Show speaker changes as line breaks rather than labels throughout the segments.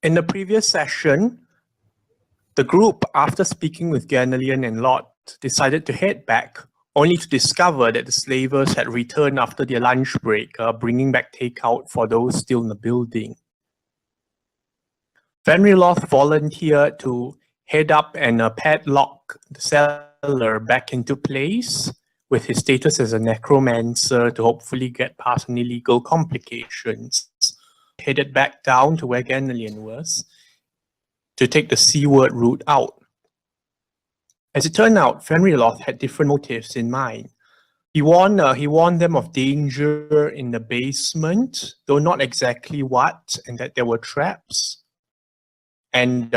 In the previous session, the group, after speaking with Ganelian and Lot, decided to head back, only to discover that the slavers had returned after their lunch break, bringing back takeout for those still in the building. Van Riloth volunteered to head up and padlock the cellar back into place, with his status as a necromancer to hopefully get past any legal complications. Headed back down to where Ganelian was to take the C-word route out. As it turned out, Van Riloth had different motives in mind. He warned them of danger in the basement, though not exactly what, and that there were traps, and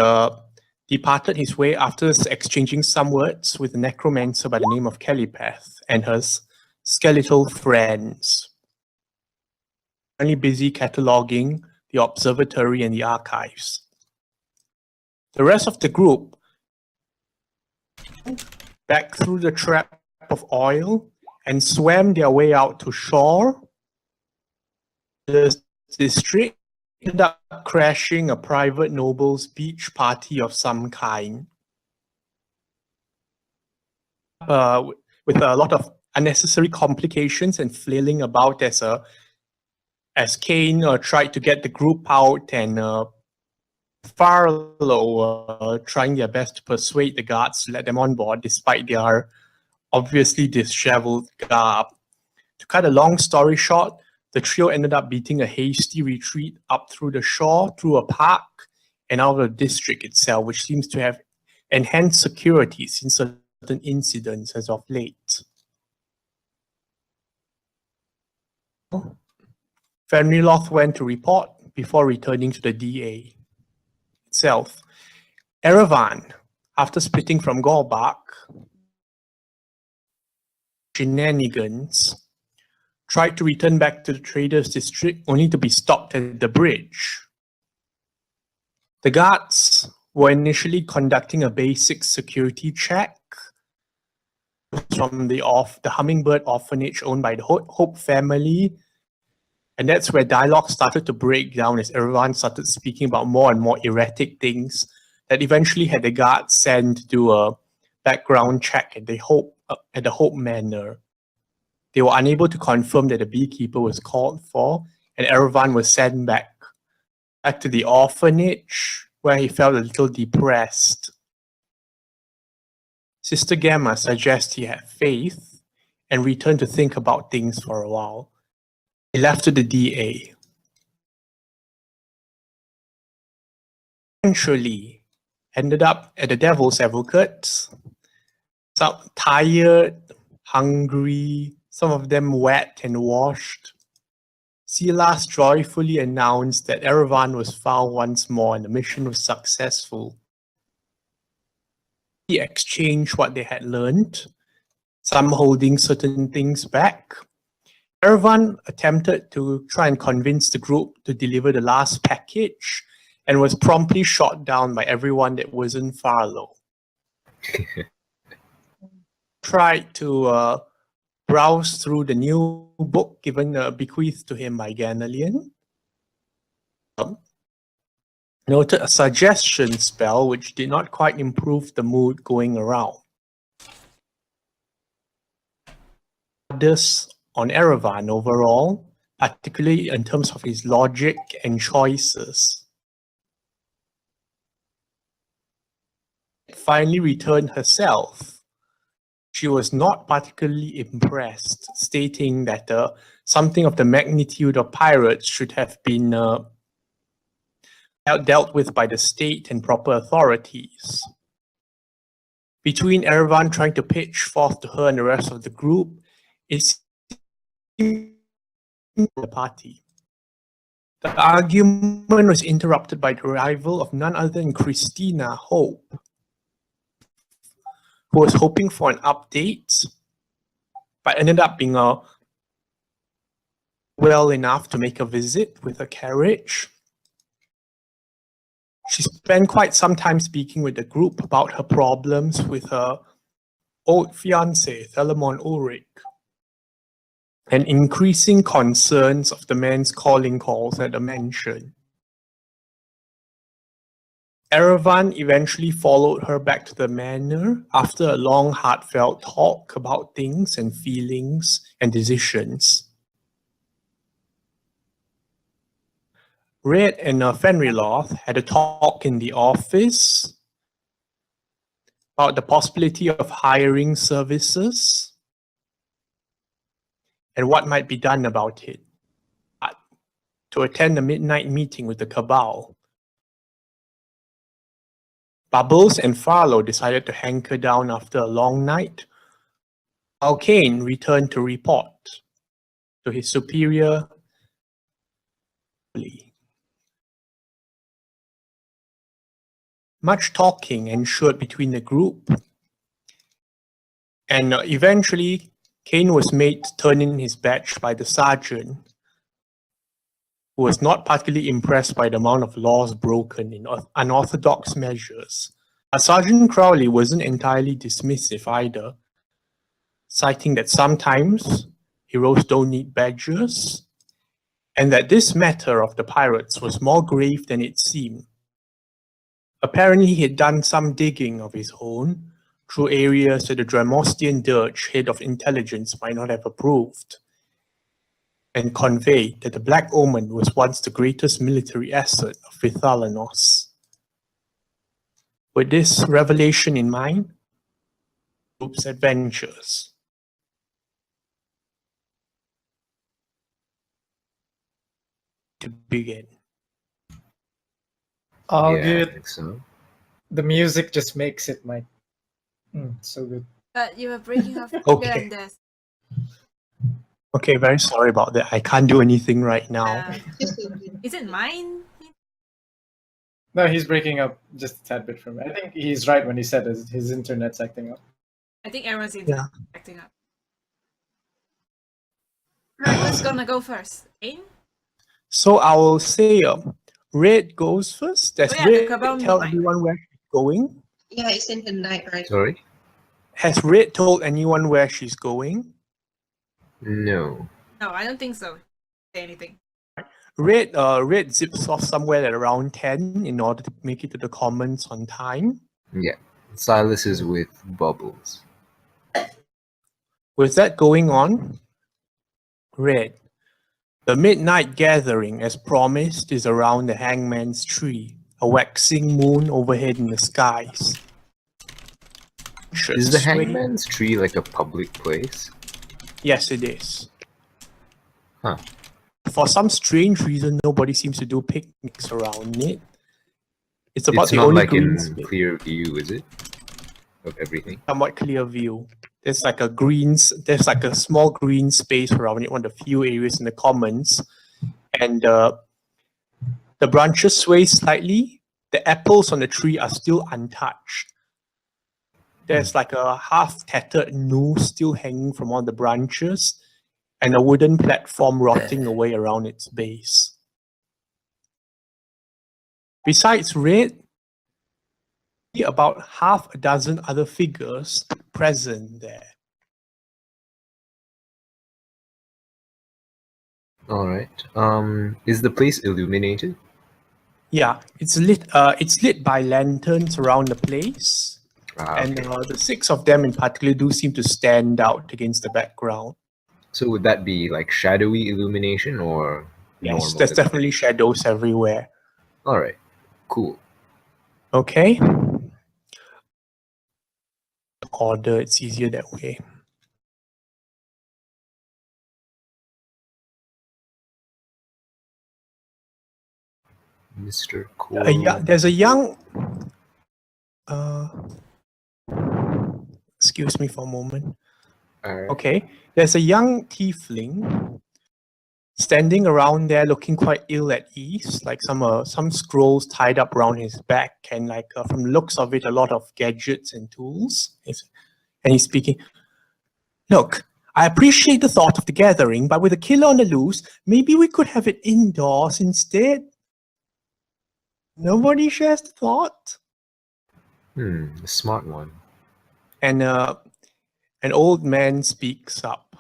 departed his way after exchanging some words with a necromancer by the name of Calipeth and her skeletal friends. Only busy cataloging the observatory and the archives. The rest of the group back through the trap of oil and swam their way out to shore. The district ended up crashing a private noble's beach party of some kind. With a lot of unnecessary complications and flailing about as Kane tried to get the group out, and Farlow trying their best to persuade the guards to let them on board despite their obviously disheveled garb. To cut a long story short, the trio ended up beating a hasty retreat up through the shore, through a park, and out of the district itself, which seems to have enhanced security since certain incidents as of late. Van Riloth went to report before returning to the DA itself. Erevan, after splitting from Gorbak, shenanigans, tried to return back to the traders' district only to be stopped at the bridge. The guards were initially conducting a basic security check from the Hummingbird orphanage owned by the Hope family, and that's where dialogue started to break down as everyone started speaking about more and more erratic things that eventually had the guards sent to do a background check at the Hope Manor. They were unable to confirm that the beekeeper was called for, and Erevan was sent back to the orphanage, where he felt a little depressed. Sister Gamma suggests he had faith and returned to think about things for a while. He left to the DA. Eventually, ended up at the Devil's Advocate, tired, hungry, some of them wet and washed. Silas joyfully announced that Erevan was found once more and the mission was successful. He exchanged what they had learned, some holding certain things back. Erevan attempted to try and convince the group to deliver the last package and was promptly shot down by everyone that wasn't Farlow. Tried to browse through the new book bequeathed to him by Ganelian. Noted a suggestion spell which did not quite improve the mood going around. Others on Erevan overall, particularly in terms of his logic and choices. Finally returned herself. She was not particularly impressed, stating that something of the magnitude of pirates should have been dealt with by the state and proper authorities. Between Erevan trying to pitch forth to her and the rest of the group, it's the party. The argument was interrupted by the arrival of none other than Christina Hope, who was hoping for an update, but ended up being well enough to make a visit with a carriage. She spent quite some time speaking with the group about her problems with her old fiancé, Thelemon Ulrich, and increasing concerns of the man's calling calls at the mansion. Erevan eventually followed her back to the manor after a long, heartfelt talk about things and feelings and decisions. Red and Fenriloth had a talk in the office about the possibility of hiring services and what might be done about it. To attend a midnight meeting with the Cabal, Bubbles and Farlow decided to hanker down after a long night, while Kane returned to report to his superior. Much talking ensued between the group, and eventually Kane was made turn in his badge by the sergeant, who was not particularly impressed by the amount of laws broken in unorthodox measures. Sergeant Crowley wasn't entirely dismissive either, citing that sometimes heroes don't need badges, and that this matter of the pirates was more grave than it seemed. Apparently he had done some digging of his own through areas that the Dramostian Dirge head of intelligence might not have approved, and conveyed that the Black Omen was once the greatest military asset of Vithalanos. With this revelation in mind, group's adventures. To begin.
All
Yeah, I
good.
think so.
The music just makes it, Mike. So good.
But you were breaking off
Okay.
here and there.
Okay, very sorry about that. I can't do anything right now.
Is it mine?
No, he's breaking up just a tad bit from me. I think he's right when he said his internet's acting up.
I think everyone's
Yeah.
acting up. Alright, who's gonna go first? Ain?
So I will say Red goes first. Does
Oh yeah, the
Red
Cabal
tell
midnight.
everyone where she's going?
Yeah, it's in the night, right?
Sorry?
Has Red told anyone where she's going?
No.
No, I don't think so. Say anything.
Red zips off somewhere at around 10 in order to make it to the commons on time.
Yeah. Silas is with Bubbles.
With that going on, Red, the midnight gathering, as promised, is around the Hangman's Tree, a waxing moon overhead in the skies.
Is the Hangman's Tree like a public place?
Yes, it is.
Huh.
For some strange reason, nobody seems to do picnics around it. It's about
It's
the
not
only
like
green
in
space.
clear view, is it? Of everything?
Somewhat clear view. There's like a small green space around it, one of the few areas in the commons, and the branches sway slightly. The apples on the tree are still untouched. There's like a half-tattered noose still hanging from one of the branches, and a wooden platform rotting away around its base. Besides Red, about half a dozen other figures present there.
Alright. Is the place illuminated?
Yeah, it's lit. It's lit by lanterns around the place, and
Okay.
the six of them in particular do seem to stand out against the background.
So would that be like shadowy illumination or
Yes,
normal?
there's definitely shadows everywhere.
Alright. Cool.
Okay. Order, it's easier that way.
Mr. Cole.
There's a young. Excuse me for a moment.
Alright.
Okay, there's a young tiefling standing around there, looking quite ill at ease, like some scrolls tied up around his back, and from the looks of it, a lot of gadgets and tools. And he's speaking. Look, I appreciate the thought of the gathering, but with a killer on the loose, maybe we could have it indoors instead. Nobody shares the thought.
A smart one.
And an old man speaks up.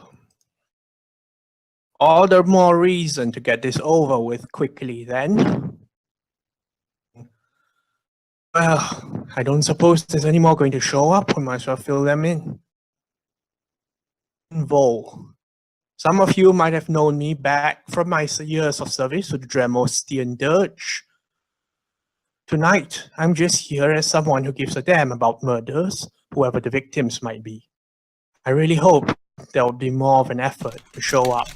All the more reason to get this over with quickly then. Well, I don't suppose there's any more going to show up. We might as well fill them in. Vol. Some of you might have known me back from my years of service with Dremostian Dirge. Tonight, I'm just here as someone who gives a damn about murders, whoever the victims might be. I really hope there will be more of an effort to show up.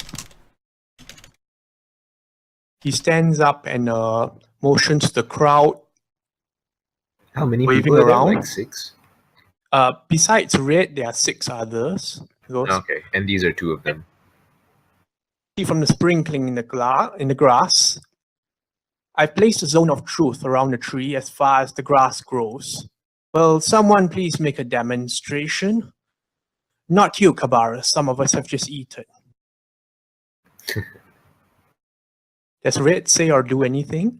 He stands up and motions the crowd.
How many
Waving
people are there?
around?
Like 6?
Besides Red, there are 6 others. He goes,
Okay, and these are 2 of them.
from the sprinkling in the grass, I've placed a zone of truth around the tree as far as the grass grows. Will someone please make a demonstration? Not you, Kabara. Some of us have just eaten. Does Red say or do anything?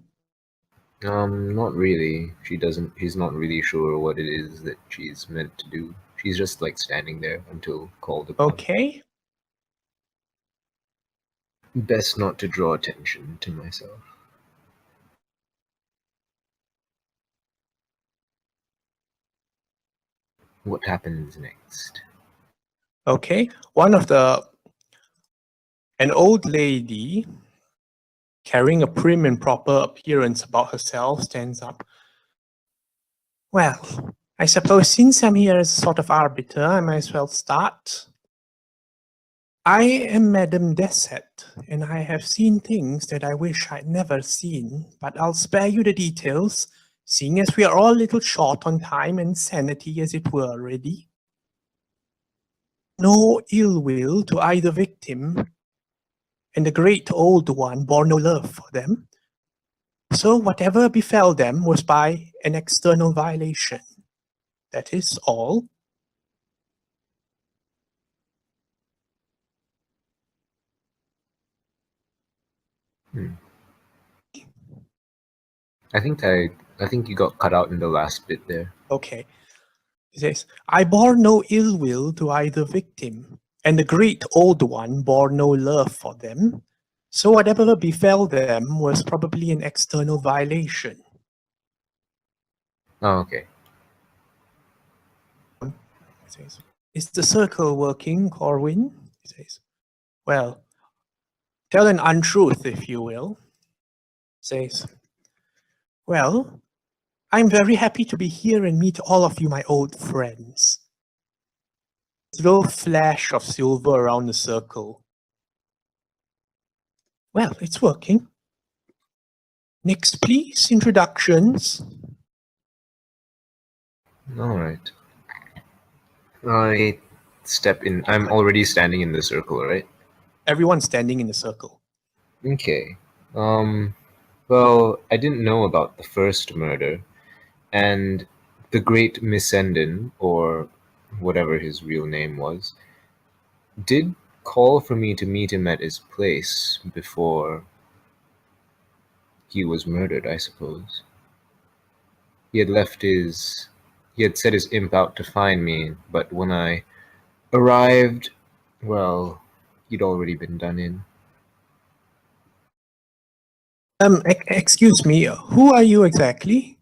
Not really. She's not really sure what it is that she's meant to do. She's just like standing there until called upon.
Okay.
Best not to draw attention to myself. What happens next?
Okay. An old lady carrying a prim and proper appearance about herself stands up. Well, I suppose since I'm here as a sort of arbiter, I might as well start. I am Madame Deset, and I have seen things that I wish I'd never seen, but I'll spare you the details, seeing as we are all a little short on time and sanity as it were already. No ill will to either victim, and the great old one bore no love for them. So whatever befell them was by an external violation. That is all.
I think you got cut out in the last bit there.
Okay. It says, I bore no ill will to either victim, and the great old one bore no love for them. So whatever befell them was probably an external violation.
Oh, okay.
It says, is the circle working, Corwin? It says, well, tell an untruth, if you will. It says, well, I'm very happy to be here and meet all of you, my old friends. Slow flash of silver around the circle. Well, it's working. Next, please, introductions.
All right. I step in. I'm already standing in the circle, right?
Everyone's standing in the circle.
Okay. Well, I didn't know about the first murder, and the Great Missenden, or whatever his real name was, did call for me to meet him at his place before he was murdered, I suppose. He had set his imp out to find me, but when I arrived, well, he'd already been done in.
Excuse me, who are you exactly?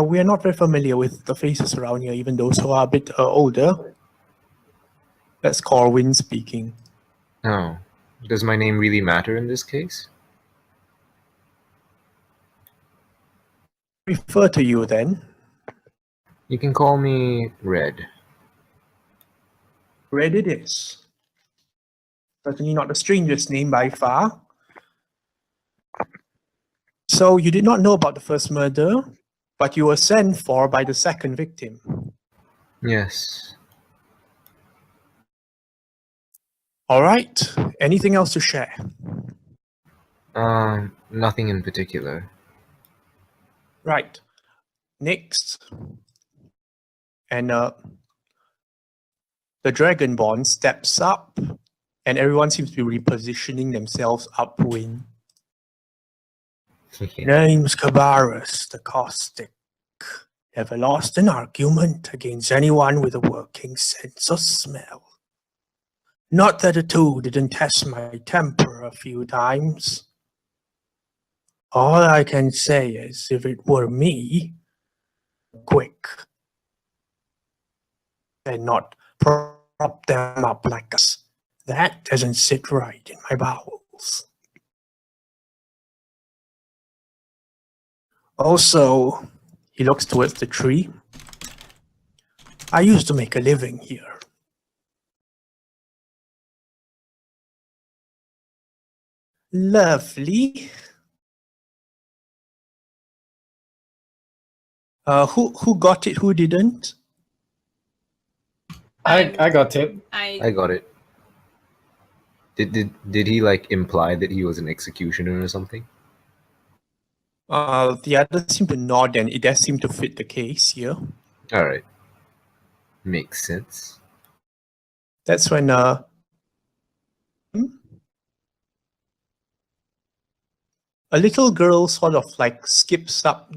We are not very familiar with the faces around here, even those who are a bit older. That's Corwin speaking.
Oh, does my name really matter in this case?
Refer to you then.
You can call me Red.
Red it is. Certainly not the strangest name by far. So you did not know about the first murder, but you were sent for by the second victim.
Yes.
All right. Anything else to share?
Nothing in particular.
Right. Next. And the Dragonborn steps up, and everyone seems to be repositioning themselves upwind. Name's Cabarrus, the Caustic. Never lost an argument against anyone with a working sense of smell. Not that the two didn't test my temper a few times. All I can say is, if it were me, quick and not prop them up like us. That doesn't sit right in my bowels. Also, he looks towards the tree. I used to make a living here. Lovely. Who got it? Who didn't?
I got it.
I got it. Did he like imply that he was an executioner or something?
The others seem to nod, and it does seem to fit the case here.
All right, makes sense.
That's when a little girl sort of like skips up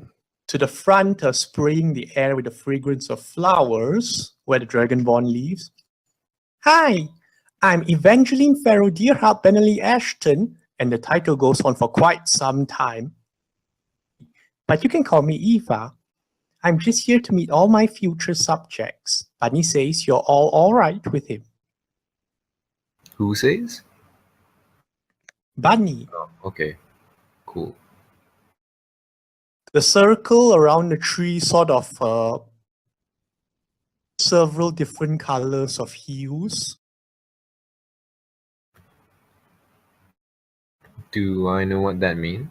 to the front, spraying the air with the fragrance of flowers where the Dragonborn lives. Hi, I'm Evangeline Farrow Deerhart Benelli Ashton, and the title goes on for quite some time. But you can call me Eva. I'm just here to meet all my future subjects. Bunny says you're all right with him.
Who says?
Bunny.
Oh, okay, cool.
The circle around the tree sort of several different colors of hues.
Do I know what that means?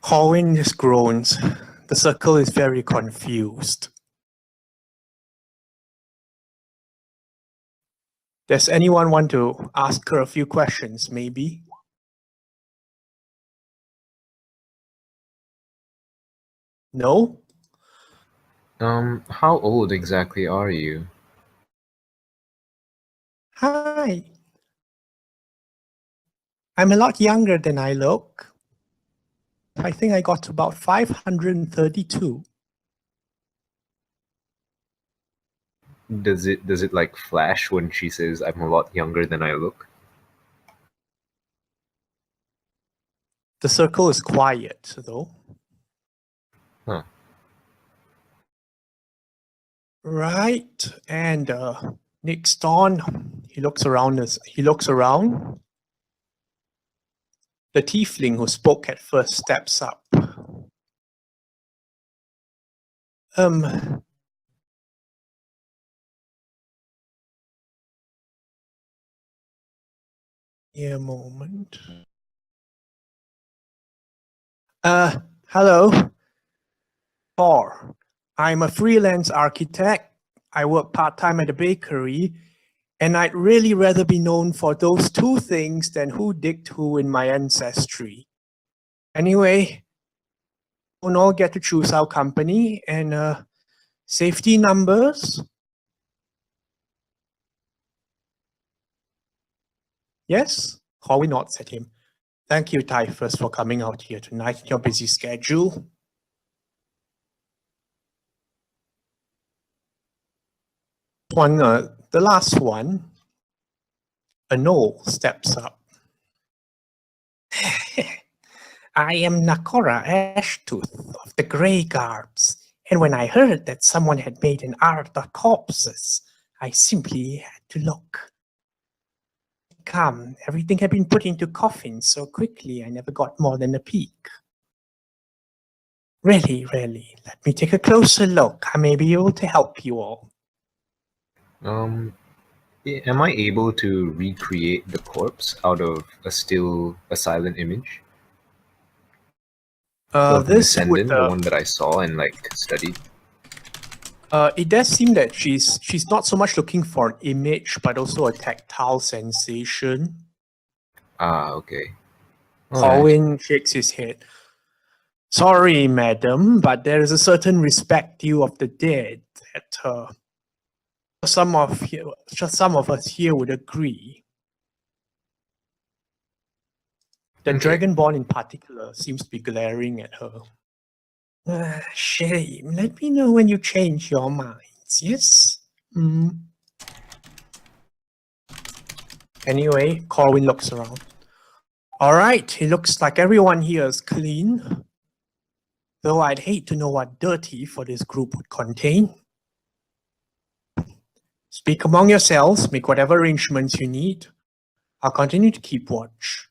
Corwin just groans. The circle is very confused. Does anyone want to ask her a few questions, maybe? No?
How old exactly are you?
Hi. I'm a lot younger than I look. I think I got about 532.
Does it like flash when she says I'm a lot younger than I look?
The circle is quiet, though.
Huh.
Right, and next on, he looks around. The tiefling who spoke at first steps up. Here a moment. Hello. Thor. I'm a freelance architect. I work part-time at a bakery, and I'd really rather be known for those two things than who digged who in my ancestry. Anyway, we don't all get to choose our company, and safety numbers. Yes? Corey nods at him. Thank you, Typhus, for coming out here tonight in your busy schedule. The last one, a gnoll steps up. I am Nakora Ashtooth of the Grey Garbs, and when I heard that someone had made an art of corpses, I simply had to look. Come, everything had been put into coffins so quickly I never got more than a peek. Really, let me take a closer look. I may be able to help you all.
Am I able to recreate the corpse out of a silent image? Of
This
Miss
would,
the one that I saw and like studied.
it does seem that she's not so much looking for an image, but also a tactile sensation.
Ah, okay. All right.
Corwin shakes his head. Sorry, madam, but there is a certain respect due of the dead that some of us here would agree. The
Okay.
Dragonborn in particular seems to be glaring at her. Shame. Let me know when you change your minds, yes? Anyway, Corwin looks around. All right, it looks like everyone here is clean. though I'd hate to know what dirty for this group would contain. Speak among yourselves, make whatever arrangements you need. I'll continue to keep watch.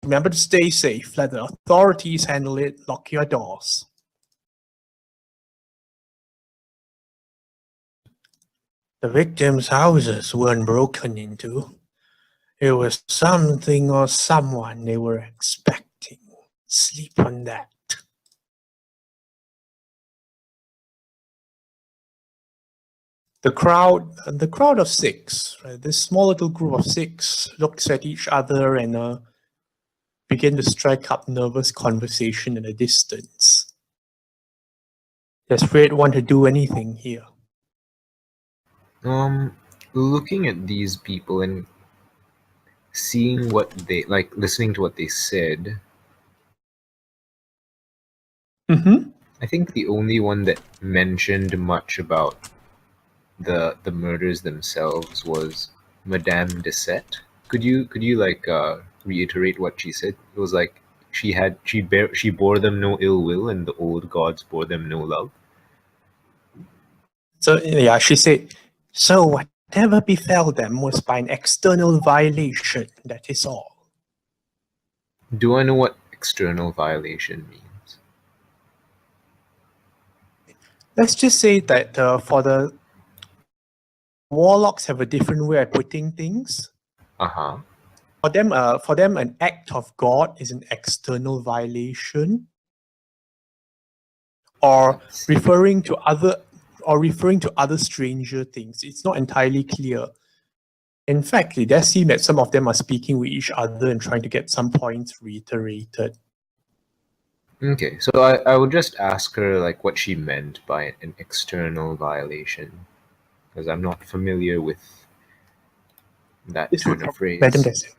Remember to stay safe, let the authorities handle it, lock your doors. The victims' houses weren't broken into. It was something or someone they were expecting. Sleep on that. The crowd of six, right, this small little group of six looks at each other and begin to strike up nervous conversation in the distance. Does Fred want to do anything here?
Looking at these people and seeing what they listening to what they said, I think the only one that mentioned much about the murders themselves was Madame de Sette. Could you reiterate what she said? It was like she bore them no ill will, and the old gods bore them no love.
So yeah, she said, so whatever befell them was by an external violation, that is all.
Do I know what external violation means?
Let's just say that for the warlocks have a different way of putting things.
Uh-huh.
For them, an act of God is an external violation, or referring to other stranger things. It's not entirely clear. In fact, it does seem that some of them are speaking with each other and trying to get some points reiterated.
Okay, so I would just ask her like what she meant by an external violation, because I'm not familiar with that
This
turn
would-
of phrase.
Madam Desi,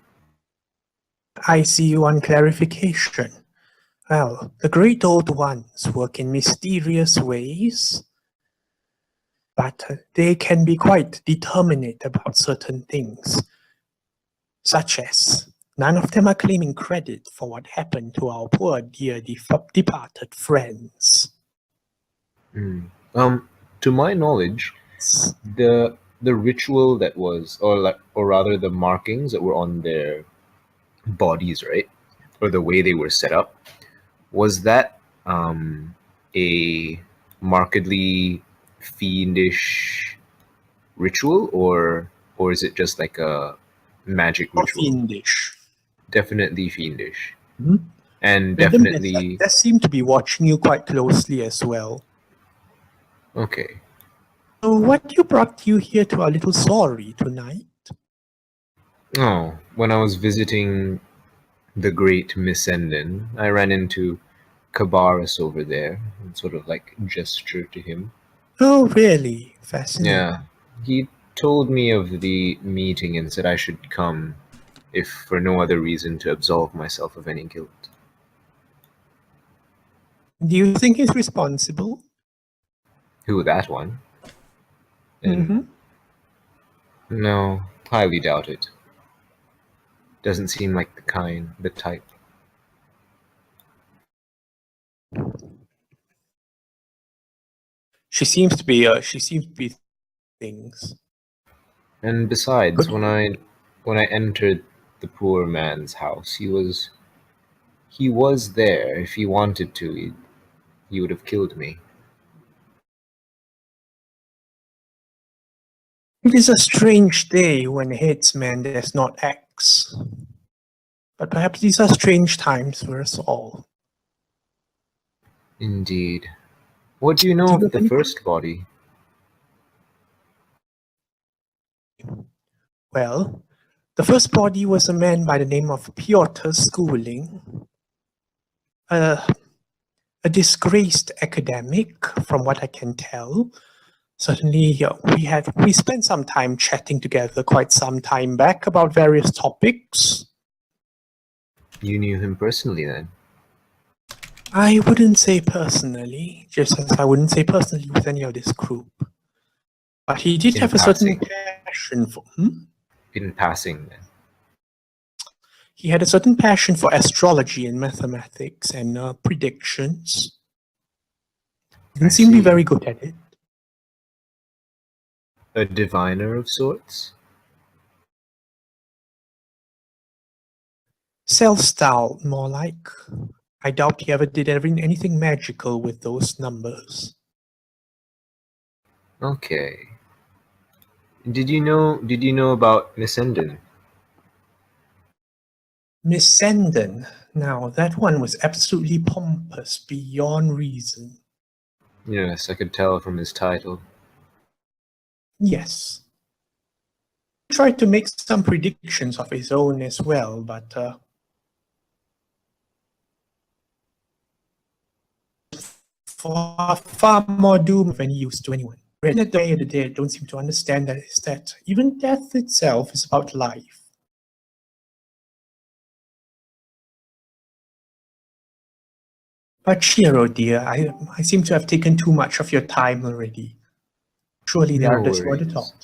I see you on clarification. Well, the great old ones work in mysterious ways, but they can be quite determinate about certain things, such as none of them are claiming credit for what happened to our poor dear departed friends.
To my knowledge, the ritual that was, or rather the markings that were on their bodies, right, or the way they were set up, was that a markedly fiendish ritual, or is it just like a magic
Or
ritual?
fiendish.
Definitely fiendish.
Mhm.
And
Madam
definitely
Desi seem to be watching you quite closely as well.
okay.
So what brought you here to our little soiree tonight?
Oh, when I was visiting the great Miss Endon, I ran into Cabarrus over there and sort of like gestured to him.
Oh, really? Fascinating.
Yeah, he told me of the meeting and said I should come, if for no other reason to absolve myself of any guilt.
Do you think he's responsible?
Who, that one? And
Mhm.
no, highly doubt it. Doesn't seem like the type.
She seems to be things.
And besides,
Good.
when I entered the poor man's house, he was there. If he wanted to, he would have killed me.
It is a strange day when headsman does not axe. But perhaps these are strange times for us all.
Indeed. What do you know
Do you
of
have
the
any-
first body?
Well, the first body was a man by the name of Piotr Schooling. A disgraced academic, from what I can tell. Certainly, we spent some time chatting together quite some time back about various topics.
You knew him personally then?
I wouldn't say personally, just as I wouldn't say personally with any of this group. But he did
In
have a certain
passing.
passion for.
In passing then.
He had a certain passion for astrology and mathematics and predictions. Didn't
I
seem to be
see.
very good at it.
A diviner of sorts?
Self-styled, more like. I doubt he ever did anything magical with those numbers.
Okay. Did you know about Miss Enden?
Miss Senden. Now, that one was absolutely pompous beyond reason.
Yes, I could tell from his title.
Yes. He tried to make some predictions of his own as well, but far more doom than he used to anyone. At the end of the day, I don't seem to understand that is that even death itself is about life. But Shiro, dear, I seem to have taken too much of your time already. Surely there
No
are others you want to
worries.
talk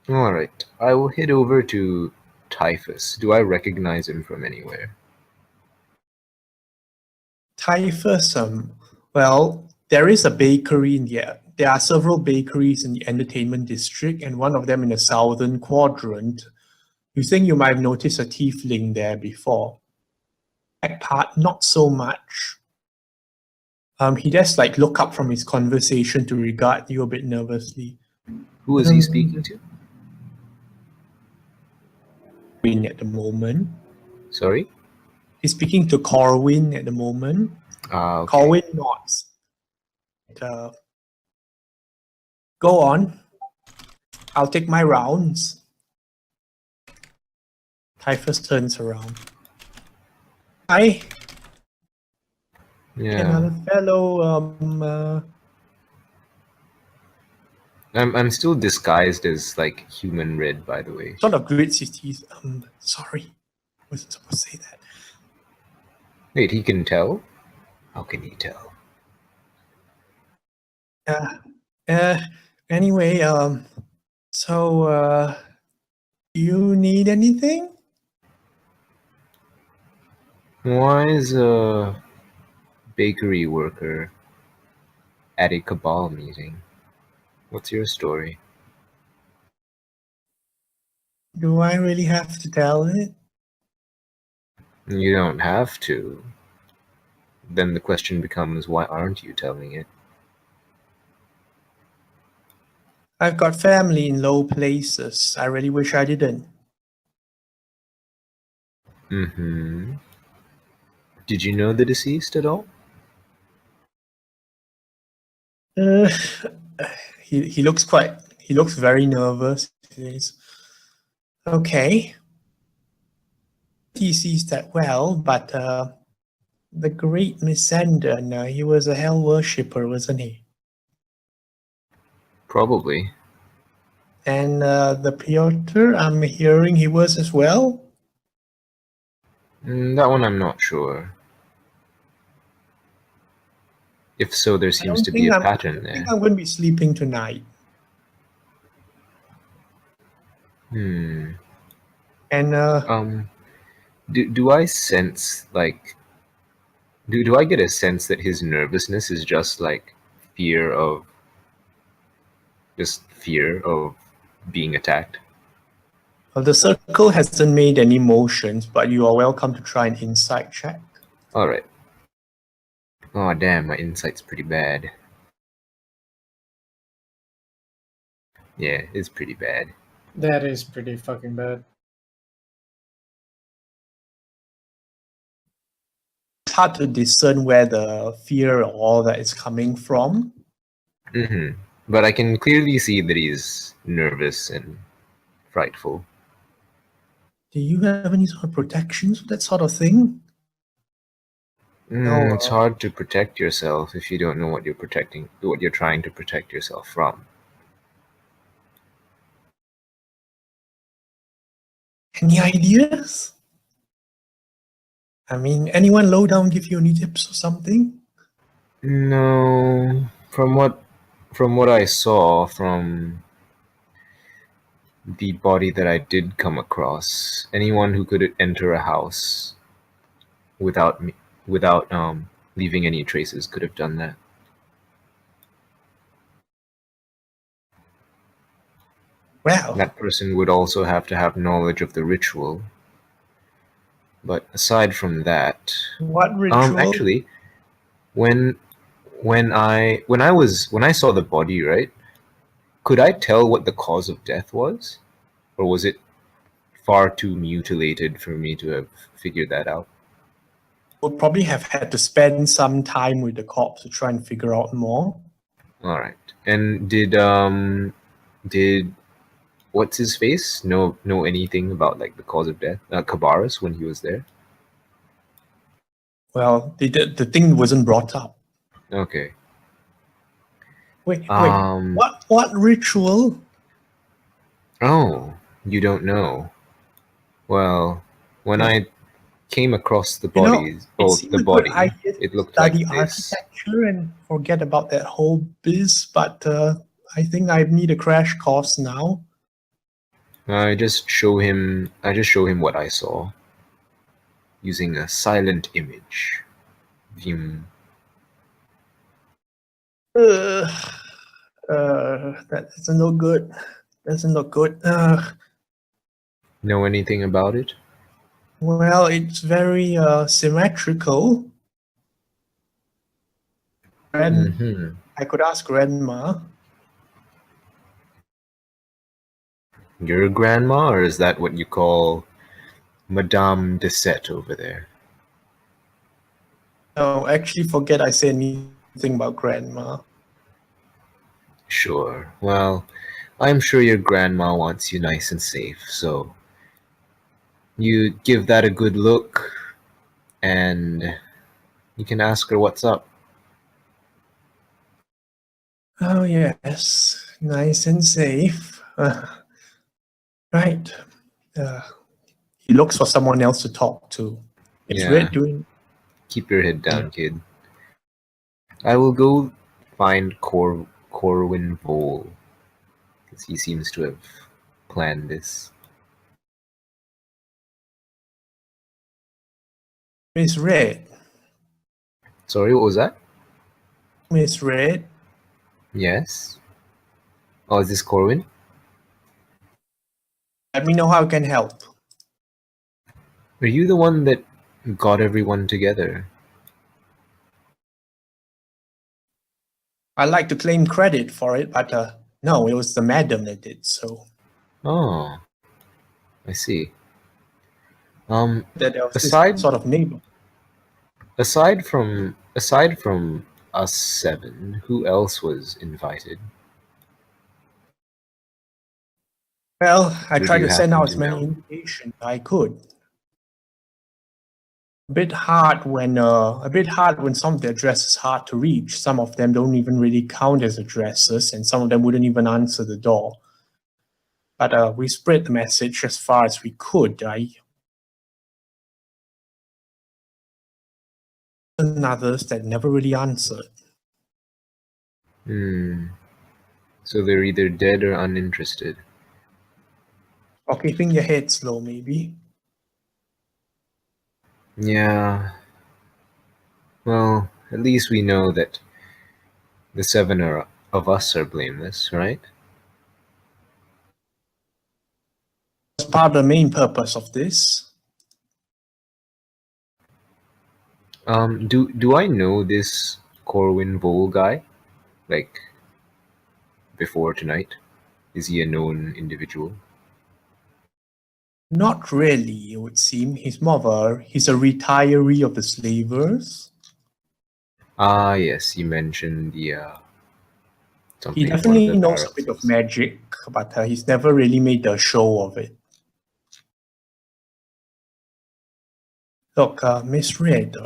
to.
Alright, I will head over to Typhus. Do I recognize him from anywhere?
Typhus, well, there is a bakery in the. There are several bakeries in the entertainment district, and one of them in the southern quadrant. You think you might have noticed a tiefling there before. That part, not so much. He just like look up from his conversation to regard you a bit nervously.
Who is he speaking to?
Corwin at the moment.
Sorry?
He's speaking to Corwin at the moment.
Ah, okay.
Corwin nods. Go on. I'll take my rounds. Typhus turns around. Hi,
Yeah.
another fellow.
I'm still disguised as like human red, by the way.
Sort of grits his teeth. Sorry, wasn't supposed to say that.
Wait, he can tell? How can he tell?
Anyway, so, you need anything?
Why is a bakery worker at a cabal meeting? What's your story?
Do I really have to tell it?
You don't have to. Then the question becomes, why aren't you telling it?
I've got family in low places. I really wish I didn't.
Mm-hmm. Did you know the deceased at all?
Uh, he looks very nervous. He says, okay. He sees that well, but the great Missandei, he was a hell worshipper, wasn't he?
Probably.
And the Piotr, I'm hearing he was as well.
That one I'm not sure. If so, there seems to be a pattern
I think
there.
I'm going to be sleeping tonight. And
Do I sense like do I get a sense that his nervousness is just like fear of being attacked?
well, the circle hasn't made any motions, but you are welcome to try an insight check.
Alright. Oh damn, my insight's pretty bad. Yeah, it's pretty bad.
That is pretty fucking bad.
It's hard to discern where the fear or all that is coming from.
Mm-hmm. But I can clearly see that he's nervous and frightful.
Do you have any sort of protections for that sort of thing? No,
It's hard to protect yourself if you don't know what you're trying to protect yourself from.
Any ideas? I mean, anyone low down give you any tips or something?
No, from what I saw from the body that I did come across, anyone who could enter a house without leaving any traces could have done that.
Well,
That person would also have to have knowledge of the ritual. But aside from that,
what ritual?
actually, when I saw the body, right? Could I tell what the cause of death was, or was it far too mutilated for me to have figured that out?
Would probably have had to spend some time with the corpse to try and figure out more.
All right. And did what's his face know anything about like the cause of death? Cabarrus, when he was there.
Well, the thing wasn't brought up.
Okay.
Wait,
Um.
what ritual?
Oh, you don't know. Well, when
No.
I came across the
You know,
bodies,
it
oh,
seemed
the
a good
body,
idea to
it looked like
study
this.
architecture and forget about that whole biz, but I think I need a crash course now.
I just show him what I saw using a silent image. Vim.
That doesn't look good. Doesn't look good.
Know anything about it?
Well, it's very symmetrical. And
Mm-hmm.
I could ask Grandma.
Your grandma, or is that what you call Madame de Sette over there?
No, actually, forget I said anything about Grandma.
Sure. Well, I'm sure your grandma wants you nice and safe, so you give that a good look, and you can ask her what's up.
Oh, yes. Nice and safe. Right. He looks for someone else to talk to. It's
Yeah.
Red doing.
Keep your head down, kid. I will go find Corwin Vole, because he seems to have planned this.
Miss Red.
Sorry, what was that?
Miss Red.
Yes? Oh, is this Corwin?
Let me know how I can help.
Are you the one that got everyone together?
I like to claim credit for it, but no, it was the madam that did so.
Oh, I see.
That there was
Aside
this sort of neighbor.
aside from us seven, who else was invited?
Well, I
Did
tried
you
to send
happen
out
to
as many
know?
invitations I could. A bit hard when some of the addresses hard to reach. Some of them don't even really count as addresses, and some of them wouldn't even answer the door. But we spread the message as far as we could. And others that never really answered.
So they're either dead or uninterested.
Or keeping your head slow, maybe.
Yeah. Well, at least we know that the seven of us are blameless, right?
That's part of the main purpose of this.
Do I know this Corwin Vole guy? Like, before tonight? Is he a known individual?
Not really, it would seem. He's a retiree of the slavers.
Ah, yes, you mentioned the something.
He
of one
definitely
of the
knows a bit of
barracks.
magic, but he's never really made a show of it. Look, Miss Red.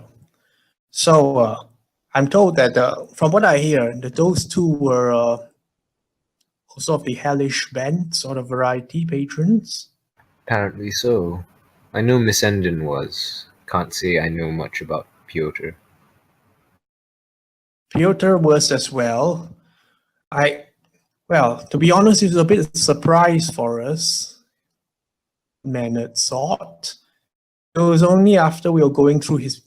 So I'm told that from what I hear, that those two were also of the hellish band, sort of variety patrons.
Apparently so. I know Miss Endon was. Can't say I know much about Piotr.
Piotr was as well. Well, to be honest, it was a bit of a surprise for us. Mannered sort. It was only after we were going through his.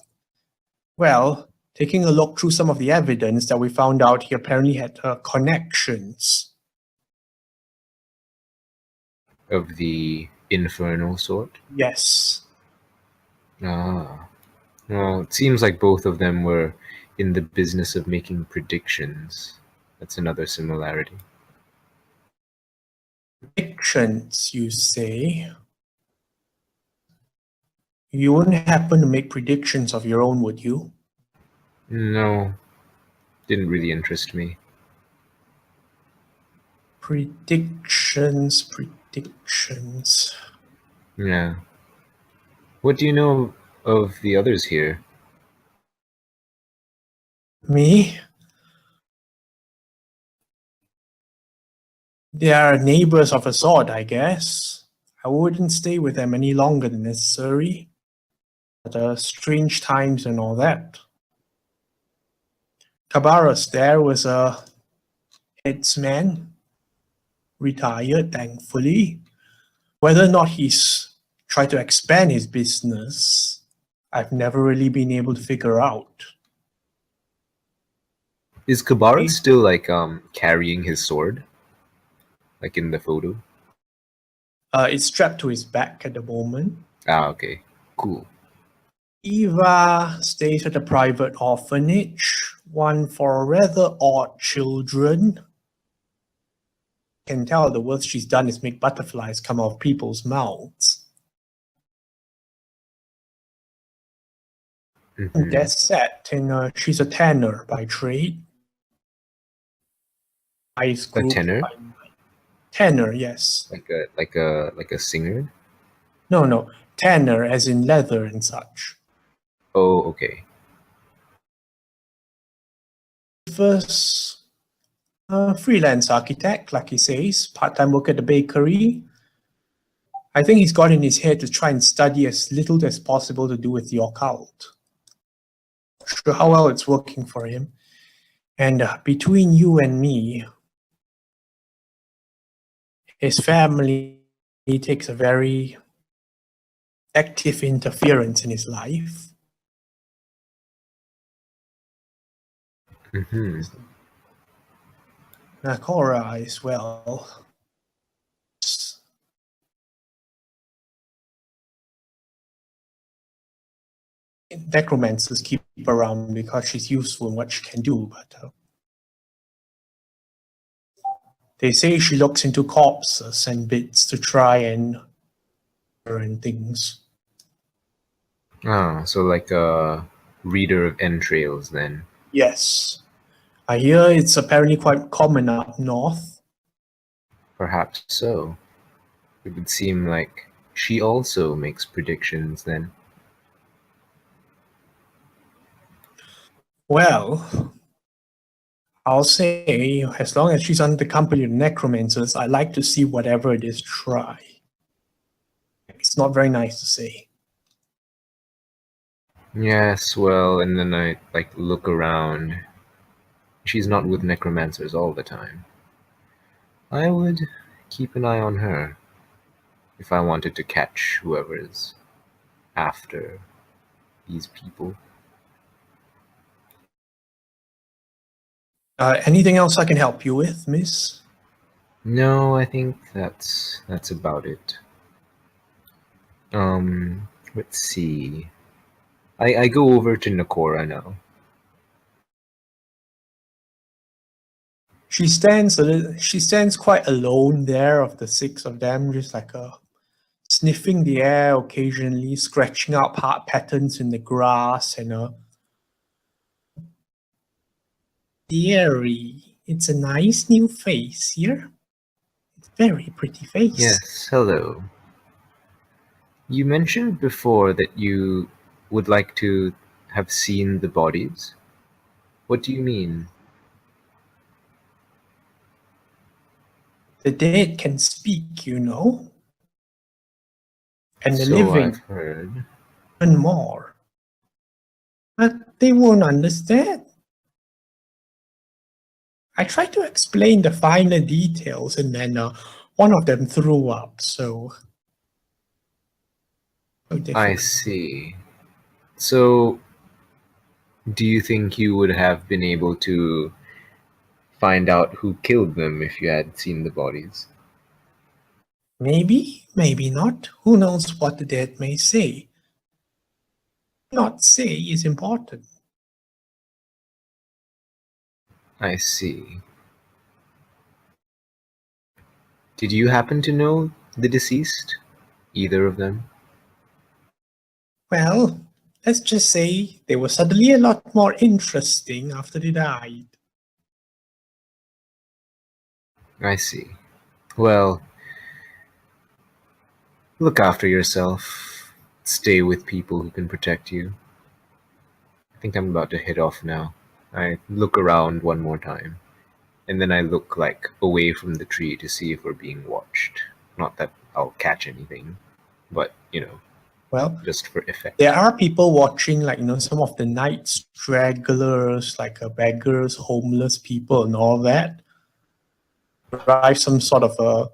Well, taking a look through some of the evidence that we found out, he apparently had connections.
Of the infernal sort?
Yes.
Ah. Well, it seems like both of them were in the business of making predictions. That's another similarity.
Predictions, you say? You wouldn't happen to make predictions of your own, would you?
No, didn't really interest me.
Predictions.
Yeah. What do you know of the others here?
Me? They are neighbors of a sort, I guess. I wouldn't stay with them any longer than necessary. But strange times and all that. Cabarrus there was a headsman, retired, thankfully. Whether or not he's tried to expand his business, I've never really been able to figure out.
Is Kabara still like carrying his sword? Like in the photo?
It's strapped to his back at the moment.
Ah, okay. Cool.
Eva stays at a private orphanage, one for rather odd children. Can tell the worst she's done is make butterflies come out of people's mouths.
Mhm.
That's set, and she's a tanner by trade. Ice
A
group.
tenor?
Tanner, yes.
Like a singer?
No, tanner as in leather and such.
Oh, okay.
First, freelance architect, like he says, part-time work at the bakery. I think he's got in his head to try and study as little as possible to do with the occult. Not sure how well it's working for him. And between you and me, his family takes a very active interference in his life.
Mm-hmm.
Nakora as well. Necromancers keep around because she's useful in what she can do, but they say she looks into corpses and bits to try and things.
Ah, so like a reader of entrails then.
Yes. I hear it's apparently quite common up north.
Perhaps so. It would seem like she also makes predictions then.
Well, I'll say, as long as she's under the company of necromancers, I like to see whatever it is try. It's not very nice to say.
Yes, well, and then I like look around. She's not with necromancers all the time. I would keep an eye on her if I wanted to catch whoever is after these people.
Anything else I can help you with, miss?
No, I think that's about it. Let's see. I go over to Nakora now.
She stands quite alone there of the six of them, just like sniffing the air occasionally, scratching out heart patterns in the grass, and dearie, it's a nice new face here. It's a very pretty face.
Yes, hello. You mentioned before that you would like to have seen the bodies. What do you mean?
The dead can speak, you know. And the
So
living
I've heard.
and more. But they won't understand. I tried to explain the finer details, and then one of them threw up, so
I
difficult.
see. So Do you think you would have been able to find out who killed them if you had seen the bodies?
Maybe, maybe not. Who knows what the dead may say? Not say is important.
I see. Did you happen to know the deceased? Either of them?
Well, let's just say they were suddenly a lot more interesting after they died.
I see. Well, look after yourself. Stay with people who can protect you. I think I'm about to head off now. I look around one more time, and then I look like away from the tree to see if we're being watched. Not that I'll catch anything, but
Well,
just for effect.
there are people watching, like, some of the night stragglers, like beggars, homeless people, and all that. Derive some sort of a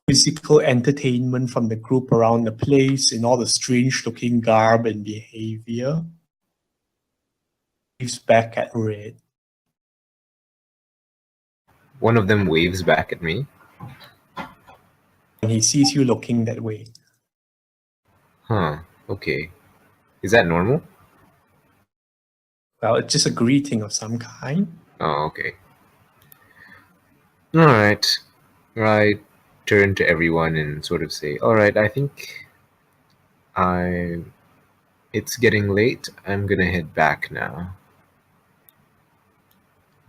physical entertainment from the group around the place in all the strange looking garb and behavior. He's back at Red.
One of them waves back at me.
And he sees you looking that way.
Huh, okay. Is that normal?
Well, it's just a greeting of some kind.
Oh, okay. Alright. I turn to everyone and sort of say, alright, I think it's getting late. I'm gonna head back now.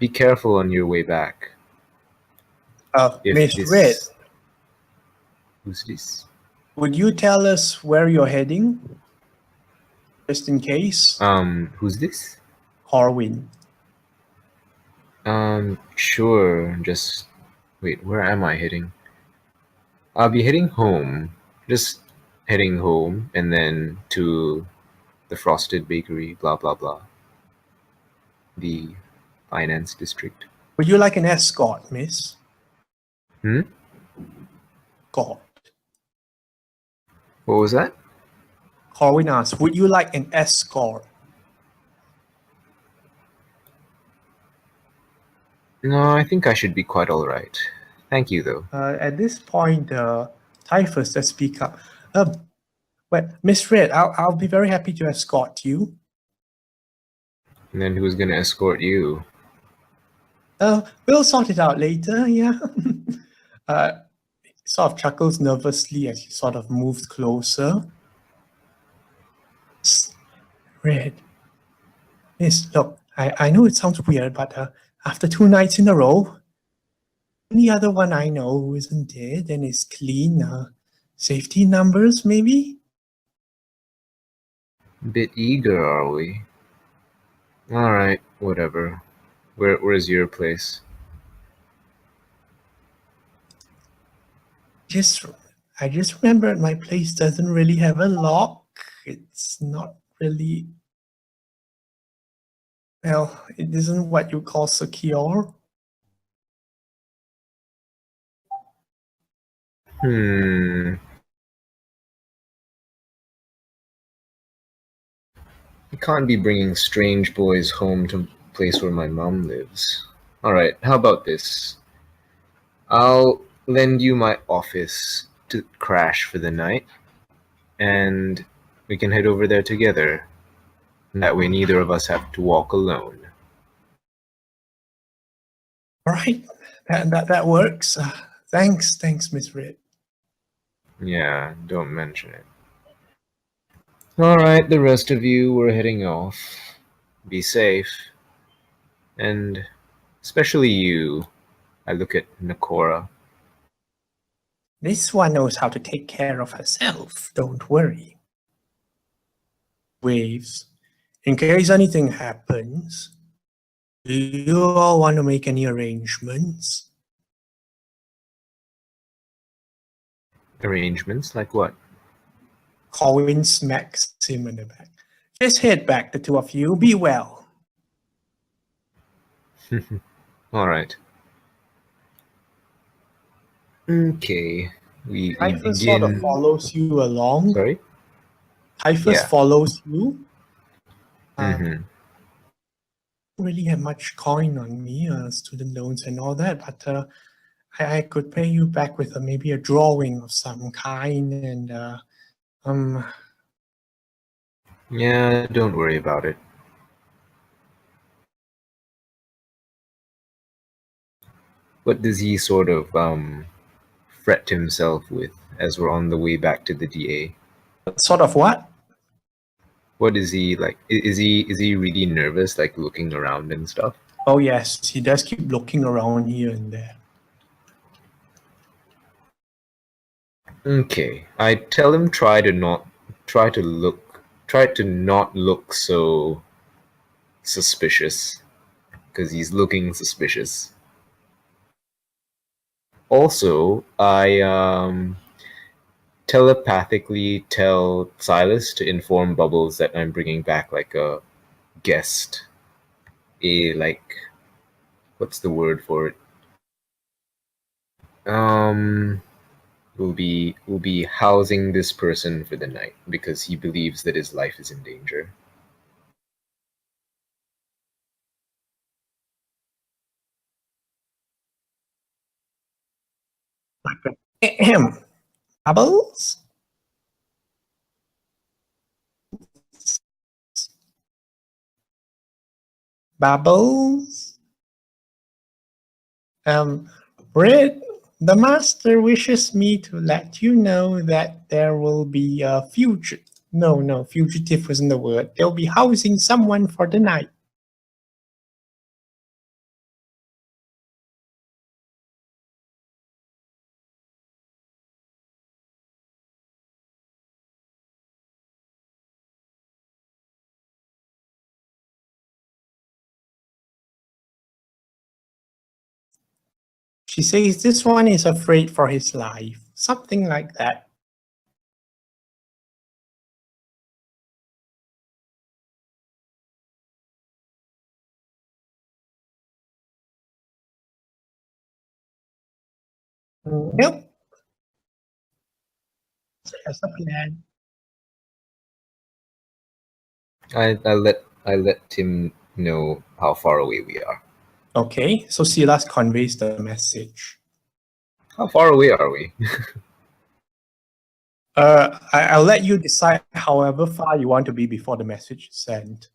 Be careful on your way back. If
Miss
this...
Red,
Who's this?
would you tell us where you're heading? Just in case?
Who's this?
Corwin.
Sure. Just wait, where am I heading? I'll be heading home. Just heading home and then to the Frosted Bakery, blah blah blah. The finance district.
Would you like an escort, miss? God.
What was that?
Corwin asked, would you like an escort?
No, I think I should be quite alright. Thank you, though.
At this point, Typhus, let's speak up. Well, Miss Red, I'll be very happy to escort you.
And then who's gonna escort you?
We'll sort it out later, yeah. Sort of chuckles nervously as he sort of moves closer. Red. Miss, look, I know it sounds weird, but after 2 nights in a row, any other one I know who isn't dead and is clean, safety numbers, maybe?
Bit eager, are we? Alright, whatever. Where's your place?
I just remembered my place doesn't really have a lock. It's not really... Well, it isn't what you call secure.
You can't be bringing strange boys home to a place where my mom lives. Alright, how about this? I'll lend you my office to crash for the night, and we can head over there together. That way neither of us have to walk alone.
All right, that works. Thanks, Miss Red.
Yeah, don't mention it. Alright, the rest of you, we're heading off. Be safe. And especially you. I look at Nakora.
This one knows how to take care of herself, don't worry. Waves. In case anything happens, do you all want to make any arrangements?
Arrangements? Like what?
Corwin smacks him in the back. Just head back, the two of you. Be well.
Alright. Okay. We
Typhus
begin...
sort of follows you along.
Sorry?
Typhus
Yeah.
follows you.
Mm-hmm.
really have much coin on me, student loans and all that, but I could pay you back with maybe a drawing of some kind, and
Yeah, don't worry about it. What does he sort of fret himself with as we're on the way back to the DA?
sort of what?
What is he like? Is he really nervous, like looking around and stuff?
Oh yes, he does keep looking around here and there.
Okay, I tell him try to not look so suspicious, because he's looking suspicious. Also, I telepathically tell Silas to inform Bubbles that I'm bringing back like a guest, like, what's the word for it? Will be housing this person for the night because he believes that his life is in danger.
Ahem. Bubbles? Bubbles? Red, the master wishes me to let you know that there will be a fugitive. No, fugitive wasn't the word. They'll be housing someone for the night. She says this one is afraid for his life. Something like that. Nope. That's a plan.
I let Tim know how far away we are.
Okay, so Silas conveys the message.
How far away are we?
I'll let you decide however far you want to be before the message is sent.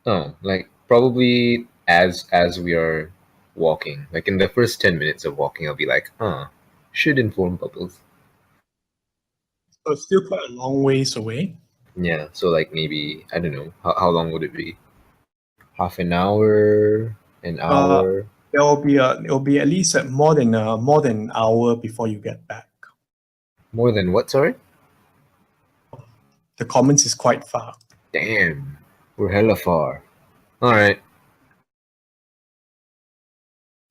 Oh, like probably as we are walking. Like in the first 10 minutes of walking, I'll be like, should inform Bubbles.
So it's still quite a long ways away.
Yeah, so like maybe, I don't know, how long would it be? Half an hour, an hour?
It'll be at least more than an hour before you get back.
More than what, sorry?
The Commons is quite far.
Damn, we're hella far. Alright.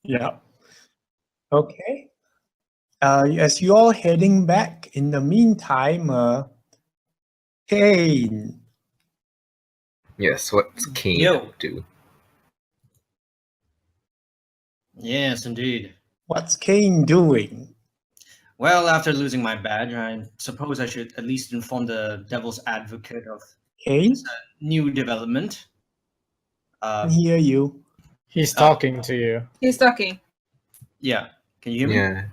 Yeah. Okay. As you all heading back, in the meantime, Kane.
Yes, what's Kane
Yo.
up to?
Yes, indeed.
What's Kane doing?
Well, after losing my badge, I suppose I should at least inform the devil's advocate of
Kane?
this new development.
I can hear you.
He's talking to you.
He's talking.
Yeah, can you hear me?
Yeah.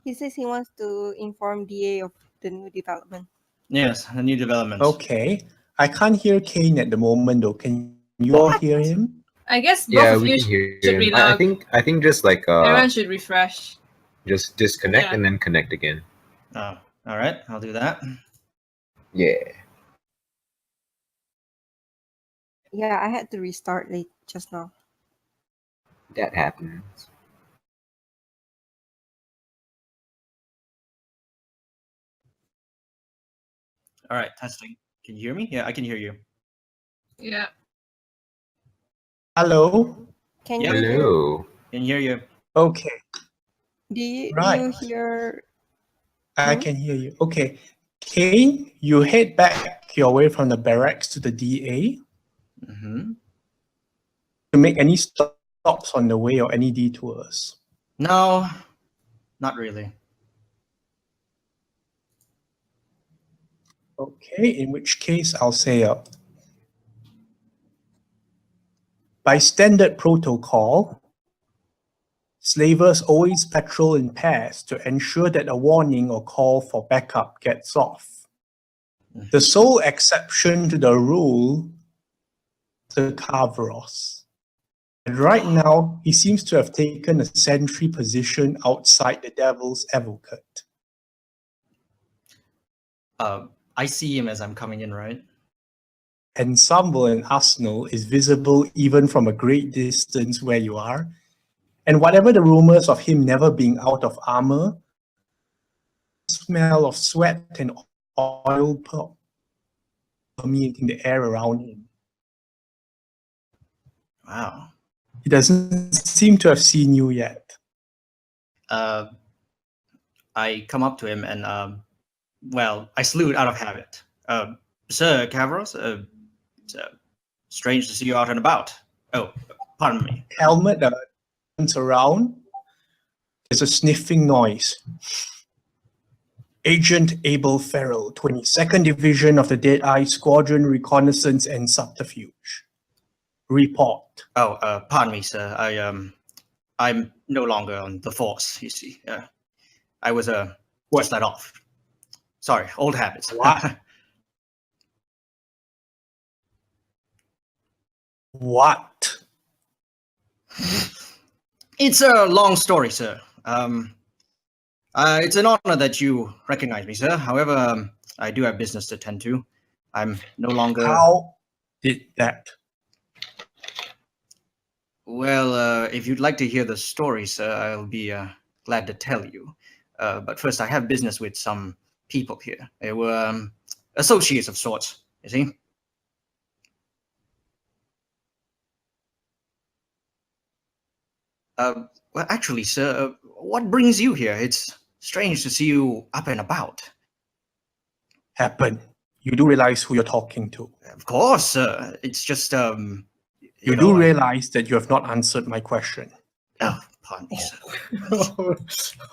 He says he wants to inform DA of the new development.
Yes, the new development.
Okay. I can't hear Kane at the moment though. Can you all hear him?
I guess both
Yeah,
of
we
you
can hear
should be
him. I
loud.
think just like
Everyone should refresh.
just disconnect
Yeah.
and then connect again.
Oh, all right, I'll do that.
Yeah.
Yeah, I had to restart late just now.
That happens.
All right, testing. Can you hear me? Yeah, I can hear you.
Yeah.
Hello?
Can
Yeah.
you hear?
Hello.
Can hear you.
Okay.
Do you
Right.
hear?
I can hear you. Okay. Kane, you head back your way from the barracks to the DA
Mm-hmm.
to make any stops on the way or any detours.
No, not really.
Okay, in which case I'll say By standard protocol, slavers always patrol in pairs to ensure that a warning or call for backup gets off. The sole exception to the rule is the Kavros. And right now, he seems to have taken a sentry position outside the Devil's Advocate.
I see him as I'm coming in, right?
Ensemble and Arsenal is visible even from a great distance where you are. And whatever the rumors of him never being out of armor, the smell of sweat and oil permeating the air around him.
Wow.
He doesn't seem to have seen you yet.
I come up to him and, well, I salute out of habit. Sir Kavros, it's strange to see you out and about. Oh, pardon me.
Helmet turns around. There's a sniffing noise. Agent Abel Farrell, 22nd Division of the Deadeye Squadron Reconnaissance and Subterfuge. Report.
Oh, pardon me, sir. I'm no longer on the force, you see. I was, just let off. Sorry, old habits.
What? What?
It's a long story, sir. It's an honor that you recognize me, sir. However, I do have business to tend to. I'm no longer...
How did that?
Well, if you'd like to hear the story, sir, I'll be glad to tell you. But first, I have business with some people here. They were associates of sorts, you see. Well, actually, sir, what brings you here? It's strange to see you up and about.
Happened. You do realize who you're talking to.
Of course, sir. It's just,
You do realize that you have not answered my question.
Oh, pardon me, sir.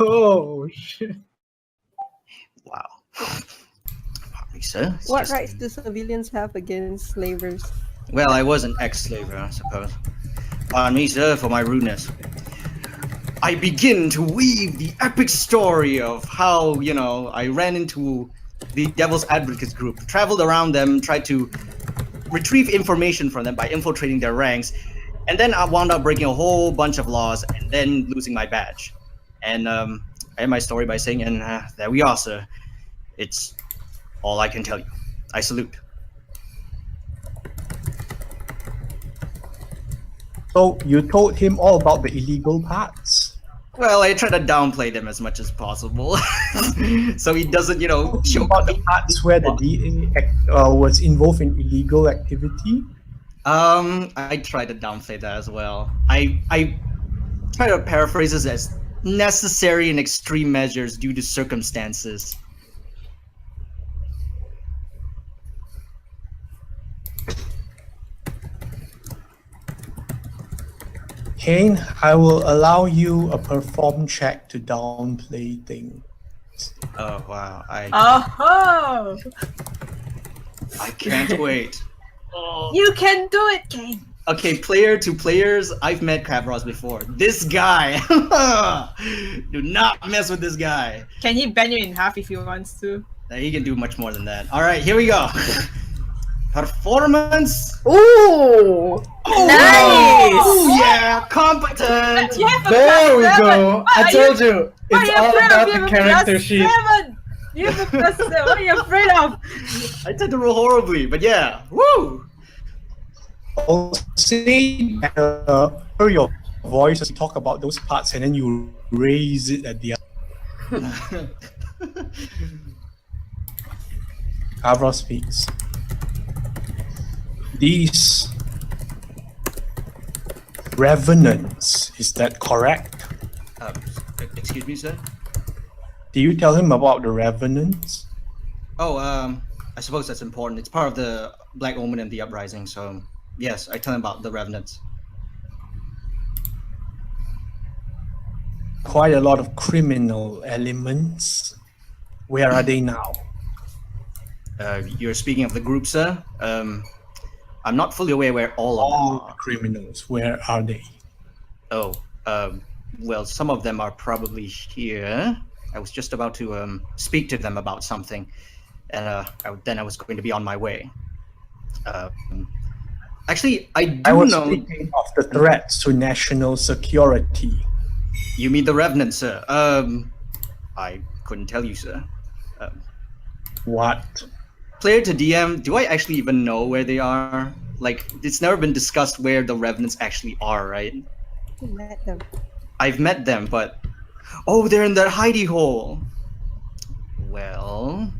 Oh, shit.
Wow. Pardon me, sir. It's
What
just-
rights do civilians have against slavers?
Well, I was an ex-slaver, I suppose. Pardon me, sir, for my rudeness. I begin to weave the epic story of how, I ran into the Devil's Advocates group, traveled around them, tried to retrieve information from them by infiltrating their ranks, and then I wound up breaking a whole bunch of laws and then losing my badge. And I end my story by saying, and there we are, sir. It's all I can tell you. I salute.
So you told him all about the illegal parts?
Well, I try to downplay them as much as possible, so he doesn't, show
about the parts where the DA was involved in illegal activity?
I try to downplay that as well. I try to paraphrase this as necessary and extreme measures due to circumstances.
Kane, I will allow you a perform check to downplay things.
Oh wow,
Oh,
I can't wait.
you can do it, Kane.
Okay, player to players, I've met Kavros before. This guy, do not mess with this guy.
Can he bend you in half if he wants to?
He can do much more than that. All right, here we go. Performance.
Ooh, nice.
Oh yeah, competent.
You have a
There we
+7.
go.
What
I
are
told
you-
you.
what
It's
are you
all
afraid
about
of? You
the
have a
character sheet.
+7. You have a +7. What are you afraid of?
I tend to roll horribly, but yeah, woo.
I'll say hear your voice as you talk about those parts and then you raise it at the end. Kavros speaks. These revenants, is that correct?
Excuse me, sir.
Do you tell him about the revenants?
Oh, I suppose that's important. It's part of the Black Omen and the Uprising, so yes, I tell him about the Revenants.
Quite a lot of criminal elements. Where are they now?
You're speaking of the group, sir? I'm not fully aware where all of them
All the
are.
criminals, where are they?
Oh, well, some of them are probably here. I was just about to speak to them about something, and then I was going to be on my way. Actually, I
I
do
was
know.
speaking of the threats to national security.
You mean the Revenant, sir? I couldn't tell you, sir.
What?
Player to DM, do I actually even know where they are? Like, it's never been discussed where the Revenants actually are, right?
You met them.
I've met them, but oh, they're in that hidey hole. Well,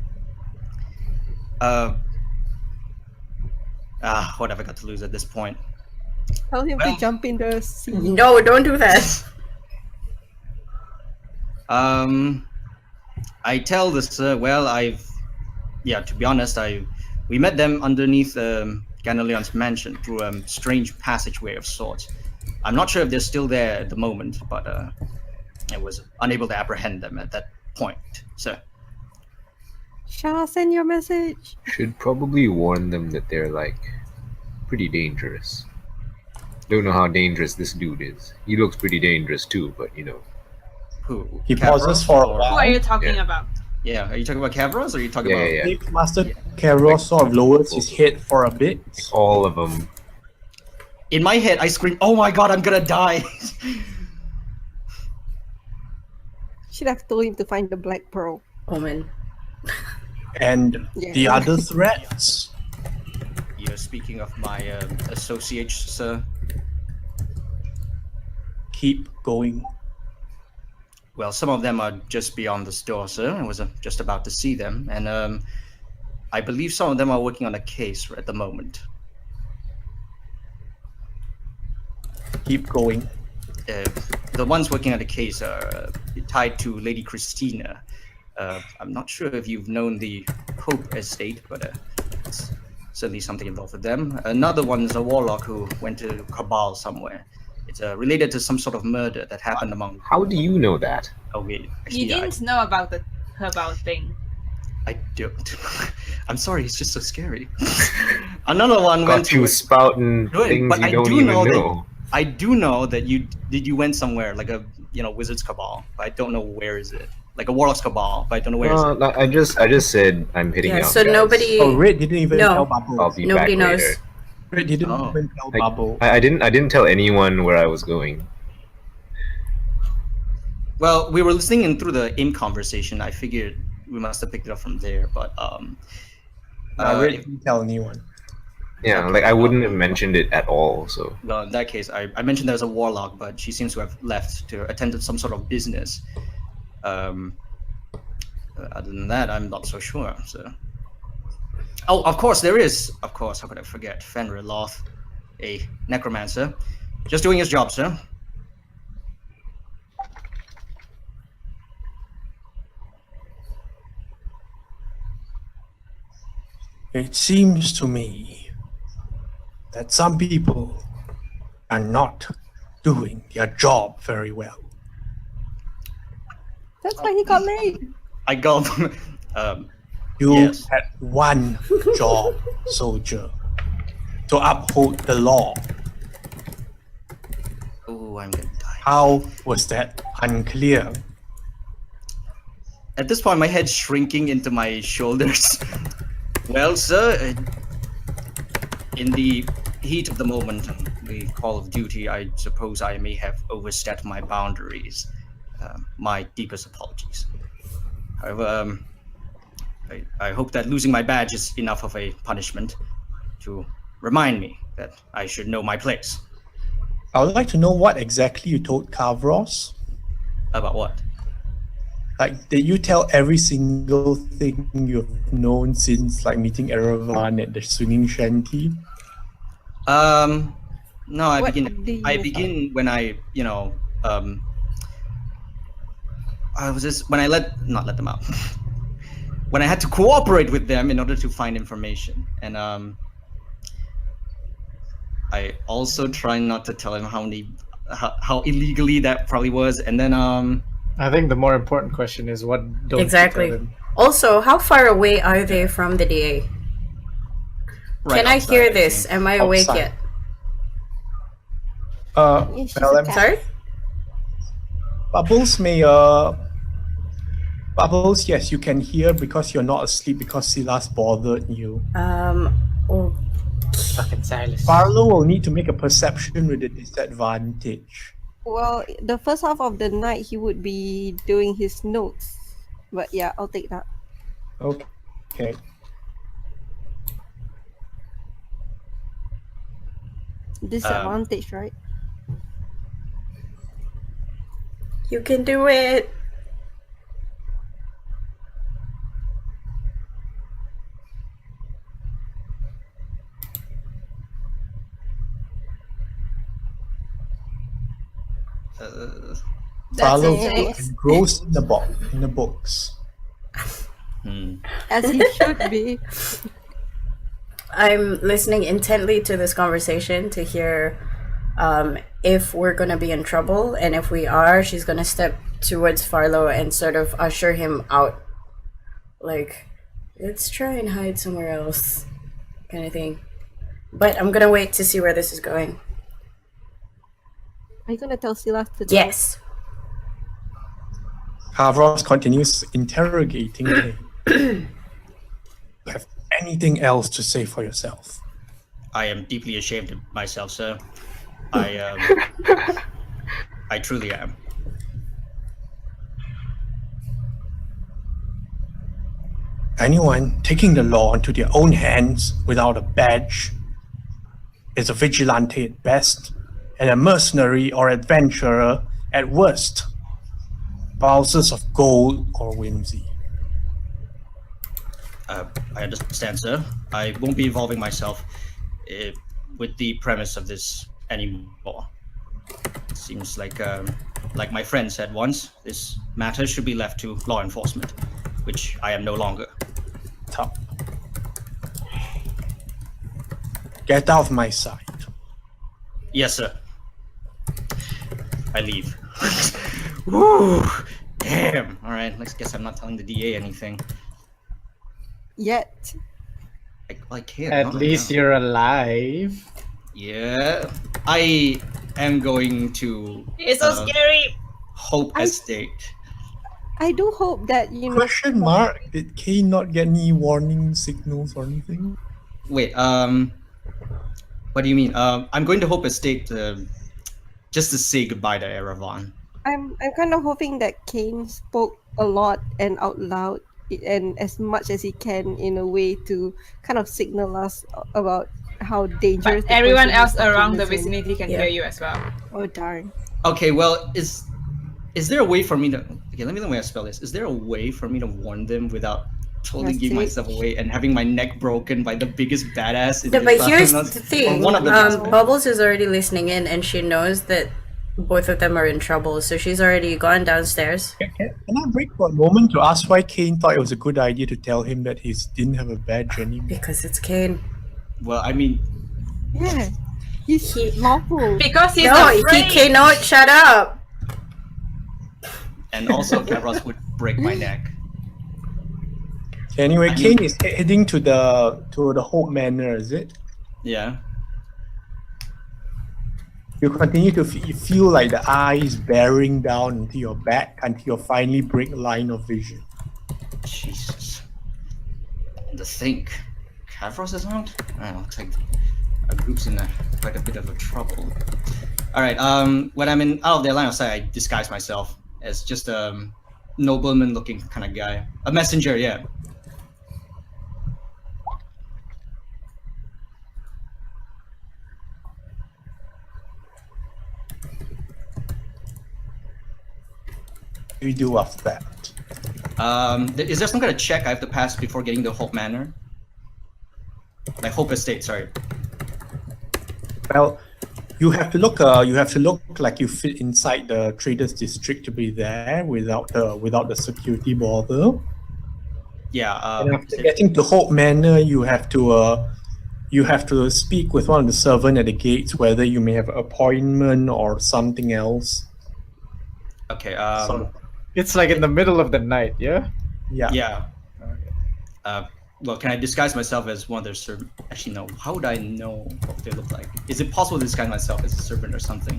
what have I got to lose at this point?
Tell him
Well-
to jump in the sea.
No, don't do that.
I tell this. Well, to be honest, we met them underneath Ganaleon's mansion through a strange passageway of sorts. I'm not sure if they're still there at the moment, but I was unable to apprehend them at that point, sir.
Shah, send your message.
Should probably warn them that they're like pretty dangerous. Don't know how dangerous this dude is. He looks pretty dangerous too, but you know.
Who?
He pauses
Kavros
for a
or-
Who are
while.
you talking
Yeah.
about?
Yeah, are you talking about Kavros or are you talking about?
Yeah.
If Master Kairos sort of lowers his head for a bit.
All of them.
In my head, I scream, "Oh my god, I'm gonna die!"
Should have told him to find the Black Pearl.
Omen.
And
Yeah.
the other threats.
You're speaking of my associates, sir.
Keep going.
Well, some of them are just beyond the store, sir. I was just about to see them, and I believe some of them are working on a case at the moment.
Keep going.
The ones working on the case are tied to Lady Christina. I'm not sure if you've known the Hope estate, but it's certainly something involved with them. Another one is a warlock who went to Cabal somewhere. It's related to some sort of murder that happened among.
How do you know that?
Oh wait,
You
actually,
didn't know about the Herbal thing.
I don't. I'm sorry, it's just so scary. Another one went
Got you
to.
spouting
Good,
things
but
you
I
don't
do
even
know that-
know.
I do know that you went somewhere like a Wizard's Cabal, but I don't know where is it. Like a Warlock's Cabal, but I don't know where is it.
No, I just said I'm hitting
Yeah,
out.
so
guys.
nobody.
Oh, Red didn't even
No.
tell
I'll
Bubble.
be
Nobody
back
knows.
later.
Red didn't
Oh.
even tell
I-
Bubble.
I didn't tell anyone where I was going.
Well, we were listening in through the in conversation. I figured we must have picked it up from there, but
Red
if-
didn't tell anyone.
Yeah, like I wouldn't have mentioned it at all. So
well, in that case, I mentioned there's a warlock, but she seems to have left to attend to some sort of business. Other than that, I'm not so sure. So, oh, of course there is. Of course, how could I forget? Fenrir Loth, a necromancer, just doing his job, sir.
It seems to me that some people are not doing their job very well.
That's why he got late.
I got.
You
Yes.
had one job, soldier, to uphold the law.
Oh, I'm gonna die.
How was that unclear?
At this point, my head's shrinking into my shoulders. Well, sir, in the heat of the moment, the call of duty, I suppose I may have overstepped my boundaries. My deepest apologies. However, I hope that losing my badge is enough of a punishment to remind me that I should know my place.
I would like to know what exactly you told Kavros.
About what?
Like, did you tell every single thing you've known since, like, meeting Erevan at the swinging shanty?
No, I
What
begin.
do you
I begin when I was just when I not let them out. When I had to cooperate with them in order to find information, and I also try not to tell him how illegally that probably was, and then
I think the more important question is what don't you
Exactly.
tell him?
Also, how far away are they from the DA?
right
Can I
outside,
hear
I
this?
think.
Am I awake
Outside.
yet?
Yeah, she's
Well,
a
I'm
cat.
Sorry?
Bubbles may Bubbles, yes, you can hear because you're not asleep because Silas bothered you.
Oh,
Fucking Silas.
Barlow will need to make a perception with a disadvantage.
Well, the first half of the night he would be doing his notes. But yeah, I'll take that.
Okay.
Disadvantage, right?
you can do it. That's
Barlow
it.
is engrossed in the books.
As he should be.
I'm listening intently to this conversation to hear if we're gonna be in trouble, and if we are, she's gonna step towards Farlow and sort of usher him out. Like, let's try and hide somewhere else, kind of thing. But I'm gonna wait to see where this is going.
Are you gonna tell Silas to do
Yes.
Kavros continues interrogating him. Do you have anything else to say for yourself?
I am deeply ashamed of myself, sir. I truly am.
Anyone taking the law into their own hands without a badge is a vigilante at best and a mercenary or adventurer at worst. Bowsers of gold or whimsy.
I understand, sir. I won't be involving myself with the premise of this anymore. It seems like my friend said once, this matter should be left to law enforcement, which I am no longer.
Top. Get out of my sight.
Yes, sir. I leave. Woo! Damn. All right. Let's guess I'm not telling the DA anything.
Yet.
I can't.
At
not right
least
now.
you're alive.
Yeah. I am going to
It's so scary.
Hope Estate.
I do hope that, you know,
Question mark? Did Kane not get any warning signals or anything?
Wait. What do you mean? I'm going to Hope Estate just to say goodbye to Erevan.
I'm kind of hoping that Kane spoke a lot and out loud and as much as he can in a way to kind of signal us about how dangerous
But
the
everyone
person
else
he's talking
around the
is in.
vicinity can
Yeah.
hear you as well.
Oh darn.
Okay. Well, is there a way for me to? Okay, let me know the way I spell this. Is there a way for me to warn them without totally giving
Message.
myself away and having my neck broken by the biggest badass? In
No, but
this
here's
class?
the
Or
thing.
one of them.
Bubbles is already listening in, and she knows that both of them are in trouble, so she's already gone downstairs.
Can I break for a moment to ask why Kane thought it was a good idea to tell him that he didn't have a badge anymore?
Because it's Kane.
Well, I mean,
Yeah. He's
He-
lawful.
Because he's
No, he
afraid.
cannot shut up.
and also Kavros would break my neck.
Anyway,
I
Kane
mean-
is heading to the Hope Manor, is it?
Yeah.
You continue to feel like the eyes bearing down into your back until you finally break line of vision.
Jesus. And to think, Kavros is out? Alright, looks like our group's in quite a bit of a trouble. Alright, when I'm out of their line of sight, I disguise myself as just a nobleman looking kind of guy. A messenger, yeah.
What do you do after that?
Is there some kind of check I have to pass before getting to Hope Manor? Like Hope Estate, sorry.
Well, you have to look like you fit inside the traders district to be there without the security bother.
Yeah,
And after getting to Hope Manor, you have to speak with one of the servants at the gates whether you may have an appointment or something else.
okay,
So,
It's like in the middle of the night, yeah?
yeah.
yeah. Well, can I disguise myself as one of their servants? Actually, no. How would I know what they look like? Is it possible to disguise myself as a servant or something?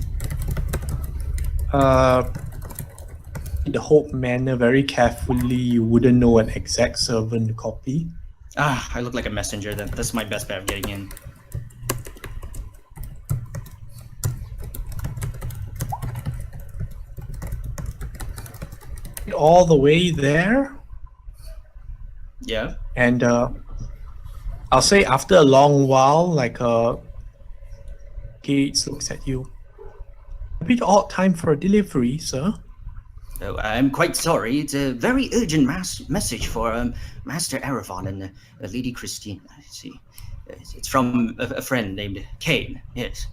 In the Hope Manor very carefully, you wouldn't know an exact servant to copy.
Ah, I look like a messenger then. That's my best bet of getting in.
All the way there,
Yeah.
and I'll say after a long while, like Gates looks at you. A bit odd time for a delivery, sir.
Oh, I'm quite sorry. It's a very urgent message for Master Aravan and Lady Christine. I see. It's from a friend named Kane. Yes.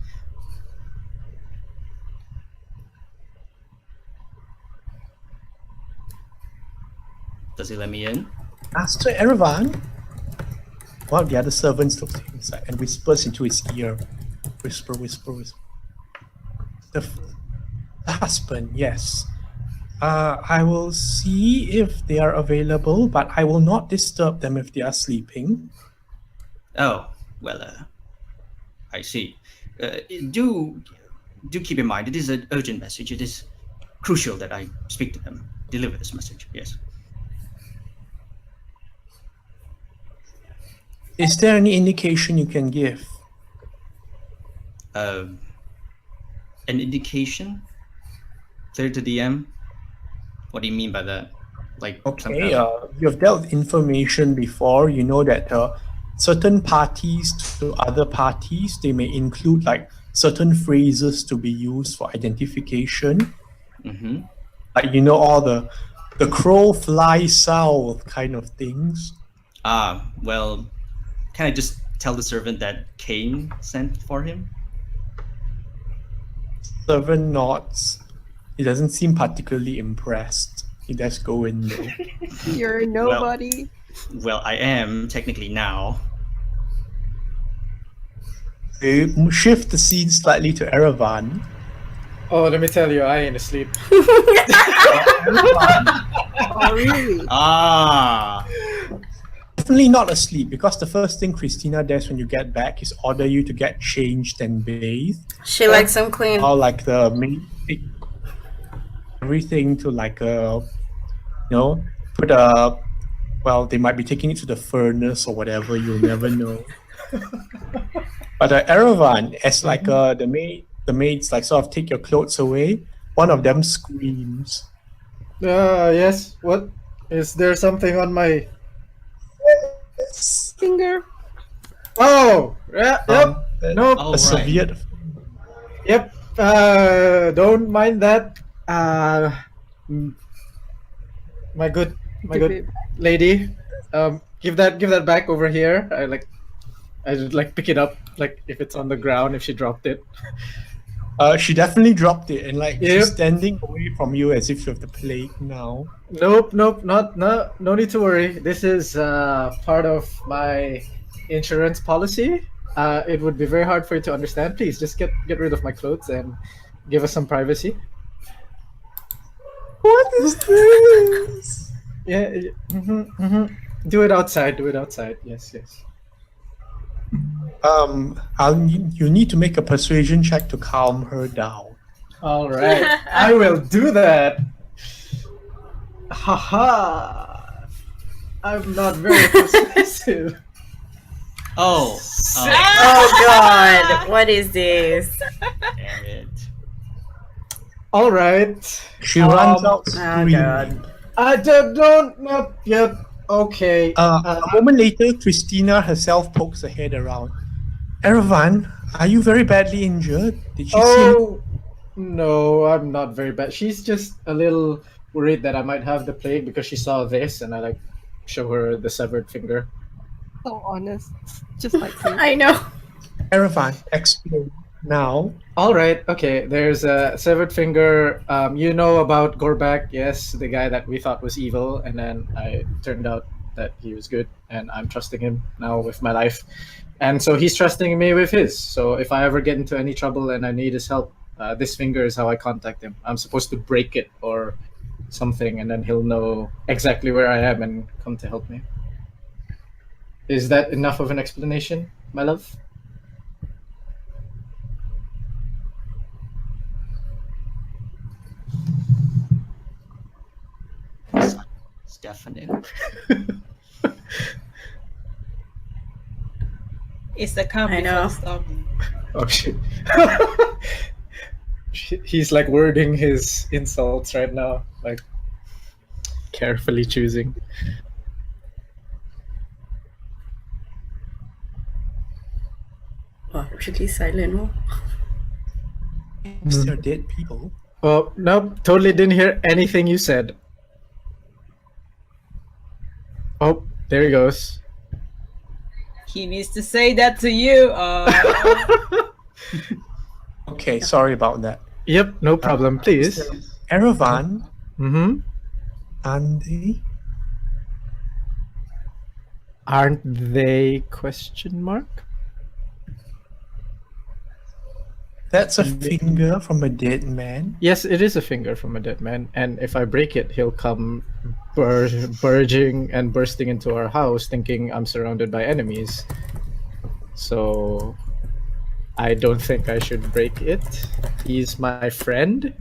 Does he let me in?
Master Erevan? One of the other servants looks inside and whispers into his ear. Whisper, whisper, whisper. The husband, yes. I will see if they are available, but I will not disturb them if they are sleeping.
Oh, well, I see. Do keep in mind, it is an urgent message. It is crucial that I speak to them, deliver this message, yes.
Is there any indication you can give?
An indication? Clear to DM? What do you mean by that? Like, some
Okay,
kind of-
you have dealt with information before. You know that certain parties to other parties, they may include like certain phrases to be used for identification.
Mhm.
Like, you know, all the crow flies south kind of things.
Well, can I just tell the servant that Kane sent for him?
Servant nods. He doesn't seem particularly impressed. He does go in though.
You're nobody.
Well, I am technically now.
They shift the scene slightly to Erevan.
Oh, let me tell you, I ain't asleep.
Oh, really?
Definitely not asleep, because the first thing Christina does when you get back is order you to get changed and bathed.
She likes them clean.
Or like the main everything to like put a, well, they might be taking it to the furnace or whatever, you'll never know. But Erevan, as like the maids like sort of take your clothes away, one of them screams.
Yes. What? Is there something on my...
Finger.
Oh! Yeah, yep. Nope.
Oh,
A
right.
Soviet.
Yep. Don't mind that. My good lady. Give that back over here. I just like pick it up, like if it's on the ground, if she dropped it.
She definitely dropped it, and like
Yep.
she's standing away from you as if you have the plague now.
Nope, no need to worry. This is part of my insurance policy. It would be very hard for you to understand. Please just get rid of my clothes and give us some privacy.
What is this?
Yeah. Do it outside. Yes.
You need to make a persuasion check to calm her down.
All right. I will do that. Haha. I'm not very persuasive.
Oh,
Oh god, what is this?
damn it.
All right.
She runs out
Oh
screaming.
god.
I don't. Not yet. Okay.
A moment later, Christina herself pokes her head around. Erevan, are you very badly injured? Did she see?
Oh, no, I'm not very bad. She's just a little worried that I might have the plague because she saw this, and I like show her the severed finger.
So honest. Just like you.
I know.
Erevan, explain now.
All right, okay. There's a severed finger. You know about Gorbak, yes, the guy that we thought was evil, and then I turned out that he was good, and I'm trusting him now with my life, and so he's trusting me with his. So if I ever get into any trouble and I need his help, this finger is how I contact him. I'm supposed to break it or something, and then he'll know exactly where I am and come to help me. Is that enough of an explanation, my love?
It's definite.
It's the calm
I
before
know.
the storm.
Oh shit. He's like wording his insults right now, like carefully choosing.
Oh, really silent. Oh.
They're dead people.
Oh, nope, totally didn't hear anything you said. Oh, there he goes.
He needs to say that to you.
Okay, sorry about that.
Yep, no problem, please.
Erevan,
Mm-hmm.
Andy.
Aren't they question mark?
That's a finger from a dead man.
Yes, it is a finger from a dead man, and if I break it, he'll come burging and bursting into our house thinking I'm surrounded by enemies. So I don't think I should break it. He's my friend.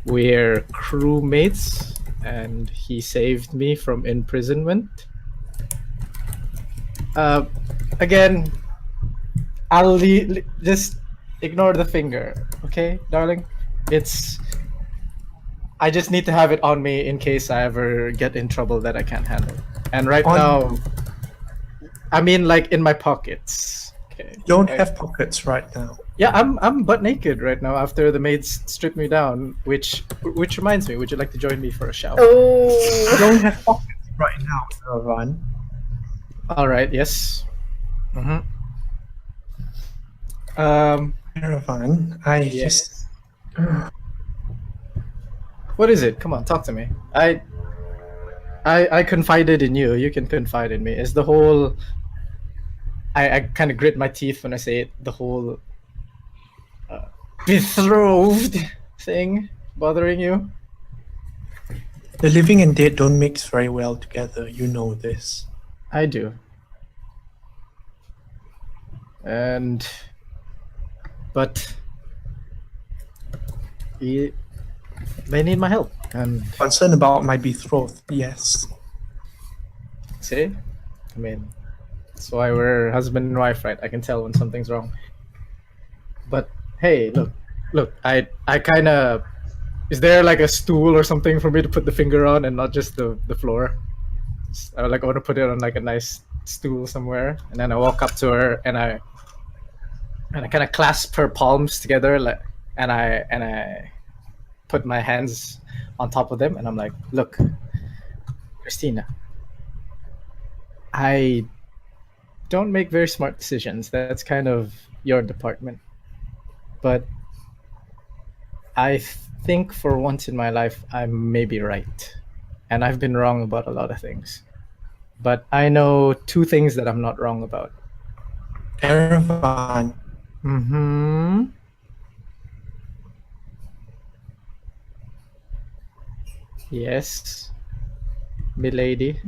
We're crewmates, and he saved me from imprisonment. Again, I'll just ignore the finger, okay, darling? I just need to have it on me in case I ever get in trouble that I can't handle. And right now, I mean, like in my pockets. Okay.
Don't have pockets right now.
Yeah, I'm butt naked right now after the maids stripped me down. Which reminds me, would you like to join me for a shower?
Oh.
Don't have pockets right now, Erevan.
All right. Yes. Mm-hmm.
Erevan, I
Yes. What is it? Come on, talk to me. I confided in you. You can confide in me. Is the whole I kind of grit my teeth when I say it. The whole betrothed thing bothering you?
The living and dead don't mix very well together. You know this.
I do. But he may need my help. And
Concerned about my betrothed, yes.
see, I mean, that's why we're husband and wife, right? I can tell when something's wrong. But hey, look, I kind of. Is there like a stool or something for me to put the finger on and not just the floor? I want to put it on like a nice stool somewhere, and then I walk up to her and I kind of clasp her palms together, like, and I put my hands on top of them, and I'm like, look, Christina, I don't make very smart decisions. That's kind of your department, but I think for once in my life I may be right, and I've been wrong about a lot of things. But I know two things that I'm not wrong about.
Erevan,
Mm-hmm. Yes, milady.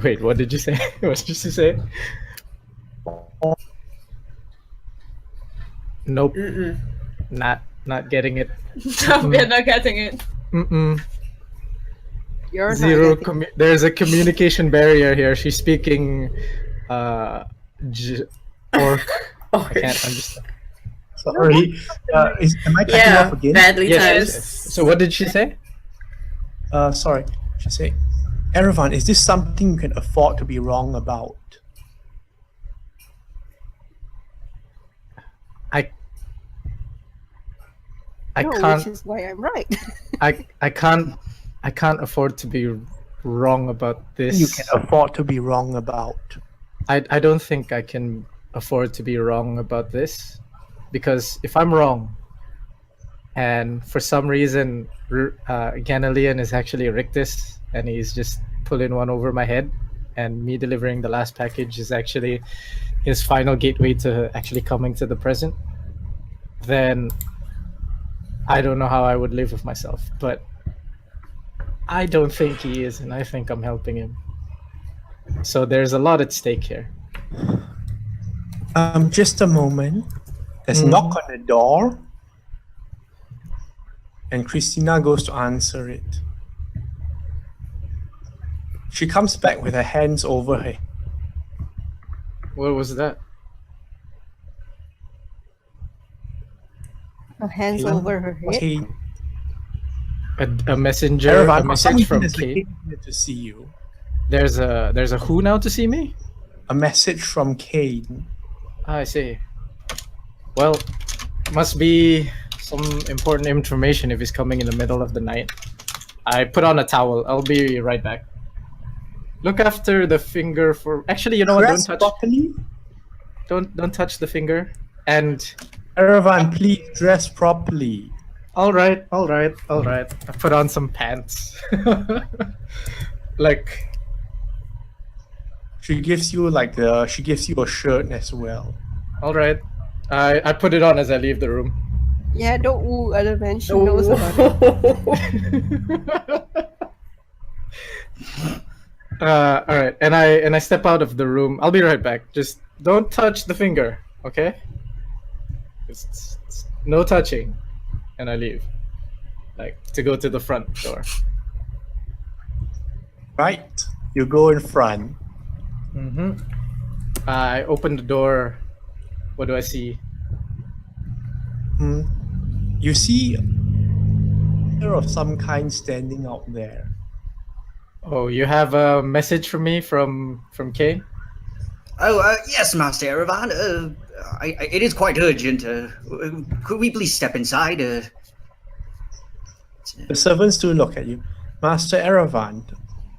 Wait, what did you say? What did you say? Nope.
Mm-mm.
Not getting it.
No, we're not getting it.
Mm-mm.
You're not
Zero.
getting-
There's a communication barrier here. She's speaking, orc. I can't understand.
sorry. Am I cutting
Yeah,
off again?
badly
Yes,
timed.
yes, yes. So what did she say?
Sorry. She said, Erevan, is this something you can afford to be wrong about?
I
No,
can't.
which is why I'm right.
I can't afford to be wrong about this.
You can afford to be wrong about.
I don't think I can afford to be wrong about this, because if I'm wrong, and for some reason Ganalian is actually Rictus, and he's just pulling one over my head, and me delivering the last package is actually his final gateway to actually coming to the present, then I don't know how I would live with myself. But I don't think he is, and I think I'm helping him. So there's a lot at stake here.
Just a moment. There's a knock on the door, and Christina goes to answer it. She comes back with her hands over her.
What was that?
Her hands
head.
over her head.
Okay,
A messenger,
Erevan,
a
for
message
some reason
from
there's a
Kate.
Kate here to see you.
There's a who now to see me?
A message from Kane.
I see. Well, must be some important information if he's coming in the middle of the night. I put on a towel. I'll be right back. Look after the finger for. Actually, you know what? Don't
Dress
touch.
properly.
Don't touch the finger. And
Erevan, please dress properly.
all right. I put on some pants. Like,
She gives you she gives you a shirt as well.
all right. I put it on as I leave the room.
Yeah, don't woo other men. She knows about it.
All right, and I step out of the room. I'll be right back. Just don't touch the finger, okay? It's no touching, and I leave, like to go to the front door.
Right? You go in front.
I open the door. What do I see?
You see a figure of some kind standing out there.
Oh, you have a message for me from Kane?
Oh, yes, Master Erevan. It is quite urgent. Could we please step inside?
The servants do look at you. Master Erevan,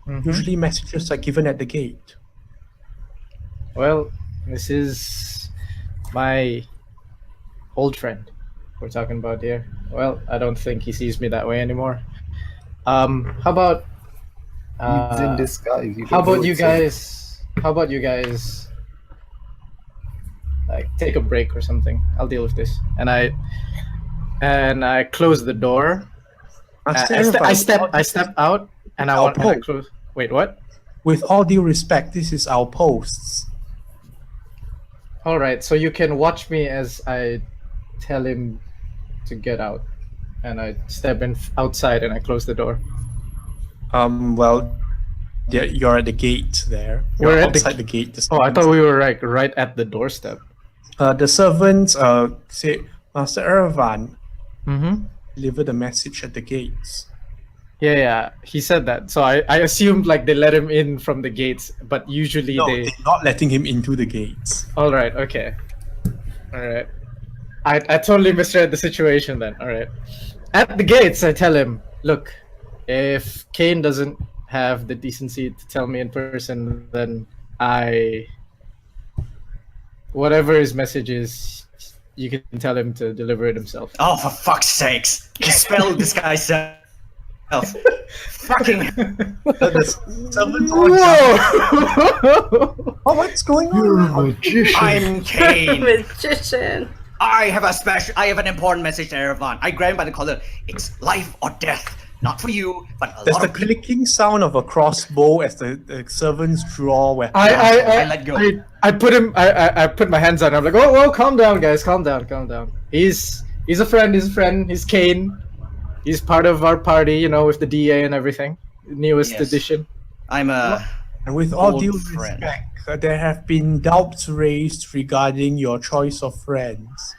Mm-hmm.
usually messages are given at the gate.
Well, this is my old friend we're talking about here. Well, I don't think he sees me that way anymore. How about
He's in disguise.
how about you guys? How about you guys? Like take a break or something. I'll deal with this. And I close the door.
Master
I
Erevan,
step out, and I close. Wait, what?
with all due respect, this is our posts.
All right, so you can watch me as I tell him to get out, and I step outside and I close the door.
Well, you're at the gate there.
We're
You're
at the-
outside the gate. The
Oh, I thought
servants-
we were like right at the doorstep.
The servants say, Master Erevan,
Mm-hmm.
deliver the message at the gates.
Yeah, he said that. So I assumed like they let him in from the gates, but usually
No,
they.
they're not letting him into the gates.
All right, okay. All right. I totally misread the situation then. All right. At the gates, I tell him, look, if Kane doesn't have the decency to tell me in person, then whatever his message is, you can tell him to deliver it himself.
Oh, for fuck's sakes! Dispel this guy's self. Fucking.
The servants all jump. Oh, what's going on?
I'm Kane.
Magician.
I have an important message to Erevan. I grab him by the collar. It's life or death. Not for you, but a
There's
lot
the
of people.
clicking sound of a crossbow as the servants draw weapons.
I let go.
I put him. I put my hands on him. I'm like, whoa, calm down, guys, calm down. He's a friend. He's Kane. He's part of our party, you know, with the DA and everything. Newest
Yes.
edition.
I'm a.
And with all
Old
due
friend.
respect, there have been doubts raised regarding your choice of friends.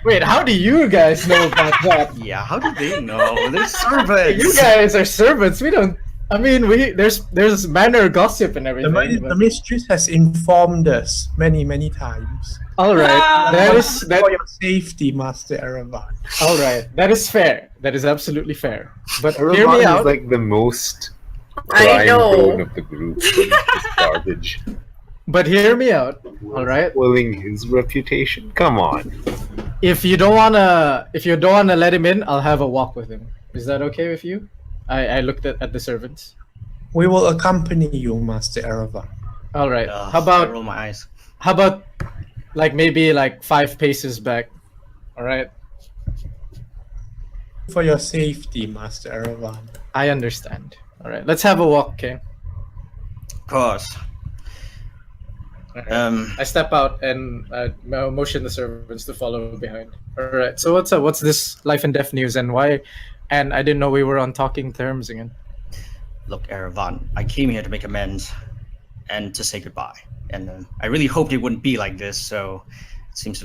Wait, how do you guys know about that?
Yeah, how do they know? They're servants.
You guys are servants. We don't. I mean, there's manner gossip and everything.
The mistress has informed us many times.
All right, that is
For your safety, Master Erevan.
all right. That is fair. That is absolutely fair. But hear
Erevan
me
is
out.
like the most
I
crime
know.
prone of the group. It's garbage.
But hear me out. All right.
Spoiling his reputation. Come on.
If you don't wanna let him in, I'll have a walk with him. Is that okay with you? I looked at the servants.
We will accompany you, Master Erevan.
All right.
Ugh,
How
I
about
roll my eyes.
like maybe like 5 paces back? All right.
for your safety, Master Aravan.
I understand. All right, let's have a walk, King.
Of course.
All right. I step out and motion the servants to follow behind. All right. So what's up? What's this life and death news, and why? And I didn't know we were on talking terms again.
Look, Aravan, I came here to make amends and to say goodbye. And I really hoped it wouldn't be like this. So it seems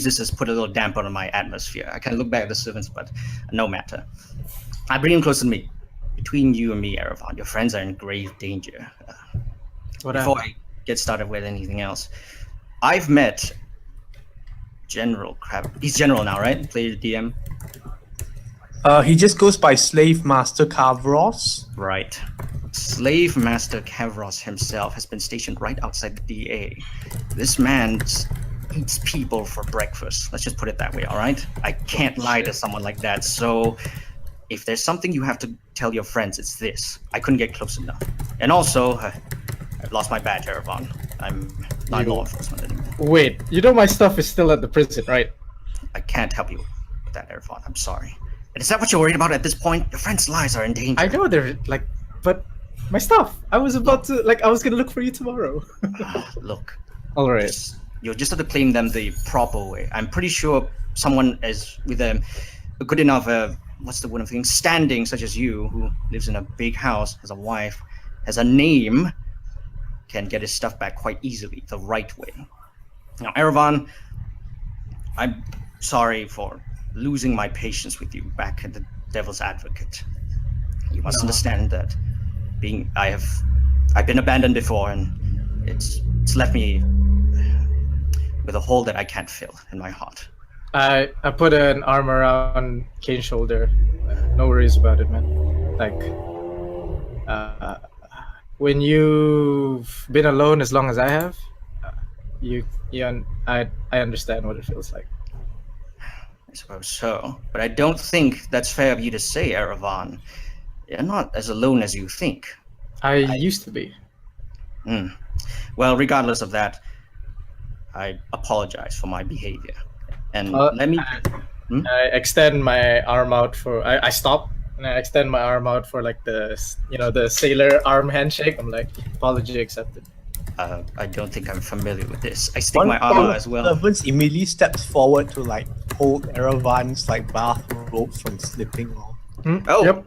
this has put a little damper on my atmosphere. I kind of look back at the servants, but no matter. I bring him closer to me. Between you and me, Aravan, your friends are in grave danger. Before I get started with anything else, I've met General Crab. He's General now, right? Play the DM.
He just goes by Slave Master Kavros.
Right. Slave Master Kavros himself has been stationed right outside the DA. This man eats people for breakfast. Let's just put it that way, all right? I can't lie to someone like that, so if there's something you have to tell your friends, it's this. I couldn't get close enough. And also, I've lost my badge, Aravan. I'm not law enforcement anymore.
Wait, you know my stuff is still at the prison, right?
I can't help you with that, Aravan. I'm sorry. And is that what you're worried about at this point? Your friends' lives are in danger.
I know they're like, but my stuff. I was about to I was gonna look for you tomorrow.
Look.
All right.
You'll just have to claim them the proper way. I'm pretty sure someone with a good enough, what's the word I'm thinking, standing, such as you, who lives in a big house, has a wife, has a name, can get his stuff back quite easily, the right way. Now, Aravan, I'm sorry for losing my patience with you back at the Devil's Advocate. You must understand that I've been abandoned before, and it's left me with a hole that I can't fill in my heart.
I put an arm around Kane's shoulder. No worries about it, man. Like, when you've been alone as long as I have, I understand what it feels like.
I suppose so, but I don't think that's fair of you to say, Aravan. You're not as alone as you think.
I used to be.
Well, regardless of that, I apologize for my behavior. And let me...
I extend my arm out for... I stop, and I extend my arm out for like the sailor arm handshake. I'm like, apology accepted.
I don't think I'm familiar with this. I stick my arm out as well.
Servants immediately steps forward to like hold Aravan's like bathrobe from slipping off.
Oh!
Yep.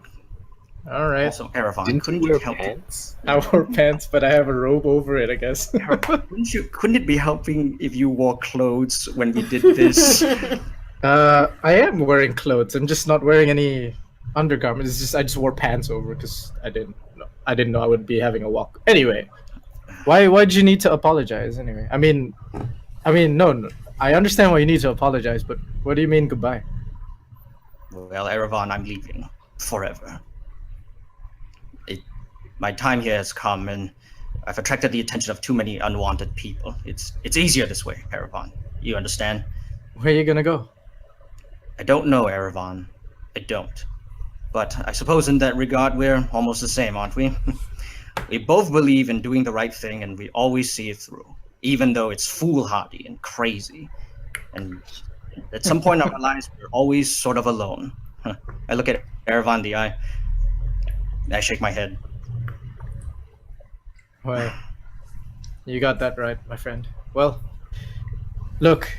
All right.
Also, Aravan,
Didn't
couldn't
you
you
wear
help
pants?
I wore pants, but I have a robe over it, I guess.
Couldn't it be helping if you wore clothes when we did this?
I am wearing clothes. I'm just not wearing any undergarments. It's just I just wore pants over because I didn't know I would be having a walk. Anyway, why'd you need to apologize anyway? I mean, no. I understand why you need to apologize, but what do you mean goodbye?
Well, Aravan, I'm leaving forever. My time here has come, and I've attracted the attention of too many unwanted people. It's easier this way, Aravan. You understand?
Where are you gonna go?
I don't know, Aravan. I don't. But I suppose in that regard, we're almost the same, aren't we? We both believe in doing the right thing, and we always see it through, even though it's foolhardy and crazy. And at some point in our lives, we're always sort of alone. I look at Aravan in the eye. I shake my head.
Well, you got that right, my friend. Well, look,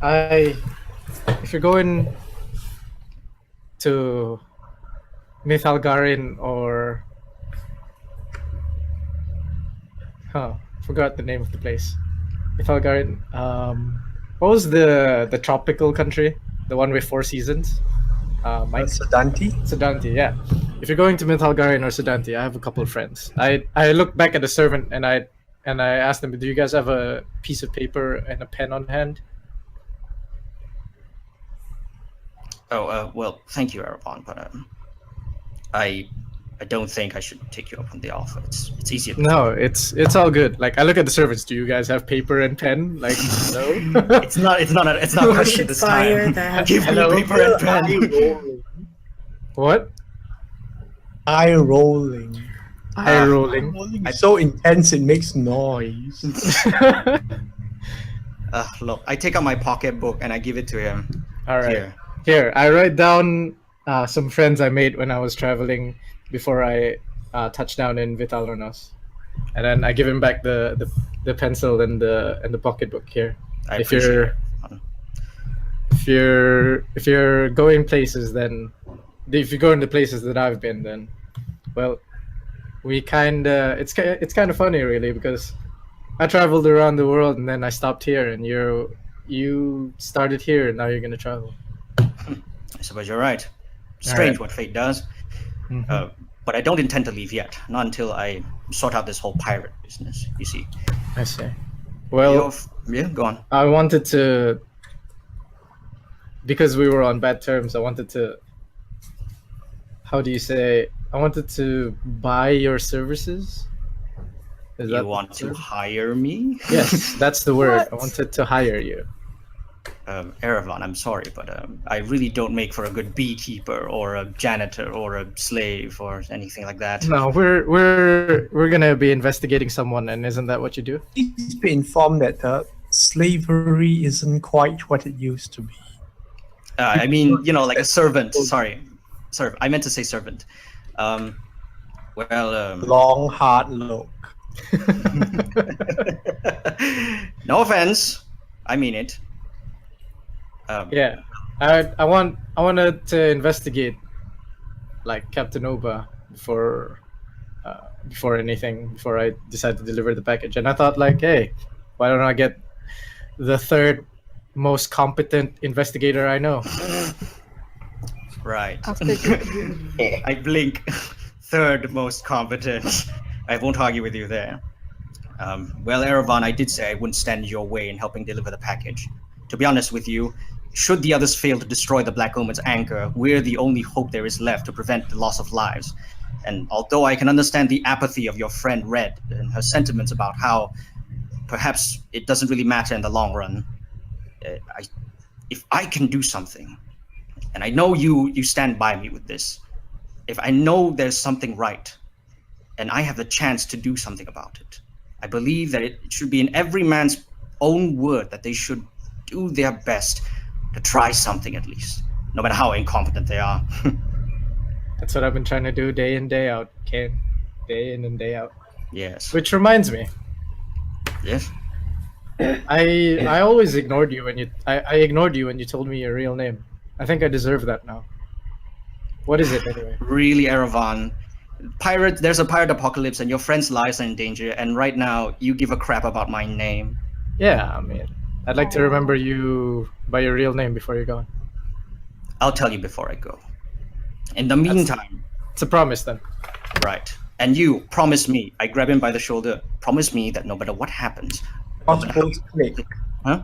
if you're going to Mithalgarin or forgot the name of the place. Mithalgarin. What was the tropical country? The one with 4 seasons? Mike?
Sedanti?
Sedanti, yeah. If you're going to Mithalgarin or Sedanti, I have a couple of friends. I look back at the servant and I asked them, do you guys have a piece of paper and a pen on hand?
Oh, well, thank you, Aravan, but I don't think I should take you up on the offer. It's easier.
No, it's all good. Like I look at the servants. Do you guys have paper and pen? Like no.
it's not a question this time. Give me paper and pen.
What?
Eye rolling.
Eye rolling.
It's so intense it makes noise.
Look, I take out my pocketbook and I give it to him.
All right.
Here.
Here, I write down some friends I made when I was traveling before I touched down in Vitalonos, and then I give him back the pencil and the pocketbook here.
I
If
appreciate
you're-
it.
If you're going places, then if you go into places that I've been, then well, we it's kind of funny really, because I traveled around the world and then I stopped here, and you started here and now you're gonna travel.
I suppose you're right. Strange what fate does.
Mhm.
But I don't intend to leave yet. Not until I sort out this whole pirate business. You see.
I see. Well,
Yeah, go on.
I wanted to, because we were on bad terms, I wanted to, how do you say, I wanted to buy your services. Is that
You
the
want to
word?
hire me?
Yes, that's the word. I
What?
wanted to hire you.
Erevan, I'm sorry, but I really don't make for a good beekeeper or a janitor or a slave or anything like that.
No, we're gonna be investigating someone, and isn't that what you do?
Please be informed that slavery isn't quite what it used to be.
I mean, like a servant. Sorry, I meant to say servant.
Long, hard look.
No offense. I mean it.
Yeah, I wanted to investigate, like Captain Oba before anything, before I decide to deliver the package, and I thought like, hey, why don't I get the third most competent investigator I know?
Right.
After the,
I blink. Third most competent. I won't argue with you there. Well, Erevan, I did say I wouldn't stand in your way in helping deliver the package. To be honest with you, should the others fail to destroy the Black Omen's anchor, we're the only hope there is left to prevent the loss of lives. And although I can understand the apathy of your friend Red and her sentiments about how perhaps it doesn't really matter in the long run, if I can do something, and I know you stand by me with this, if I know there's something right, and I have the chance to do something about it, I believe that it should be in every man's own word that they should do their best to try something at least, no matter how incompetent they are.
That's what I've been trying to do day in, day out, Kane. Day in and day out.
Yes.
Which reminds me,
Yes.
I always ignored you when I ignored you when you told me your real name. I think I deserve that now. What is it anyway?
Really, Erevan. There's a pirate apocalypse and your friend's lives are in danger, and right now you give a crap about my name.
Yeah, I mean, I'd like to remember you by your real name before you're gone.
I'll tell you before I go. In the meantime,
It's a promise then.
right. And you, promise me, I grab him by the shoulder, promise me that no matter what happens,
Crossbows click.
huh?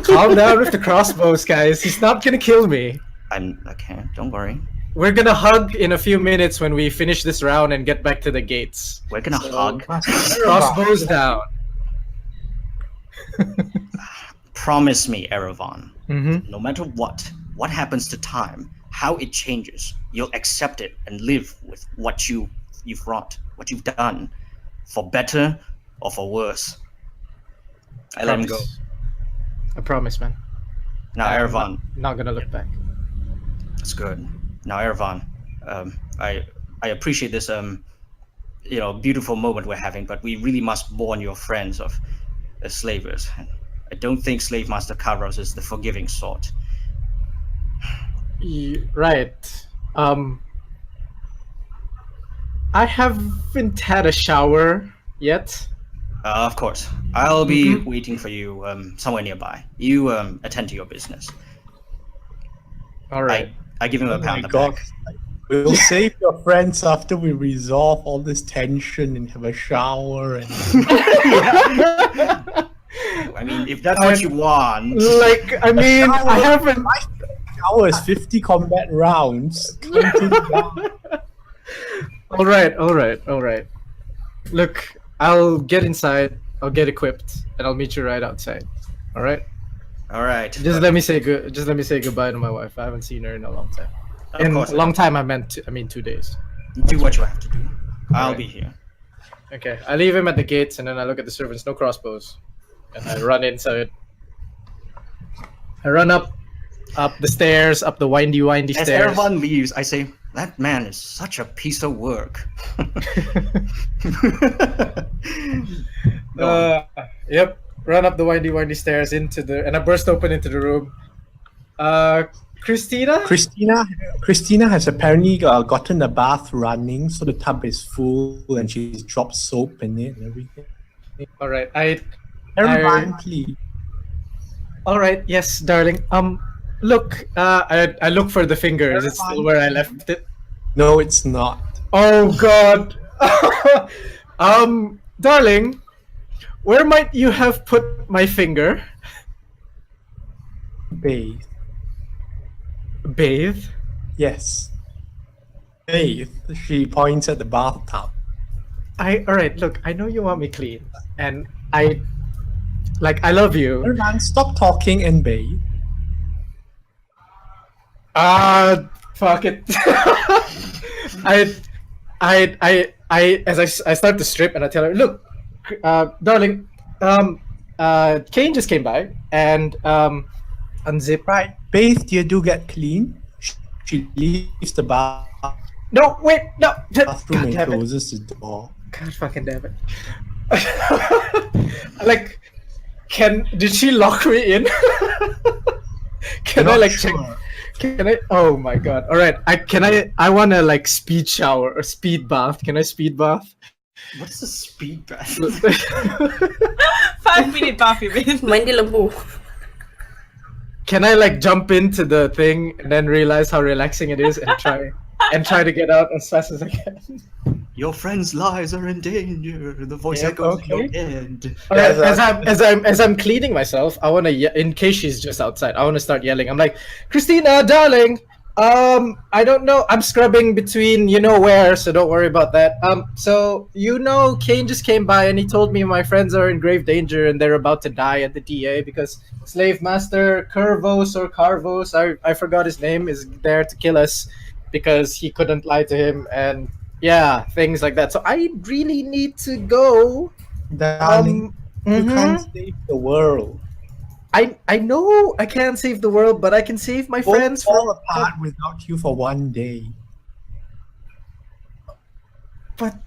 Calm down with the crossbows, guys. He's not gonna kill me.
Okay, don't worry.
We're gonna hug in a few minutes when we finish this round and get back to the gates.
We're gonna hug.
Crossbows down.
Promise me, Erevan,
Mm-hmm.
no matter what happens to time, how it changes, you'll accept it and live with what you've wrought, what you've done, for better or for worse. I let him go.
I promise, man.
Now, Erevan,
Not gonna look back.
that's good. Now, Erevan, I appreciate this beautiful moment we're having, but we really must warn your friends of the slavers. I don't think Slave Master Kavros is the forgiving sort.
Right. I haven't had a shower yet.
Of course. I'll be waiting for you somewhere nearby. You attend to your business.
All right.
I give him a
Oh
pat
my
on the
god.
back.
We'll save your friends after we resolve all this tension and have a shower and
I mean, if that's what you want.
Like, I mean, I haven't.
hours, 50 combat rounds. Counting down.
All right. Look, I'll get inside. I'll get equipped, and I'll meet you right outside. All right.
All right.
Just let me say goodbye to my wife. I haven't seen her in a long time.
Of
In
course.
a long time, I mean 2 days.
Do what you have to do. I'll
Alright.
be here.
Okay, I leave him at the gates, and then I look at the servants. No crossbows, and I run inside. I run up up the stairs, up the windy
As
stairs.
everyone leaves, I say, that man is such a piece of work. Go on.
Yep. Run up the windy stairs and I burst open into the room. Christina?
Christina has apparently gotten the bath running, so the tub is full, and she's dropped soap in it and everything.
All right.
Everyone, please.
All right. Yes, darling. Look. I look for the finger. Is it still where I left it?
No, it's not.
Oh God. Darling, where might you have put my finger?
Bathe.
Bathe?
Yes. Bathe. She points at the bathtub.
Alright, look, I know you want me clean, and I love you.
Everyone, stop talking and bathe.
Fuck it. As I start to strip and I tell her, look, darling, Kane just came by and unzip.
Right, bathe, dear, do get clean. She leaves the
No, wait, no.
bathroom
God
and
damn it.
closes the door.
God fucking damn it. Like, did she lock me in? Can I
Not
like
sure.
check? Can I? Oh my God! All right, I want to like speed shower or speed bath. Can I speed bath?
What's the speed bath?
5-minute bath, you mean?
Mandi lembu.
Can I like jump into the thing and then realize how relaxing it is and try to get out as fast as I can?
Your friends' lives are in danger. The voice
Yeah,
echoes in your
okay.
head.
All right,
Yeah,
as I'm cleaning myself, I want to in case she's just outside. I want to start yelling. I'm like, Christina, darling. I don't know. I'm scrubbing between you know where, so don't worry about that. So you know, Kane just came by and he told me my friends are in grave danger and they're about to die at the DA because Slave Master Curvos or Carvos, I forgot his name, is there to kill us because he couldn't lie to him and yeah, things like that. So I really need to go.
Darling, you can't save the world.
I know I can't save the world, but I can save my
Won't
friends.
fall apart without you for one day.
But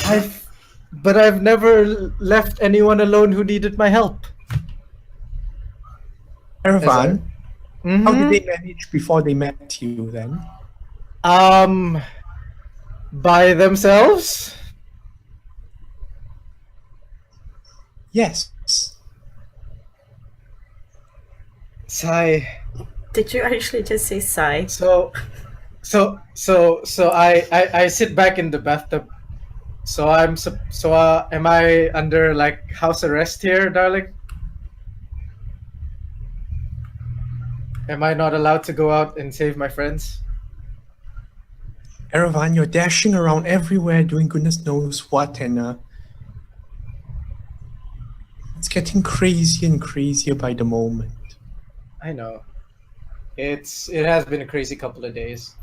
I've never left anyone alone who needed my help.
Caravan, how
Mhm.
did they manage before they met you then?
By themselves?
Yes.
Sigh.
Did you actually just say sigh?
So I sit back in the bathtub. Am I under like house arrest here, darling? Am I not allowed to go out and save my friends?
Caravan, you're dashing around everywhere doing goodness knows what, and it's getting crazier and crazier by the moment.
I know. It has been a crazy couple of days.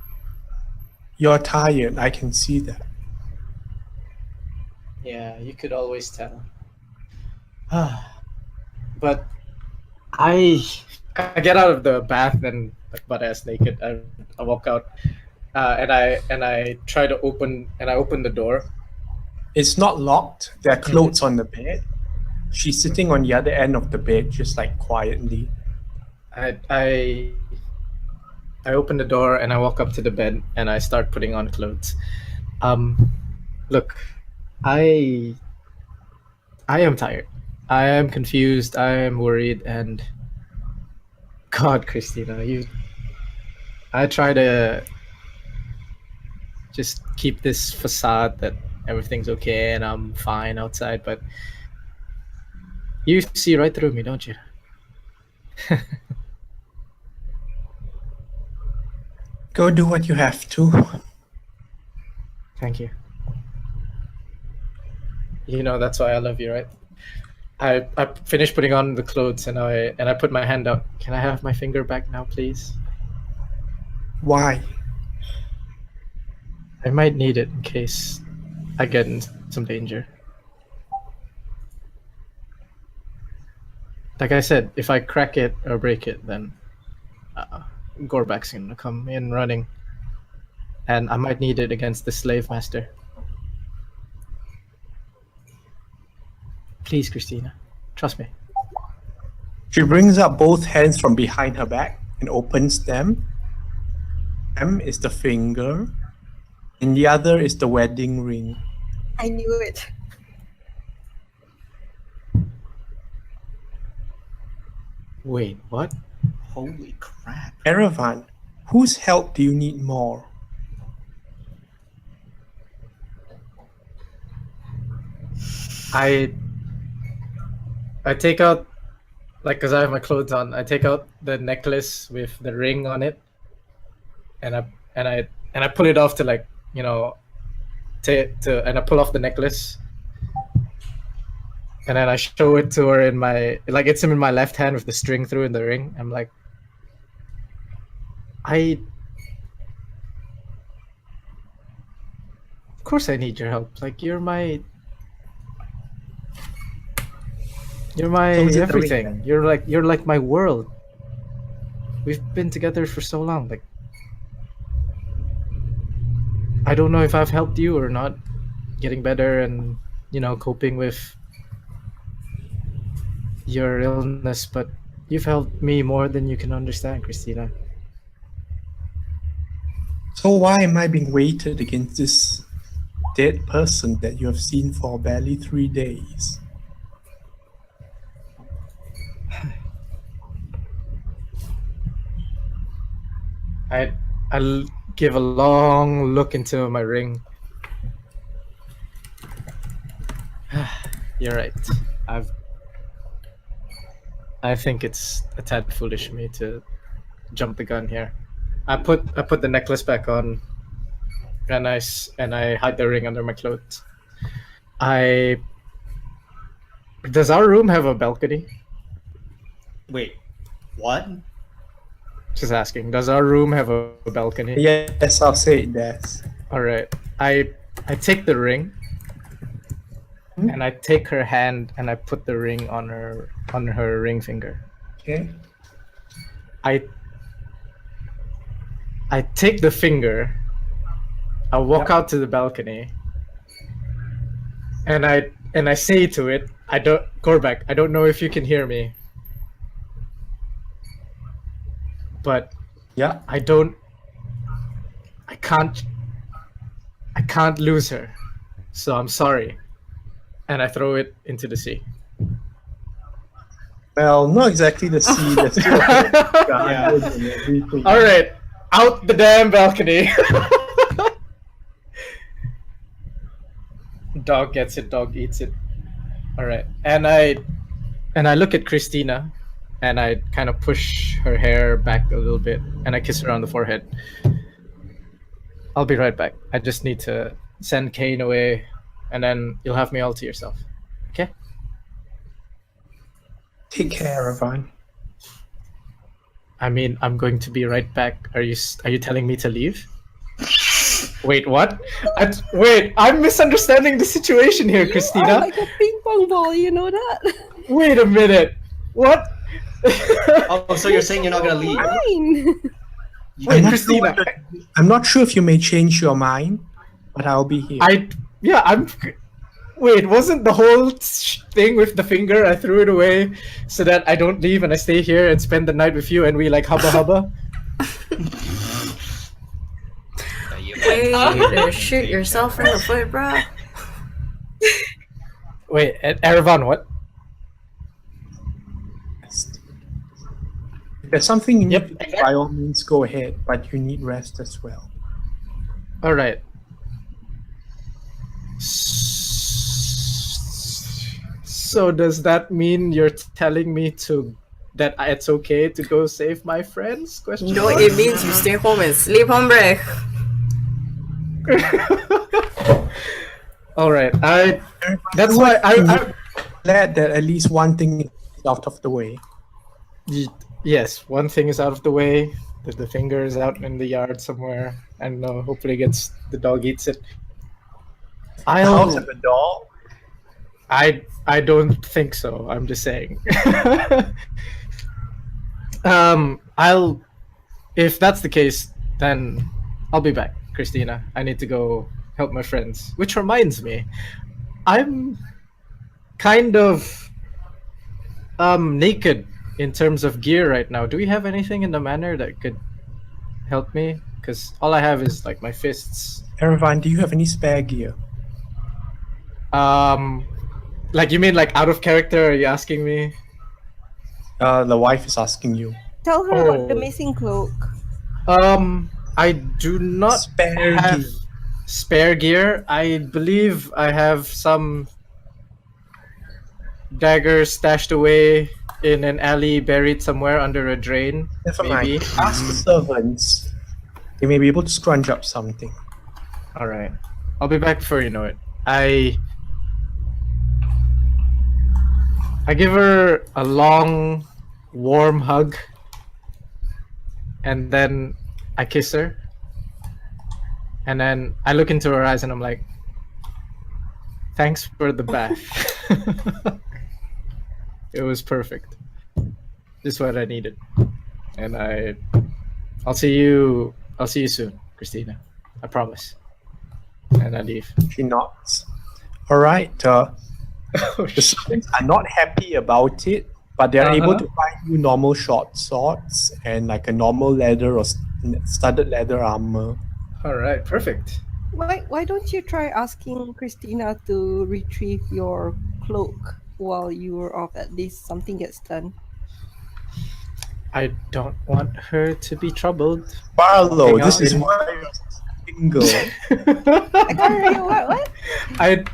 You're tired, I can see that.
Yeah, you could always tell. But I get out of the bath and like butt ass naked. I walk out, and I try to open the door.
It's not locked. There are clothes on the bed. She's sitting on the other end of the bed, just like quietly.
I open the door and I walk up to the bed and I start putting on clothes. Look, I am tired. I am confused. I am worried, and God, Christina, I try to just keep this facade that everything's okay and I'm fine outside, but you see right through me, don't you?
Go do what you have to.
Thank you. You know that's why I love you, right? I finished putting on the clothes and I put my hand out. Can I have my finger back now, please?
Why?
I might need it in case I get in some danger. Like I said, if I crack it or break it, then Gorbak's gonna come in running, and I might need it against the slave master. Please, Christina, trust me.
She brings up both hands from behind her back and opens them. One is the finger, and the other is the wedding ring.
I knew it.
Wait, what?
Holy crap.
Erevan, whose help do you need more?
I take out, like, because I have my clothes on. I take out the necklace with the ring on it, and I pull it off to, like, you know, and I pull off the necklace, and then I show it to her in my, like, it's in my left hand with the string through in the ring. I'm like, of course I need your help. Like, you're my
So is it the ring
everything.
then?
You're like my world. We've been together for so long. Like, I don't know if I've helped you or not, getting better and, you know, coping with your illness, but you've helped me more than you can understand, Christina.
So why am I being weighted against this dead person that you have seen for barely 3 days?
I'll give a long look into my ring. You're right. I think it's a tad foolish of me to jump the gun here. I put the necklace back on, and I hide the ring under my clothes. Does our room have a balcony?
Wait, what?
Just asking. Does our room have a balcony?
Yes, I'll say it does.
All right. I take the ring, and I take her hand and I put the ring on her ring finger.
Okay.
I take the finger. I walk out to the balcony, and I say to it, Gorbak, I don't know if you can hear me, but
Yeah.
I can't lose her, so I'm sorry. And I throw it into the sea.
Well, not exactly the sea. There's still
Yeah.
everything.
All right, out the damn balcony. Dog gets it, dog eats it. All right, and I look at Christina, and I kind of push her hair back a little bit, and I kiss her on the forehead. I'll be right back. I just need to send Kane away, and then you'll have me all to yourself. Okay?
Take care, Erevan.
I mean, I'm going to be right back. Are you telling me to leave? Wait, what? Wait, I'm misunderstanding the situation here,
You
Christina.
are like a ping pong ball, you know that?
Wait a minute. What?
Oh, so you're saying you're not gonna leave?
Fine.
Wait,
I'm not
Christina.
sure- I'm not sure if you may change your mind, but I'll be here.
Wait, wasn't the whole thing with the finger, I threw it away so that I don't leave and I stay here and spend the night with you and we like hubba hubba?
Way to shoot yourself in the foot, bro.
Wait, Erevan, what?
If there's something you need
Yep.
to do, by all means, go ahead, but you need rest as well.
All right. So does that mean you're telling me that it's okay to go save my friends? Question
No,
mark?
it means you stay home and sleep, hombre.
All right. That's why I
Glad that at least one thing is out of the way.
yes, one thing is out of the way. The finger is out in the yard somewhere. I don't know. Hopefully, the dog eats it.
The house have a dog.
I don't think so. I'm just saying. I'll if that's the case, then I'll be back, Christina. I need to go help my friends. Which reminds me, I'm kind of naked in terms of gear right now. Do we have anything in the manor that could help me? Because all I have is like my fists.
Erevan, do you have any spare gear?
Like you mean like out of character? Are you asking me?
The wife is asking you.
Tell her about the
Oh.
missing cloak.
I do not
Spare
have
gear.
spare gear. I believe I have some daggers stashed away in an alley, buried somewhere under a drain.
Never
maybe.
mind. Ask the servants. They may be able to scrunch up something.
All right, I'll be back before you know it. I give her a long, warm hug, and then I kiss her, and then I look into her eyes and I'm like, "Thanks for the bath. It was perfect. Just what I needed." And I'll see you soon, Christina. I promise. And I leave.
She nods. All right.
Oh,
The servants are not happy about it, but they are able
Uh-huh.
to find you normal short swords and like a normal leather or studded leather armor.
All right, perfect.
Why don't you try asking Christina to retrieve your cloak while you were off? At least something gets done.
I don't want her to be troubled.
Barlow,
Hang
this
on.
is why you're single.
I can't hear what?
I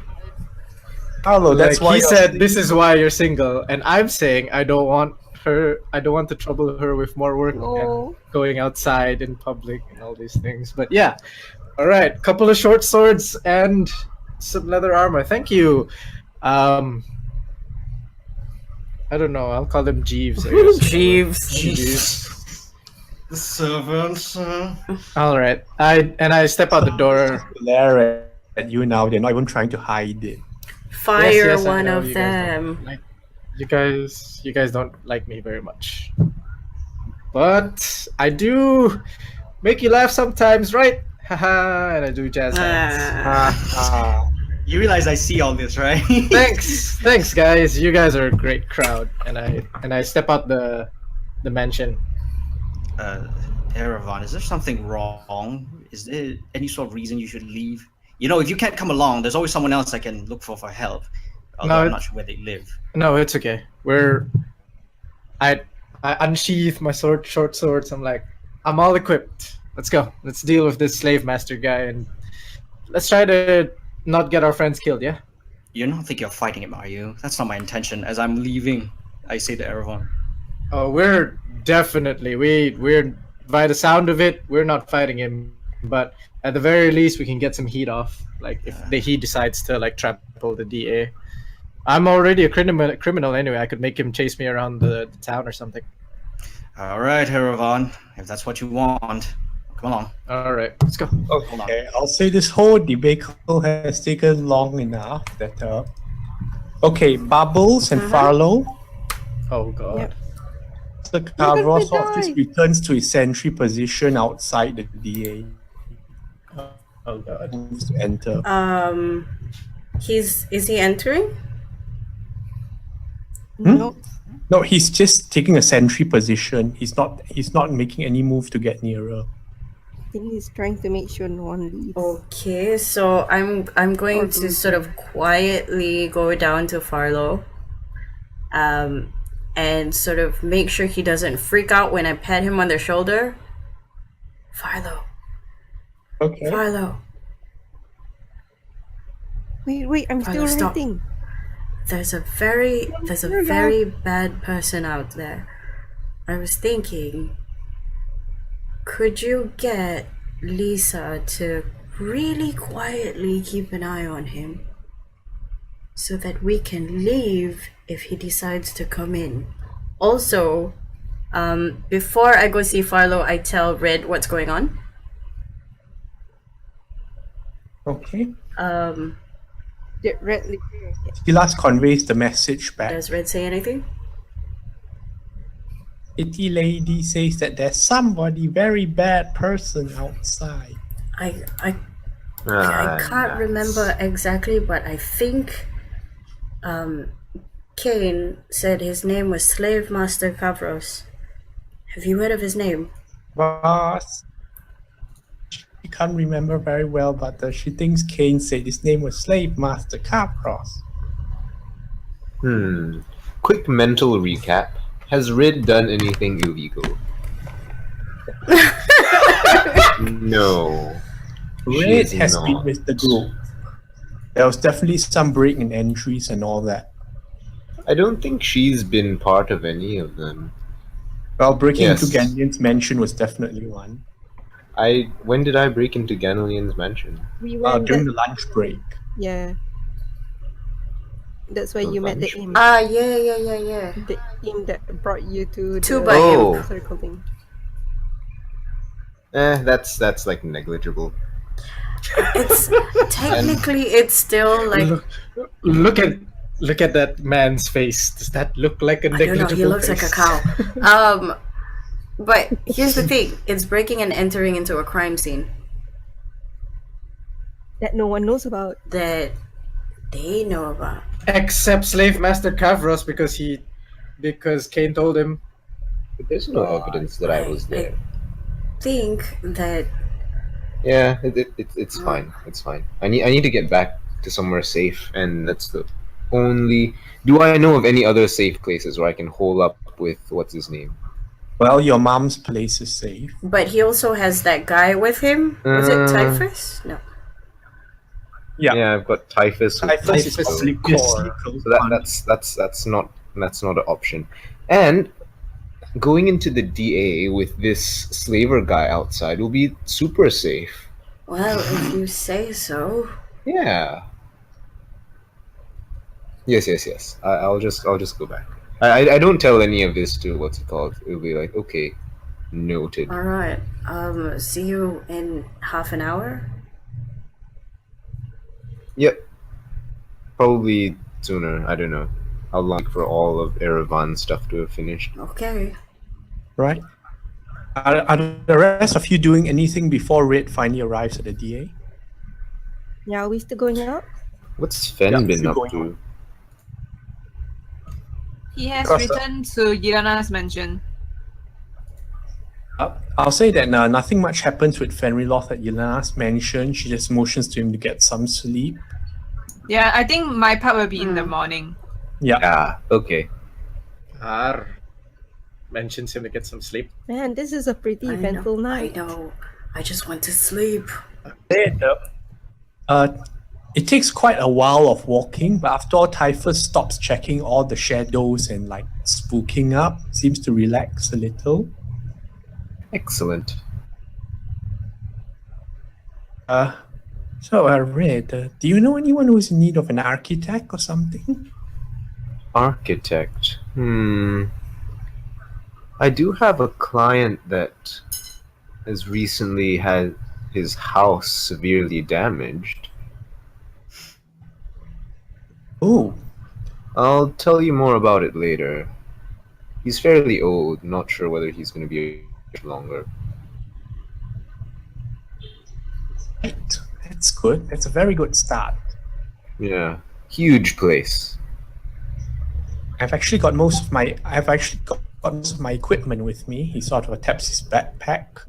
Barlow, that's
like
why
he
you're
said this is why you're single, and I'm saying I don't want to trouble her with more work
No.
and going outside in public and all these things. But yeah. All right, couple of short swords and some leather armor. Thank you. I don't know. I'll call him Jeeves. I guess.
Jeeves.
Jeeves.
The servants.
All right. I step out the door.
glare at you now. They're not even trying to hide it.
Fire
Yes, I
one
know
of
you guys don't
them.
like- you guys don't like me very much, but I do make you laugh sometimes, right? Haha, and I do jazz hands.
Ah.
You realize I see all this, right?
Thanks, guys. You guys are a great crowd. And I step out the mansion.
Erevan, is there something wrong? Is there any sort of reason you should leave? You know, if you can't come along, there's always someone else I can look for help. Although
No,
I'm not sure where they live.
No, it's okay. I unsheath my short swords. I'm like, I'm all equipped. Let's go. Let's deal with this slave master guy, and let's try to not get our friends killed. Yeah.
You don't think you're fighting him, are you? That's not my intention. As I'm leaving, I say to Erevan,
Oh, we're definitely we're by the sound of it, we're not fighting him, but at the very least, we can get some heat off. Like if he decides to like trample the DA. I'm already a criminal anyway. I could make him chase me around the town or something.
all right, Erevan, if that's what you want, come along.
All right, let's go.
Hold on.
Okay, I'll say this whole debacle has taken long enough that okay, Bubbles and Farlow,
Oh god.
Yep.
the
gonna
Carver sort of just
die.
returns to his sentry position outside the DA.
Oh god.
Moves to enter.
Is he entering?
No.
No, he's just taking a sentry position. He's not making any move to get nearer.
I think he's trying to make sure no one leaves.
Okay, so I'm going
Or
to
do-
sort of quietly go down to Farlow, and sort of make sure he doesn't freak out when I pat him on the shoulder. Farlow,
Okay.
Farlow,
Wait, I'm still
Farlow, stop.
writing.
There's a very bad person out there. I was thinking, could you get Lisa to really quietly keep an eye on him so that we can leave if he decides to come in? Also, before I go see Farlow, I tell Red what's going on.
Okay.
Get red.
Silas conveys the message back.
Does Red say anything?
Itty lady says that there's somebody very bad person outside.
I
Ah,
can't
nuts.
remember exactly, but I think Kane said his name was Slave Master Kavros. Have you heard of his name?
Boss. She can't remember very well, but she thinks Kane said his name was Slave Master Capros.
Quick mental recap. Has Rid done anything illegal? No.
Red
She's
has been
not.
with the group. There was definitely some break-in entries and all that.
I don't think she's been part of any of them.
Well, breaking
Yes.
into Ganyan's mansion was definitely one.
When did I break into Ganolian's mansion?
We went
During
that,
the lunch break.
yeah. That's where
The
you met the
lunch
imp.
Yeah.
The imp that brought you to
Two
the
by
Oh.
circle thing.
That's like negligible.
It's technically it's still like
Look at that man's face. Does that look like a
I don't know.
negligible
He looks like a
face?
cow. But here's the thing: it's breaking and entering into a crime scene
That no one knows about.
that they know about.
Except Slave Master Kavros because Kane told him.
But there's no evidence that I was there.
Think that
Yeah, it's fine. It's fine. I need to get back to somewhere safe, and that's the only. Do I know of any other safe places where I can hole up with what's his name?
Well, your mom's place is safe.
but he also has that guy with him. Was it Typhus? No.
Yeah.
I've got typhus. with
Typhus is
Typhus
probably
core.
close.
So that's not an option. And going into the DA with this slaver guy outside will be super safe.
Well, if you say so.
Yeah. Yes. I'll just go back. I don't tell any of this to what's it called. It'll be like, okay, noted.
All right. See you in half an hour.
Yep. Probably sooner. I don't know. How long for all of Erevan's stuff to have finished?
Okay.
Right? Are the rest of you doing anything before Red finally arrives at the DA?
Yeah, are we still going out?
What's Fen
Yeah,
been
still
up
going
to?
on.
He has
Because,
returned to Yirana's mansion.
I'll say that nothing much happens with Fenriloth at Yelena's mansion. She just motions to him to get some sleep.
Yeah, I think my part will be in the morning.
Yeah.
Ah, okay.
Mentions him to get some sleep.
Man, this is a pretty eventful night.
I know. I just want to sleep.
It takes quite a while of walking, but after all, Typhus stops checking all the shadows and like spooking up. Seems to relax a little.
Excellent.
So Red, do you know anyone who's in need of an architect or something?
Architect. I do have a client that has recently had his house severely damaged.
Oh,
I'll tell you more about it later. He's fairly old, not sure whether he's going to be longer.
right. That's good. That's a very good start.
Yeah, huge place.
I've actually got most of my equipment with me. He sort of taps his backpack.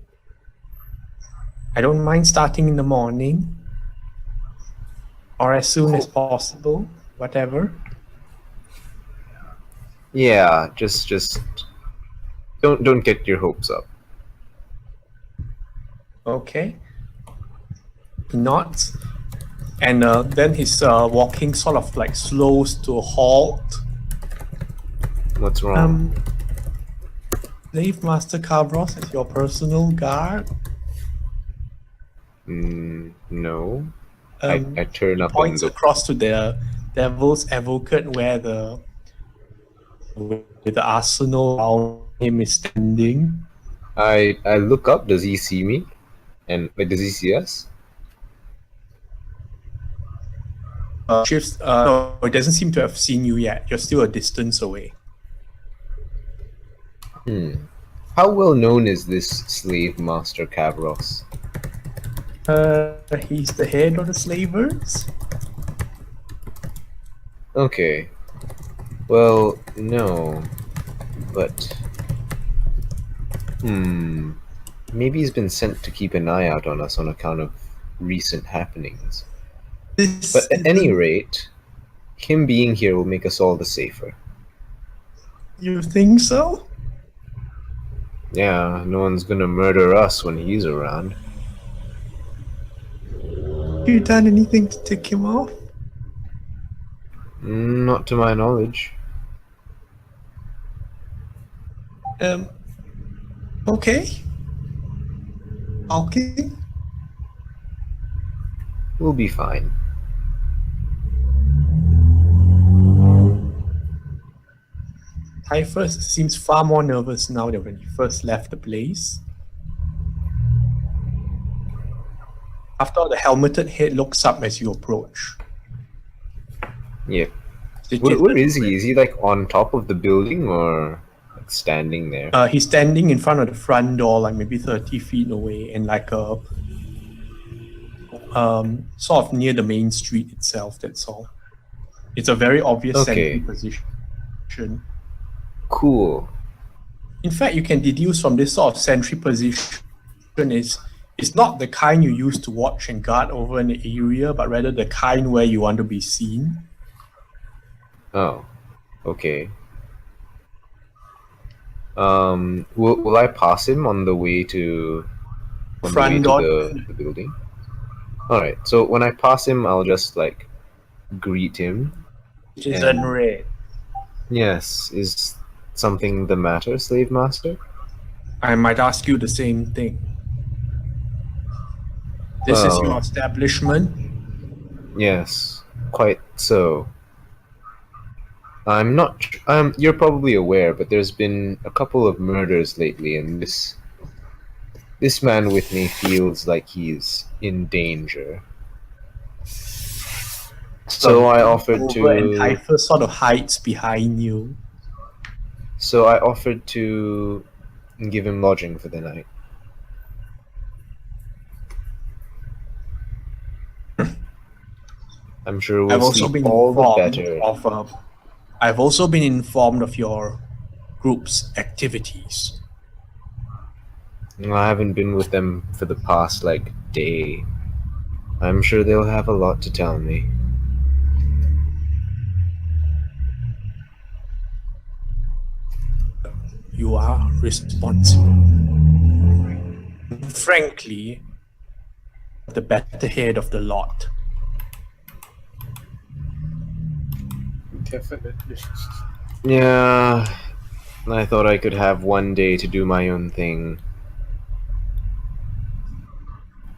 I don't mind starting in the morning or as soon as possible, whatever.
Yeah, just don't get your hopes up.
Okay. He nods, and then his walking sort of like slows to a halt.
What's wrong?
Slave Master Cabros is your personal guard.
No. I
Um,
turn up and
Points
look.
across to the Devil's Advocate where the arsenal around him is standing.
I look up. Does he see me? And wait, does he see us?
Shifts. No, it doesn't seem to have seen you yet. You're still a distance away.
How well known is this slave master Kavros?
He's the head of the slavers.
Okay. Well, no. But... Maybe he's been sent to keep an eye out on us on account of recent happenings.
This
But at any
isn't-
rate, him being here will make us all the safer.
You think so?
Yeah, no one's gonna murder us when he's around.
Have you done anything to tick him off?
Not to my knowledge.
Okay. Okay.
We'll be fine.
Typhus seems far more nervous now than when he first left the place. After all, the helmeted head looks up as you approach.
Yeah.
Digit-
Where is he? Is he like on top of the building or like standing there?
He's standing in front of the front door, like maybe 30 feet away, and like a sort of near the main street itself. That's all. It's a very obvious
Okay.
sentry position.
Cool.
In fact, you can deduce from this sort of sentry position is it's not the kind you use to watch and guard over an area, but rather the kind where you want to be seen.
Oh. Okay. Will I pass him on the way to
Front door.
the building? Alright, so when I pass him I'll just like greet him.
Which is
And-
unread.
Yes, is something the matter, slave master?
I might ask you the same thing. This is
Well-
your establishment.
Yes, quite so. I'm not. You're probably aware, but there's been a couple of murders lately, and this man with me feels like he's in danger. So I offered
Over and
to.
Typhus sort of hides behind you.
So I offered to give him lodging for the night. I'm sure
I've
we'll
also
sleep
been
all the
informed
better.
of. I've also been informed of your group's activities.
I haven't been with them for the past like day. I'm sure they'll have a lot to tell me.
You are responsible. Frankly, the better head of the lot.
Definitely.
Yeah, I thought I could have one day to do my own thing.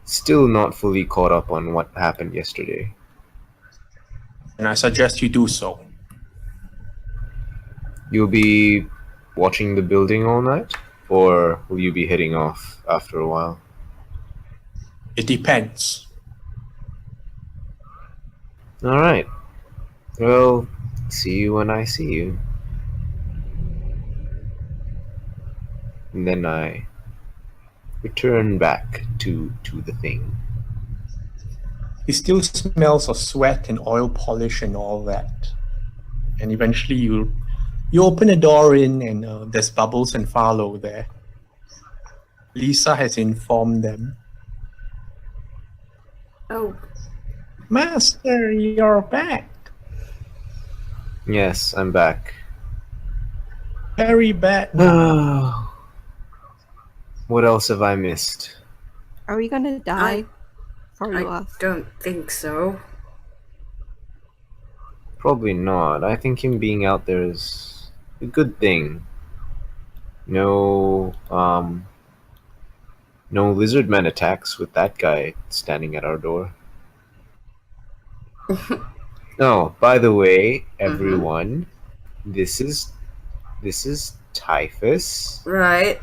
Still not fully caught up on what happened yesterday.
And I suggest you do so.
You'll be watching the building all night? Or will you be heading off after a while?
It depends.
Alright. Well, see you when I see you. And then I return back to the thing.
It still smells of sweat and oil polish and all that. And eventually you open a door in and there's Bubbles and Farlow there. Lisa has informed them.
Oh,
Master, you're back.
Yes, I'm back.
Very bad.
What else have I missed?
Are we gonna die? For
I
us.
don't think so.
Probably not. I think him being out there is a good thing. No, no lizardman attacks with that guy standing at our door. Oh, by the way, everyone, this is Typhus.
Right.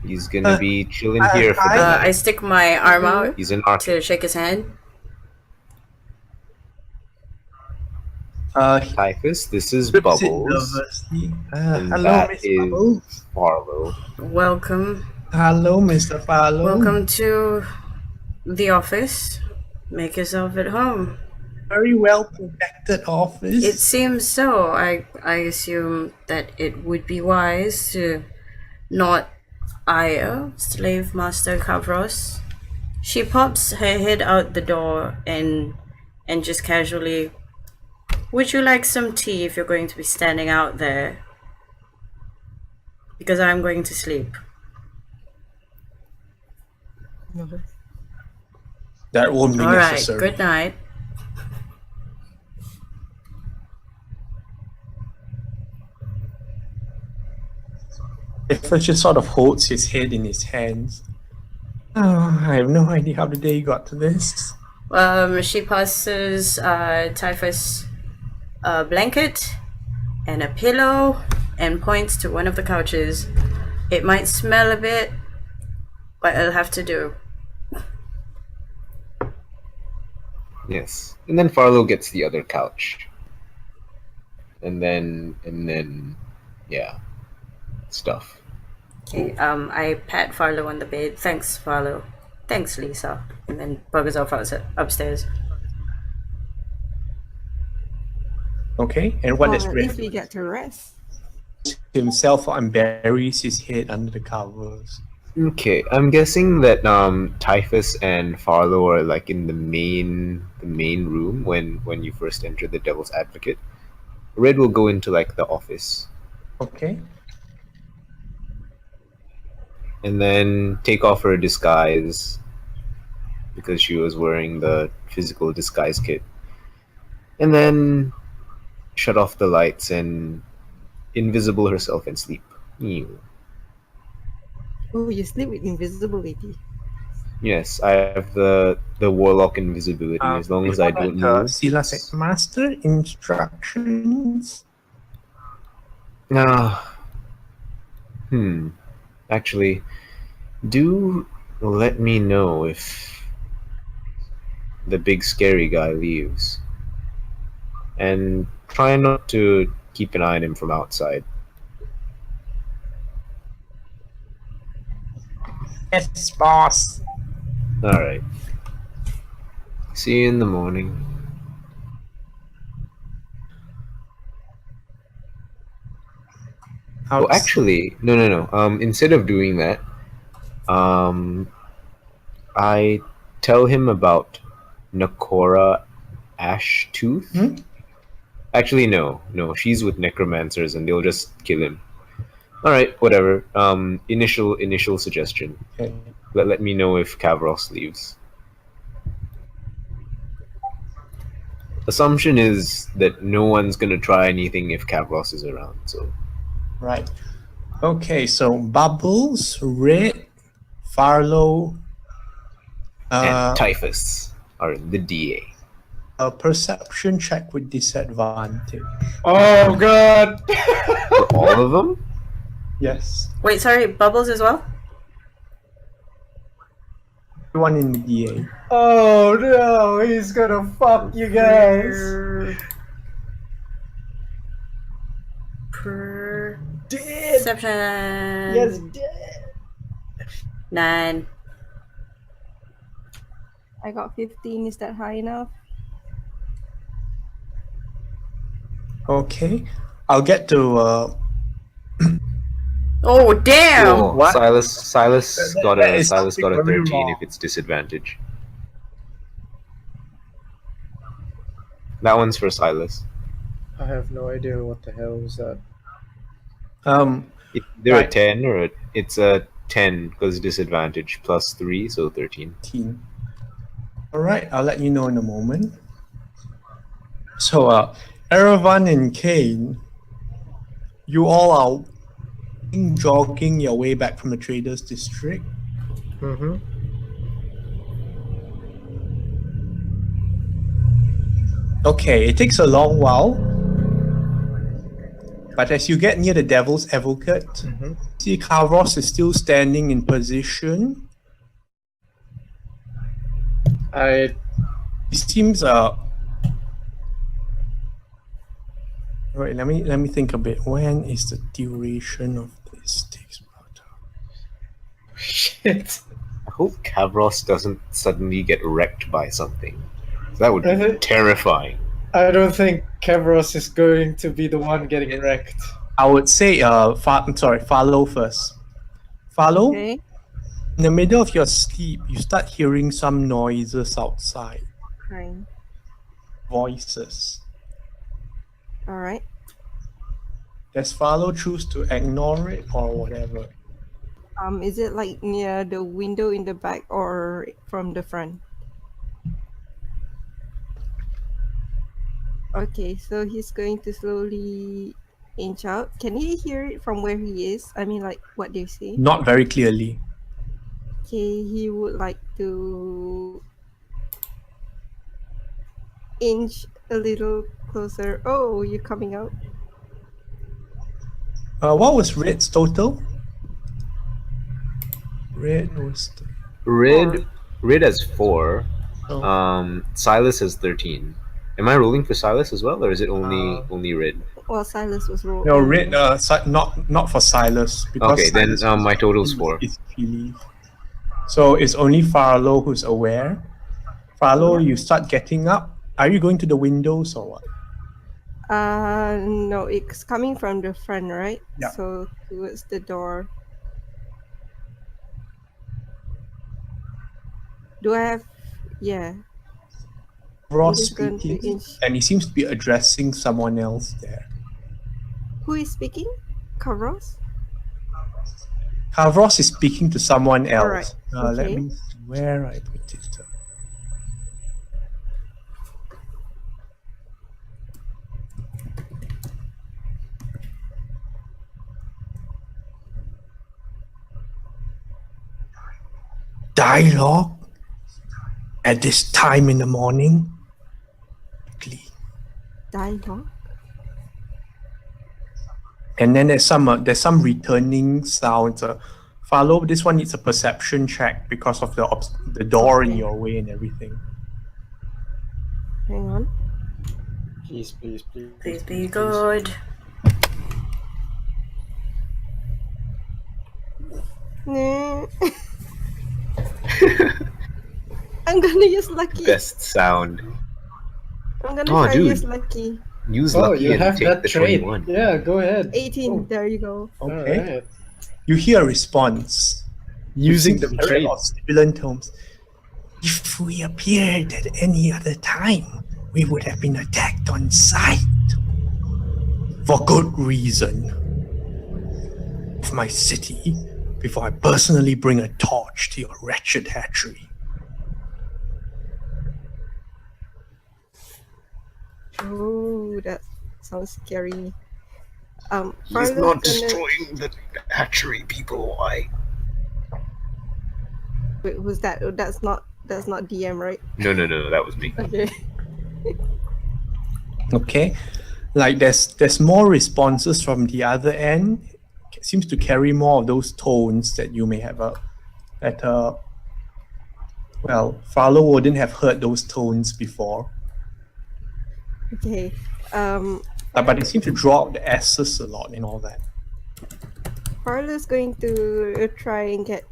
He's gonna be chilling here for the
I
night.
stick my arm out
He's an archer.
to shake his hand.
He
Typhus, this is
grips it
Bubbles.
nervously.
And
Hello,
that
Miss
is
Bubbles.
Farlow.
Welcome.
Hello, Mr. Farlow.
Welcome to the office. Make yourself at home.
Very well protected office.
It seems so. I assume that it would be wise to not ire slave master Kavros. She pops her head out the door and just casually, would you like some tea if you're going to be standing out there? Because I'm going to sleep.
That won't be
All right,
necessary.
good night.
Clifford just sort of holds his head in his hands. Oh, I have no idea how the day got to this.
She passes Typhus a blanket and a pillow and points to one of the couches. It might smell a bit, but it'll have to do.
Yes. And then Farlow gets the other couch. And then yeah. Stuff.
Okay, I pat Farlow on the bed. Thanks, Farlow. Thanks, Lisa. And then buggers off upstairs.
Okay, and what is
Or
Red?
if we get to rest.
Himself and buries his head under the covers.
Okay, I'm guessing that Typhus and Farlow are like in the main room when you first enter the Devil's Advocate. Red will go into like the office
Okay.
and then take off her disguise because she was wearing the physical disguise kit. And then shut off the lights and invisible herself and sleep. Ew.
Oh, you sleep with invisibility.
Yes, I have the warlock invisibility as long as I don't move.
Silas Master instructions.
Actually, do let me know if the big scary guy leaves. And try not to keep an eye on him from outside.
Yes, boss.
Alright. See you in the morning. Oh, actually, no. Instead of doing that, I tell him about Nakora Ashtooth.
Hmm?
Actually, no. She's with necromancers, and they'll just kill him. All right, whatever. Initial suggestion.
Okay.
Let me know if Kavros leaves. Assumption is that no one's gonna try anything if Kavros is around. So.
Right. Okay, so Bubbles, Red, Farlow,
And Typhus are the DA.
a perception check with disadvantage.
Oh god!
For all of them?
Yes.
Wait, sorry, Bubbles as well?
Everyone in the DA.
Oh no, he's gonna fuck you guys.
Perception.
Yes, dead.
9.
I got 15. Is that high enough?
Okay. I'll get to
Oh damn!
Oh,
What?
Silas got
that
a
is
Silas got a
something very
13
wrong.
if it's disadvantage. That one's for Silas.
I have no idea what the hell was that.
They're
Right.
a 10 or it's a 10 because disadvantage plus 3, so 13.
13. Alright, I'll let you know in a moment. So Erevan and Kane, you all are jogging your way back from the Traders District.
Mm-hmm.
Okay, it takes a long while, but as you get near the Devil's Advocate, see Kavros is still standing in position.
I
He seems Right, let me think a bit. When is the duration of this? Takes about
Shit.
I hope Kavros doesn't suddenly get wrecked by something. That would
I
be
think-
terrifying.
I don't think Kavros is going to be the one getting wrecked.
I would say follow first. Follow.
Okay.
In the middle of your sleep, you start hearing some noises outside,
Fine.
voices.
All right.
Does Follow choose to ignore it or whatever?
Is it like near the window in the back or from the front? Okay, so he's going to slowly inch out. Can he hear it from where he is? I mean, like what they say.
Not very clearly.
Okay, he would like to inch a little closer. Oh, you're coming out.
What was Red's total? Red was
Rid has 4.
oh,
Silas has 13. Am I rolling for Silas as well, or is it only Rid?
Well, Silas was rolled.
no Red. Not for Silas because
Okay, then
Silas
my total's 4.
is relief. So it's only Farlow who's aware. Farlow, you start getting up. Are you going to the windows or what?
No, it's coming from the front, right?
Yeah.
So towards the door. Do I have? Yeah.
Ross
He's going to
speaking,
inch.
and he seems to be addressing someone else there.
Who is speaking? Kavros?
Ross is speaking to someone else.
Alright,
Let
okay.
me see where I put it. Dialogue at this time in the morning.
Dialogue?
And then there's some returning sounds. Follow this one needs a perception check because of the door in
Okay.
your way and everything.
Hang on.
Please, please, please.
Please be good.
Nah. I'm gonna use lucky.
Best sound.
I'm gonna
Oh,
try
dude.
use lucky.
Use
Oh,
lucky
you
and
have
take
that
the
trait.
21.
Yeah, go ahead.
18.
Oh,
There you go.
Okay.
alright.
You hear a response
Using the
very
trait.
sibilant tones. If we appeared at any other time, we would have been attacked on sight. For good reason. Of my city, before I personally bring a torch to your wretched hatchery.
Oh, that sounds scary.
He's
Farlo's
not
gonna-
destroying the hatchery, people. Why?
Wait, who's that? Oh, that's not DM, right?
No, that was me.
Okay.
Okay, like there's more responses from the other end. It seems to carry more of those tones that you may have Farlow wouldn't have heard those tones before.
Okay.
But it seems to draw out the S's a lot and all that.
Farlo's going to try and get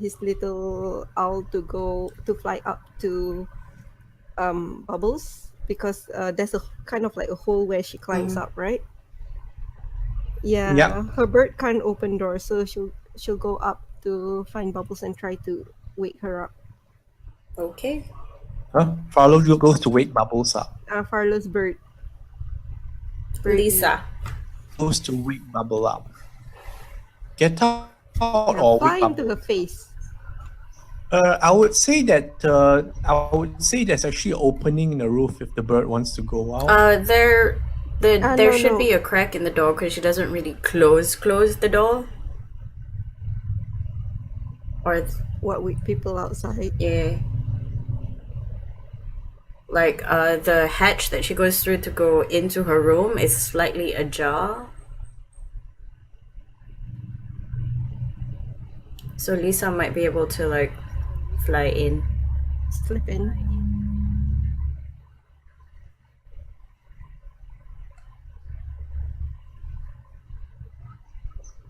his little owl to fly up to Bubbles, because there's a kind of like a hole where she climbs up, right? Yeah.
Yeah.
Her bird can't open doors, so she'll go up to find Bubbles and try to wake her up.
Okay.
Farlow goes to wake Bubbles up.
Farlo's bird.
Lisa.
Goes to wake Bubble up. Get out
Yeah,
or
fly
wake
into
Bubble.
her face.
I would say that there's actually an opening in the roof if the bird wants to go out.
There
no,
should
no.
be a crack in the door because she doesn't really close the door. Or
What with people outside?
yeah. Like the hatch that she goes through to go into her room is slightly ajar. So Lisa might be able to like fly in.
Slip in.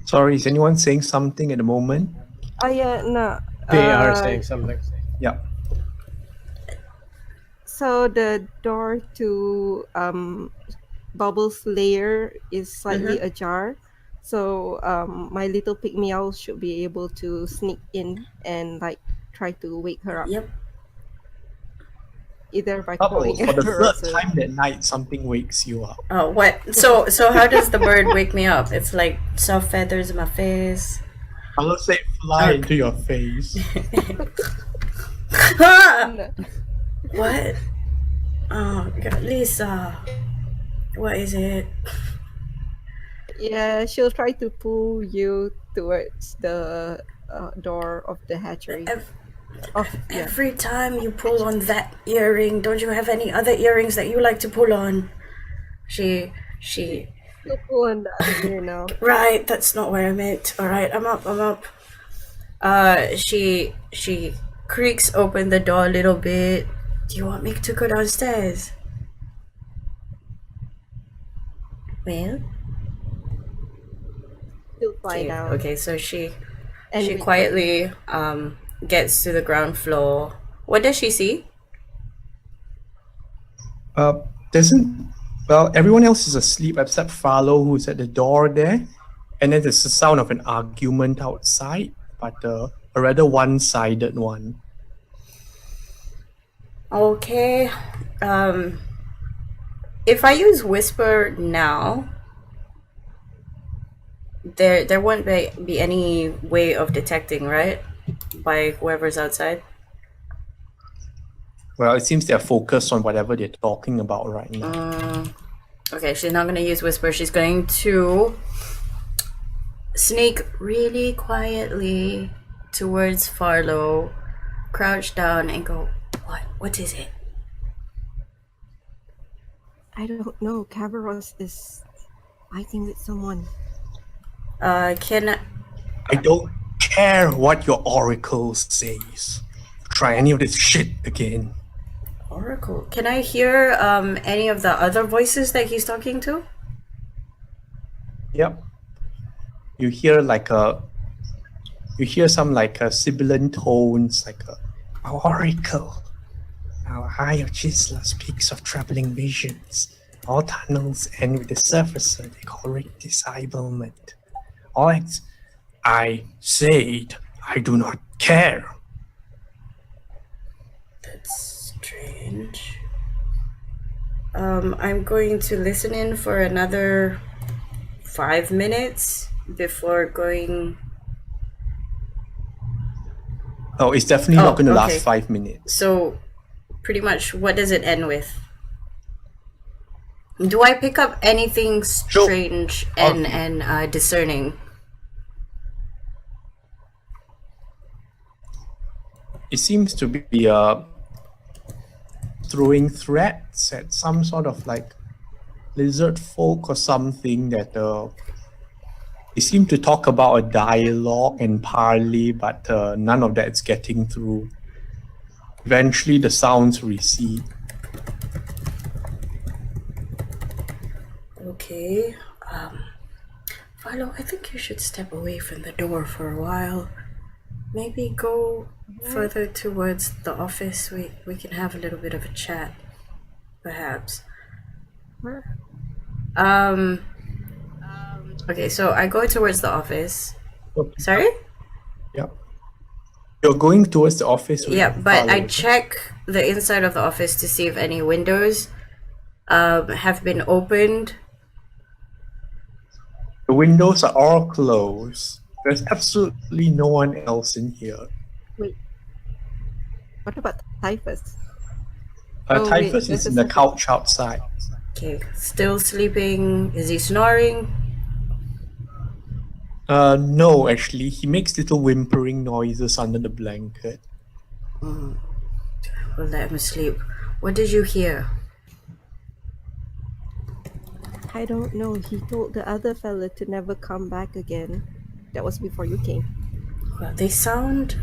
Sorry, is anyone saying something at the moment?
Oh yeah, no.
They are saying something.
Yeah.
So the door to Bubbles' lair is slightly ajar. So my little pygmy meow should be able to sneak in and like try to wake her up,
Yep.
either by calling
Bubbles, for the
her
third
or
time that night, something wakes you up.
Oh, what? So how does the bird wake me up? It's like soft feathers in my face.
I'll say fly
Okay.
into your face.
Ah!
No.
What? Oh, God, Lisa. What is it?
Yeah, she'll try to pull you towards the door of the hatchery. Yeah.
Every time you pull on that earring, don't you have any other earrings that you like to pull on? She.
She'll pull on the other ear now.
Right, that's not what I meant. All right, I'm up. She creaks open the door a little bit. Do you want me to go downstairs? Well,
She'll fly down.
okay, so she
And wait for
quietly gets to the ground floor. What does she see?
Everyone else is asleep except Farlow, who's at the door there. And then there's the sound of an argument outside, but a rather one-sided one.
Okay. If I use whisper now, there won't be any way of detecting, right? By whoever's outside.
Well, it seems they're focused on whatever they're talking about right now.
Okay, she's not gonna use whisper. She's going to sneak really quietly towards Farlow, crouch down, and go, What is it?
I don't know. Cavaros is fighting with someone.
Can
I don't care what your oracle says. Try any of this shit again.
Oracle? Can I hear any of the other voices that he's talking to?
Yep. You hear some sibilant tones, like our oracle. Our eye of Chisla speaks of troubling visions. All tunnels end with a surfacer they call disablement. I said I do not care.
That's strange. I'm going to listen in for another 5 minutes before going.
Oh, it's definitely not going to
okay.
last 5 minutes.
So, pretty much, what does it end with? Do I pick up anything strange and discerning?
It seems to be throwing threats at some sort of lizard folk or something that they seem to talk about a dialogue and parley, but none of that's getting through. Eventually the sounds recede.
Okay. Philo, I think you should step away from the door for a while. Maybe go further towards the office. We can have a little bit of a chat, perhaps.
Where?
Okay, so I go towards the office.
Okay.
Sorry?
Yeah. You're going towards the office.
Yeah, but I
Farlow.
check the inside of the office to see if any windows have been opened.
The windows are all closed. There's absolutely no one else in here.
Wait. What about Typhus? Oh, wait,
Typhus
there's
is
a
in the
second.
couch outside.
Okay, still sleeping. Is he snoring?
No, actually, he makes little whimpering noises under the blanket.
We'll let him sleep. What did you hear?
I don't know. He told the other fella to never come back again. That was before you came.
Well, they sound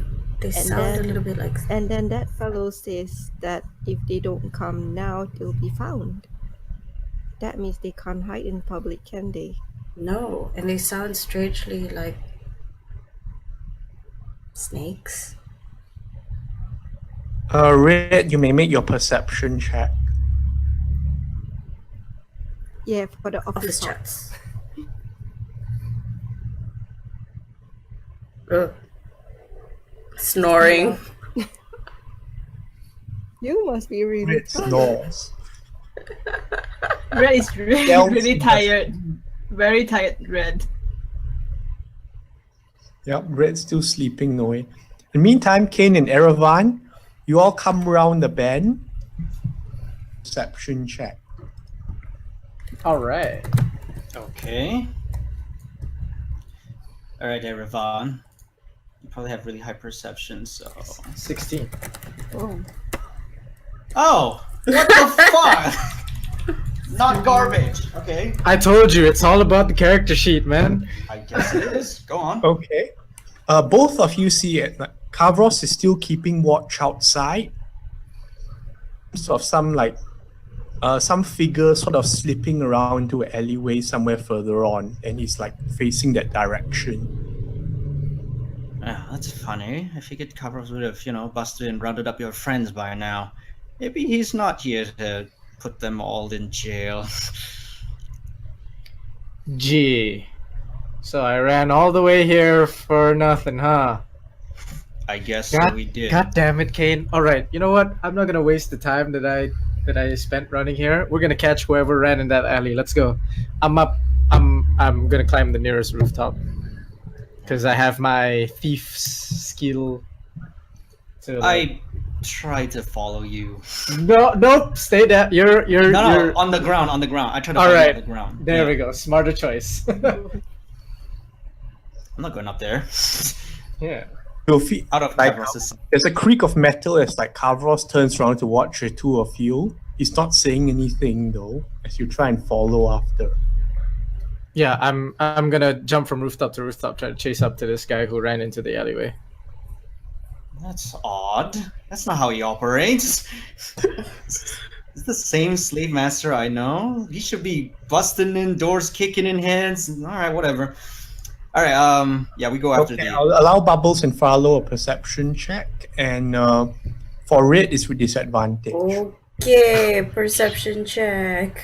a
then-
little bit like.
And then that fellow says that if they don't come now, they'll be found. That means they can't hide in public, can they?
No, and they sound strangely like snakes.
Red, you may make your perception check.
Yeah, for the
Office
office.
chats. Ugh. Snoring.
You must be really
Red snores.
Red is really,
Yells
really
in the-
tired. Very tired, Red.
Yep, Red's still sleeping away. In the meantime, Kane and Erevan, you all come around the bend. Perception check.
All right.
Okay. All right, Erevan. You probably have really high perception, so.
16.
Oh.
Oh, what the fuck? Not garbage. Okay.
I told you, it's all about the character sheet, man.
I guess it is. Go on.
Okay. Both of you see it. Kavros is still keeping watch outside. Sort of some figure sort of slipping around to an alleyway somewhere further on, and he's like facing that direction.
Ah, that's funny. I figured Kavros would have, busted and rounded up your friends by now. Maybe he's not here to put them all in jail.
Gee. So I ran all the way here for nothing, huh?
I guess
God,
we did.
God damn it, Kane. Alright, you know what? I'm not gonna waste the time that I spent running here. We're gonna catch whoever ran in that alley. Let's go. I'm gonna climb the nearest rooftop. Because I have my thief's skill to
I tried to follow you.
Nope, stay there. You're
No, on the ground. I tried to follow you
Alright.
on the ground.
There
Yeah.
we go. Smarter choice.
I'm not going up there.
Yeah.
You'll feel
Out of
like
Kavros'
there's a creak of metal as like Kavros turns around to watch the two of you. He's not saying anything though, as you try and follow after.
Yeah, I'm gonna jump from rooftop to rooftop, try to chase up to this guy who ran into the alleyway.
That's odd. That's not how he operates. It's the same slave master I know. He should be busting in doors, kicking in heads. All right, whatever. All right, yeah, we go after
Okay,
the.
I'll allow Bubbles and Farlow a perception check, and for Red it's with disadvantage.
Okay, perception check.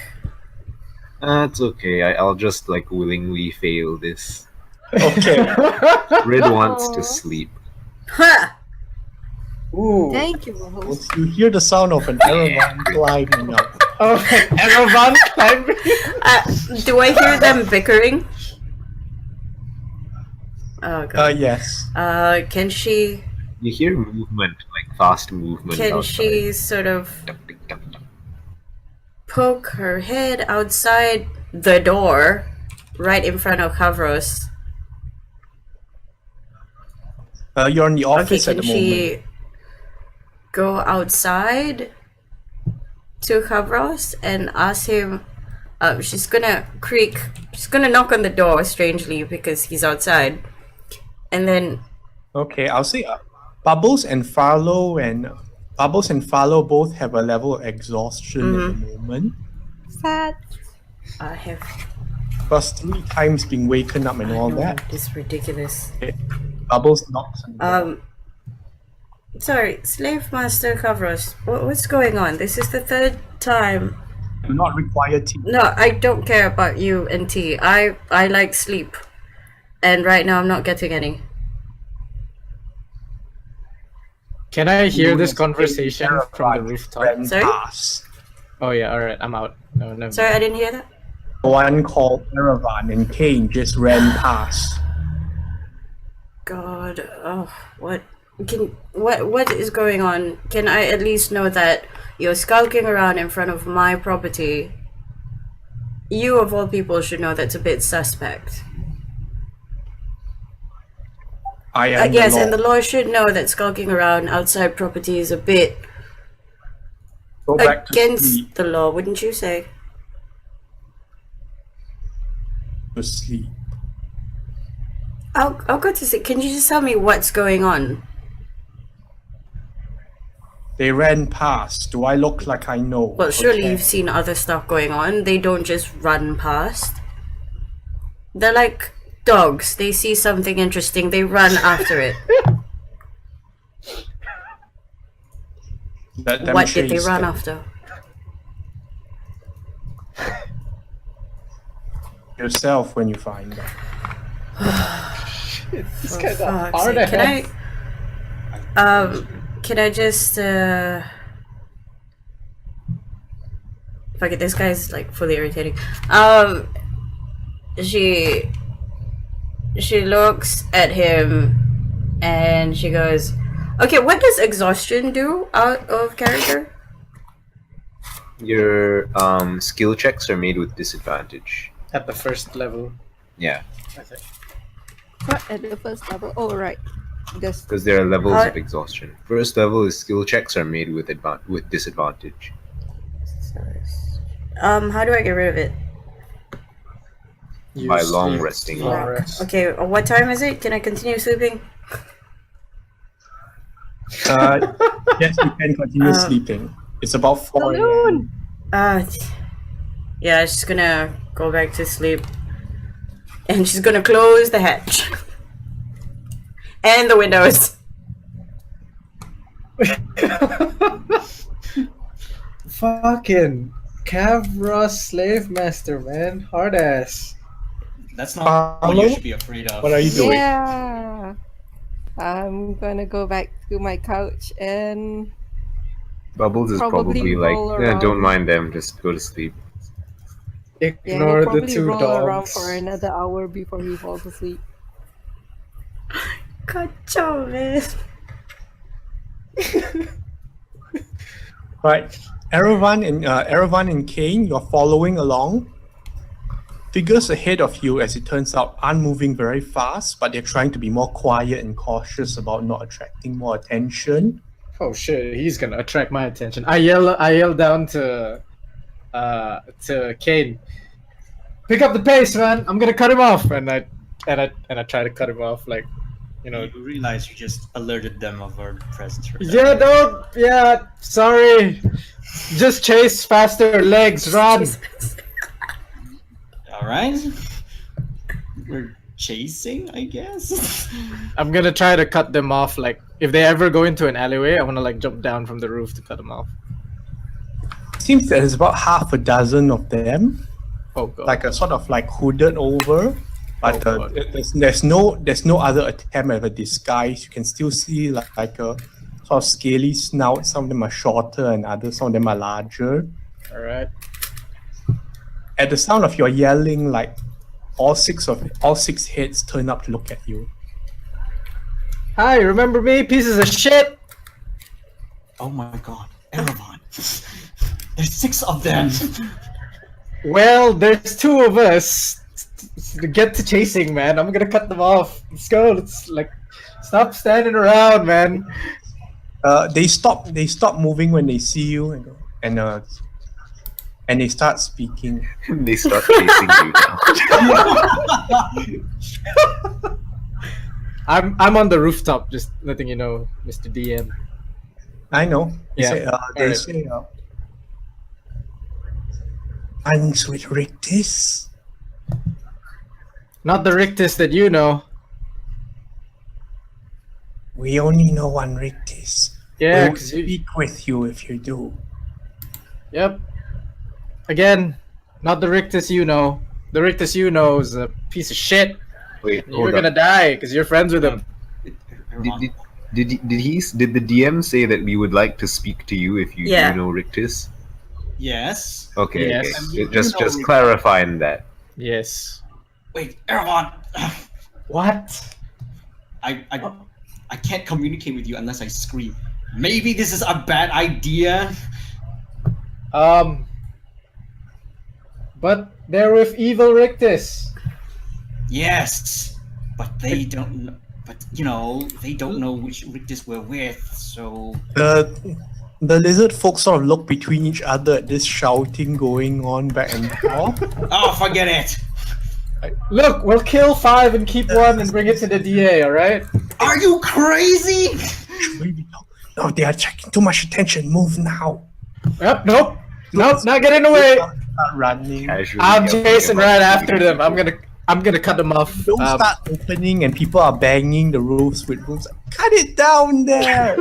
It's okay. I'll just like willingly fail this.
Okay.
Red wants to
Aw.
sleep.
Ha!
Ooh.
Thank you, host.
You hear the sound of an Erevan climbing up.
Oh, Erevan climbing.
Do I hear them bickering? Oh god.
Yes.
Can she
You hear movement, like fast movement.
can
outside.
she sort of
Tuck, tick, tuck, tuck.
poke her head outside the door right in front of Kavros?
You're in the
Okay,
office at
can
the moment.
she go outside to Kavros and ask him? She's gonna knock on the door strangely because he's outside, and then
Okay, I'll say Bubbles and Farlow both have a level of exhaustion at the moment.
Sad.
I have
Plus 3 times being waken up and all
no,
that.
it's ridiculous.
Bubbles knocks on the door.
Sorry, Slave Master Kavros, what's going on? This is the third time.
You're not required to.
No, I don't care about you and tea. I like sleep, and right now I'm not getting any.
Can I hear this conversation from the rooftop?
Ran
Sorry?
past.
Oh yeah, alright, I'm out. No, never.
Sorry, I didn't hear that.
One called Erevan and Kane just ran past.
God, oh, what is going on? Can I at least know that you're skulking around in front of my property? You of all people should know that's a bit suspect.
I am
Yes,
the law.
and the law should know that skulking around outside property is a bit
Go back to
against
sleep.
the law, wouldn't you say?
To sleep.
I'll go to sleep. Can you just tell me what's going on?
They ran past. Do I look like I know?
Well, surely
Okay.
you've seen other stuff going on. They don't just run past. They're like dogs. They see something interesting, they run after it.
Let them
What did they
chase
run
them.
after?
Yourself when you find them.
It's
For
kind of
fuck's
hard.
sake. Can I just fuck it, this guy's like fully irritating. She looks at him and she goes, okay, what does exhaustion do out of character?
Your skill checks are made with disadvantage.
At the first level.
Yeah,
I think.
What at the first level? Oh right. Just
because there are levels
How-
of exhaustion. First level is skill checks are made with disadvantage.
How do I get rid of it?
You
By long
sleep,
resting.
long rest.
Okay, what time is it? Can I continue sleeping?
Yes, you can continue
Uh,
sleeping. It's about 4 a.m.
Balloon!
Yeah, she's gonna go back to sleep. And she's gonna close the hatch. And the windows.
Fucking Kavra slave master, man. Hard ass.
That's not what you should be afraid of.
What are you doing?
Yeah. I'm gonna go back to my couch and
Bubbles is
Probably
probably like,
roll
don't
around.
mind them, just go to sleep.
yeah,
Ignore
he'll
the
probably
two
roll around
dogs.
for another hour before he falls asleep.
Kacau, man.
Right. Erevan and Kane, you're following along. Figures ahead of you, as it turns out, aren't moving very fast, but they're trying to be more quiet and cautious about not attracting more attention.
Oh shit, he's gonna attract my attention. I yell down to Kane. Pick up the pace, man. I'm gonna cut him off. And I try to cut him off, like, you know.
You realize you just alerted them of our presence. Right?
Yeah, don't. Yeah, sorry. Just chase faster. Legs, run.
All right. We're chasing, I guess.
I'm gonna try to cut them off. Like, if they ever go into an alleyway, I wanna like jump down from the roof to cut them off.
Seems there's about half a dozen of them,
Oh god.
like a sort of like hooded over, but
Oh, God.
there's no other attempt at a disguise. You can still see like a sort of scaly snout. Some of them are shorter and others, some of them are larger.
All right.
At the sound of your yelling, like all six heads turn up to look at you.
Hi, remember me, pieces of shit?
Oh my god, Erevan. There's 6 of them.
Well, there's 2 of us. Get to chasing, man. I'm gonna cut them off. Let's go. Let's like stop standing around, man.
They stop moving when they see you and they start speaking.
They start chasing you now.
I'm on the rooftop, just letting you know, Mr. DM.
I know.
Yeah.
They
Alright.
say, "Hands with Rictus."
Not the rictus that you know.
We only know one Rictus.
Yeah,
We'll
'cause you.
speak with you if you do.
Yep. Again, not the rictus you know. The rictus you know is a piece of shit.
Wait,
You're
hold
gonna
on.
die because you're friends with him.
Erevan,
Did the DM say that we would like to speak to you if you
Yeah.
do know Rictus?
yes.
Okay,
Yes.
okay.
You
Just
know Rictus.
clarifying that.
Yes.
Wait, Erevan.
What?
I can't communicate with you unless I scream. Maybe this is a bad idea.
But they're with evil rictus.
Yes, but they don't know. But you know, they don't know which Rictus we're with. So
The lizard folk sort of look between each other at this shouting going on back and forth.
oh, forget it.
Look, we'll kill 5 and keep 1 and bring it to the DA. All right?
Are you crazy?
No, they are attracting too much attention. Move now.
Yep. Nope. Nope. Not getting away.
Start running.
Casually
I'm
yelling
chasing
about
right
the
after them. I'm I'm gonna cut them off.
Don't start opening and people are banging the roofs with roofs. Cut it down there!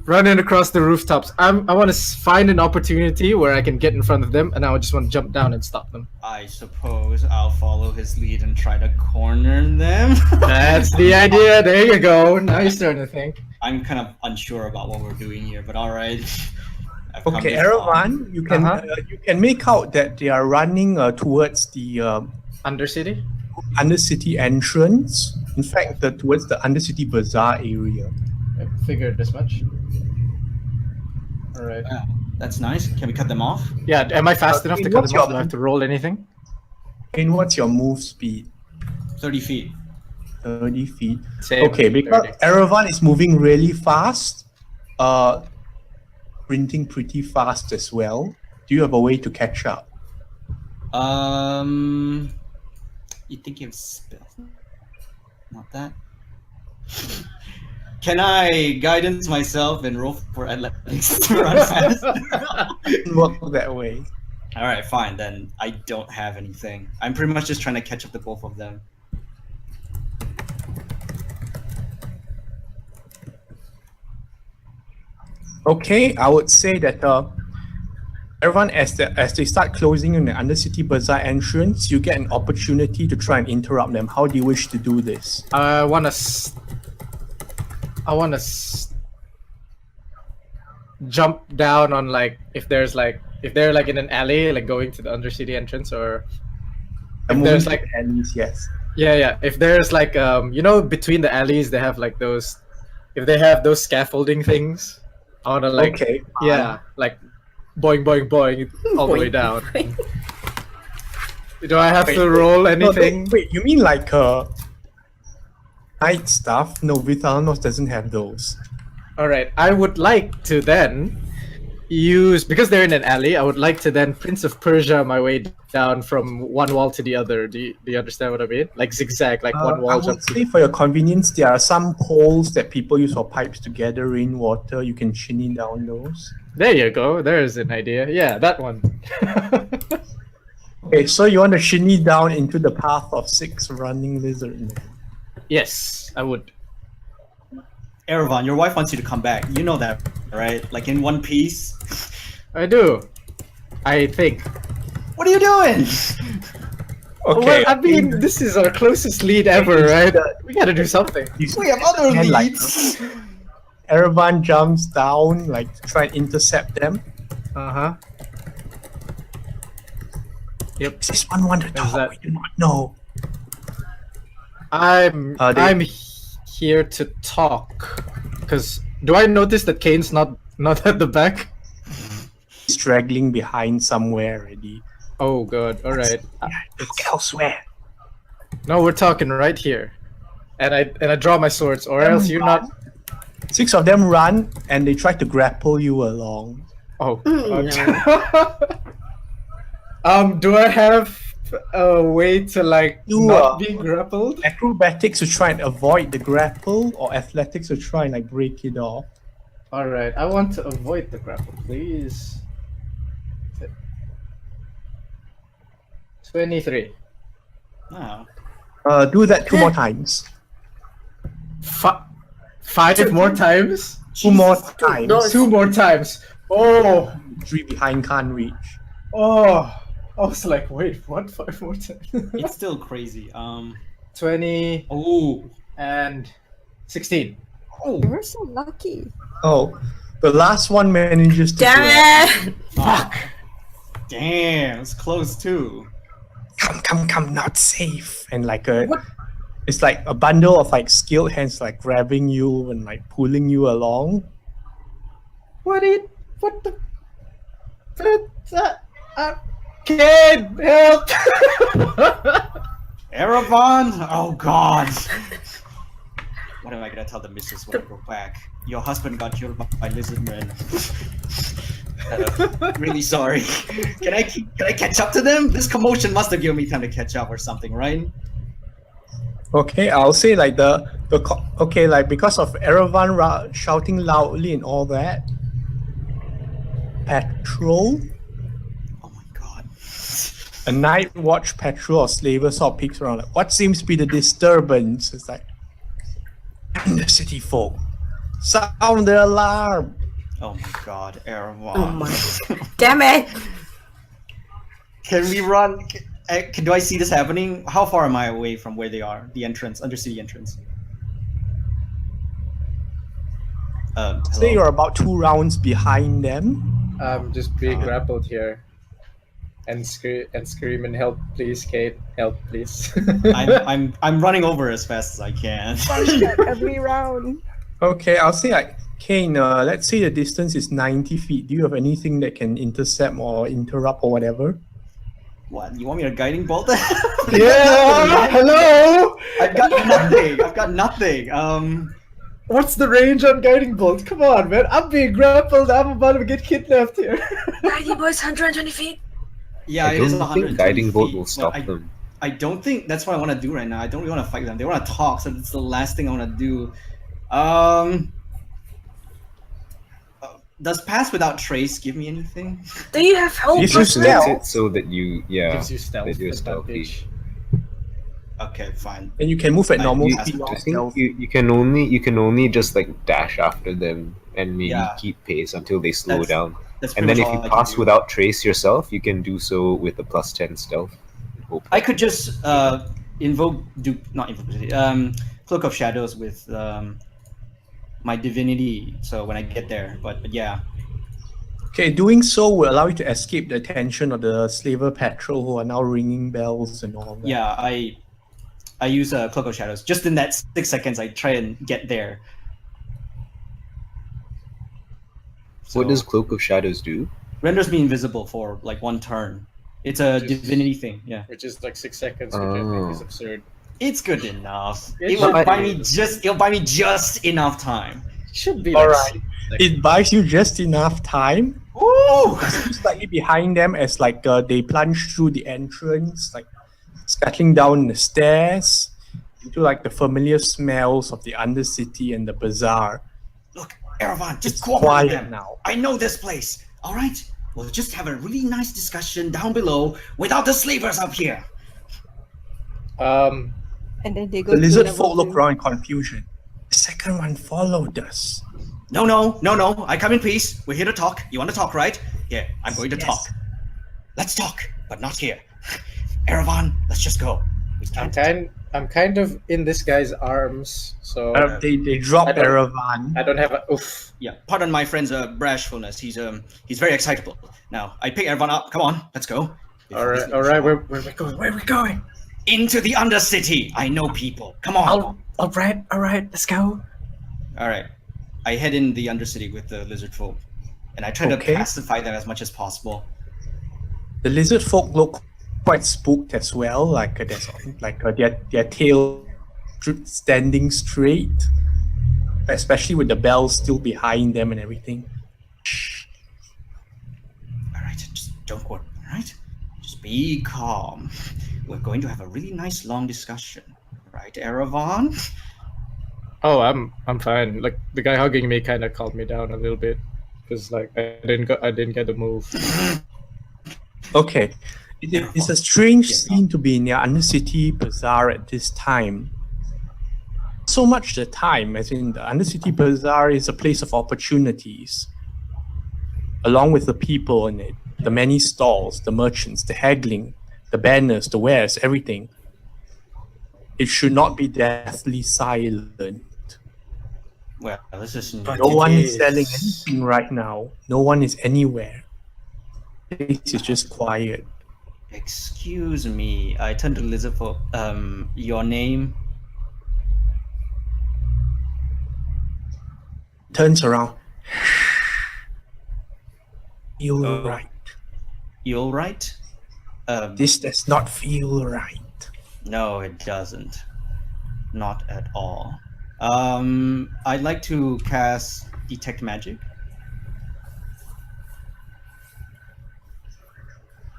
Running across the rooftops. I want to find an opportunity where I can get in front of them, and I just want to jump down and stop them.
I suppose I'll follow his lead and try to corner them.
That's the idea. There you go. Now you're starting to think.
I'm kind of unsure about what we're doing here, but all right. I've come
Okay,
this far.
Erawan, you can make out that they are running towards the
Undercity?
Undercity entrance. In fact, towards the Undercity Bazaar area.
I figured as much. Alright.
Yeah, that's nice. Can we cut them off?
Yeah, am I fast enough to cut
what's
them off?
your-
Do I have to roll anything?
And what's your move speed?
30 feet.
30 feet.
Same,
Okay, because
30.
Erawan is moving really fast, sprinting pretty fast as well. Do you have a way to catch up?
You think you've spelled? Not that. Can I guidance myself and roll for athletics to run fast?
Doesn't work that way.
All right, fine. Then I don't have anything. I'm pretty much just trying to catch up to both of them.
Okay, I would say that everyone, as they start closing in the Undercity Bazaar entrance, you get an opportunity to try and interrupt them. How do you wish to do this?
I wanna jump down on if they're in an alley, like going to the Undercity entrance, or
I'm
if there's
moving to the alleys, yes.
yeah. If there's between the alleys they have those. If they have those scaffolding things, I wanna
Okay, fine.
yeah, boing boing boing all the way down. Do I have to roll anything?
Wait, you mean night stuff? No, Vithalnos doesn't have those.
All right, I would like to then use, because they're in an alley, I would like to then Prince of Persia my way down from one wall to the other. Do you understand what I mean? Like zigzag, like one
I
wall
would
jump.
say for your convenience, there are some poles that people use for pipes to gather rainwater. You can shinny down those.
There you go. There's an idea. Yeah, that one.
Okay, so you want to shinny down into the path of 6 running lizard men.
Yes, I would.
Erawan, your wife wants you to come back. You know that, right? Like in One Piece.
I do. I think.
What are you doing?
Okay,
Well, I mean, this is our closest lead ever, right? We gotta do something.
We have other
And,
leads.
Erawan jumps down, to try and intercept them.
Uh-huh. Yep.
Is this one want to
Is
talk?
that-
We do not know.
I'm
They-
I'm here to talk. Cause do I notice that Kane's not at the back?
Straggling behind somewhere already.
Oh god, alright.
Look elsewhere.
No, we're talking right here. And I draw my swords, or else you're not
6 of them run and they try to grapple you along.
Oh god. Do I have a way to
You,
not be grappled?
Acrobatics to try and avoid the grapple, or athletics to try and break it off.
Alright, I want to avoid the grapple, please. 23.
Oh.
Do that 2 more times.
5 more times?
2 more times.
those-
2 more times. Oh,
3 behind can't reach.
oh. I was like, wait, what? 5 more times?
It's still crazy.
20
Oh.
and 16.
Oh.
We're so lucky.
Oh, the last one manages to grab.
Damn it!
Fuck. Damn, it's close too.
Come, not safe. And it's like a bundle of skilled hands grabbing you and pulling you along.
What the? Kid, help!
Erawan? Oh god. What am I gonna tell the missus when I go back? Your husband got killed by lizard men. Really sorry. Can I catch up to them? This commotion must have given me time to catch up or something, right?
Okay, I'll say because of Erawan shouting loudly and all that. Patrol.
Oh my god.
A night watch patrol or slaver sort of peeks around like, what seems to be the disturbance? It's like, the city folk. Sound the alarm.
Oh my god, Erevan.
Oh my. Damn it!
Can we run? Do I see this happening? How far am I away from where they are? The entrance, undercity entrance.
Say you're about 2 rounds behind them.
I'm just being grappled here. And scream and help, please, Kate. Help, please.
I'm running over as fast as I can.
Every round.
Okay, I'll say like, Kane, let's say the distance is 90 feet. Do you have anything that can intercept or interrupt or whatever?
What? You want me to guiding bolt?
Yeah, hello.
I've got nothing.
What's the range on guiding bolt? Come on, man. I'm being grappled. I'm about to get kidnapped here.
Guiding bolt 120 feet.
Yeah,
I
it is
don't
120
think guiding bolt
feet,
will
but
stop them.
I don't think that's what I want to do right now. I don't really want to fight them. They want to talk, so that's the last thing I want to do. Does pass without trace give me anything?
Do you have help?
You should
Just makes
stealth.
it so that you,
Gives you stealth
they do a stealthy.
advantage.
Okay, fine.
And you can move at
I
normal
use
speed.
the
I
while
think
stealth.
you can only just like dash after them and maybe
Yeah.
keep pace until they slow
That's-
down.
That's
And
pretty
then if
much
you
all I can
pass
do.
without trace yourself, you can do so with a +10 stealth. Hope
I could just invoke Cloak of Shadows with my divinity. So when I get there, but yeah.
Okay, doing so will allow you to escape the attention of the slaver patrol who are now ringing bells and all that.
Yeah, I use Cloak of Shadows. Just in that 6 seconds, I try and get there.
What
So-
does Cloak of Shadows do?
Renders me invisible for like 1 turn. It's a
Which is-
divinity thing. Yeah,
Which is like 6 seconds, which I think is
Oh.
absurd.
it's good enough.
It
It will
should
buy
be.
It'll buy me just enough time.
Should be
All
like
right.
6
It buys you just enough time.
Ooh!
Slightly behind them as like they plunge through the entrance, like scuttling down the stairs into like the familiar smells of the Undercity and the bazaar.
Look, Erevan, just
It's
cooperate
quiet
with them.
now.
I know this place. All right, we'll just have a really nice discussion down below without the slavers up here.
And then they go
The
to
lizard
level
folk look
2.
around in confusion. The second one followed us.
No. I come in peace. We're here to talk. You want to talk, right? Yeah, I'm going to
Yes.
talk. Let's talk, but not here. Erevan, let's just go. We can't.
I'm kind of in this guy's arms, so
They drop
I don't-
Erevan.
I don't have a oof.
Yeah, pardon my friend's bashfulness. He's very excitable. Now, I pick Erevan up. Come on, let's go.
All right. Where we going? Where we going?
Into the Undercity. I know people. Come on.
All right. Let's go.
All right. I head in the Undercity with the lizard folk, and I try
Okay.
to pacify them as much as possible.
The lizard folk look quite spooked as well, like there's like their tail standing straight, especially with the bells still behind them and everything.
All right, just don't worry. All right, just be calm. We're going to have a really nice long discussion, right, Erevan?
Oh, I'm fine. Like the guy hugging me kind of calmed me down a little bit, because like I didn't get the move.
Okay, it's a strange scene to be in the Undercity Bazaar at this time. So much the time, as in the Undercity Bazaar is a place of opportunities, along with the people in it, the many stalls, the merchants, the haggling, the banners, the wares, everything. It should not be deathly silent.
Well, this is
No one is selling anything right now. No one is anywhere. The place is just quiet.
Excuse me. I turn to the lizard folk. Your name?
Turns around. Feel right.
You all right?
This does not feel right.
No, it doesn't. Not at all. I'd like to cast Detect Magic.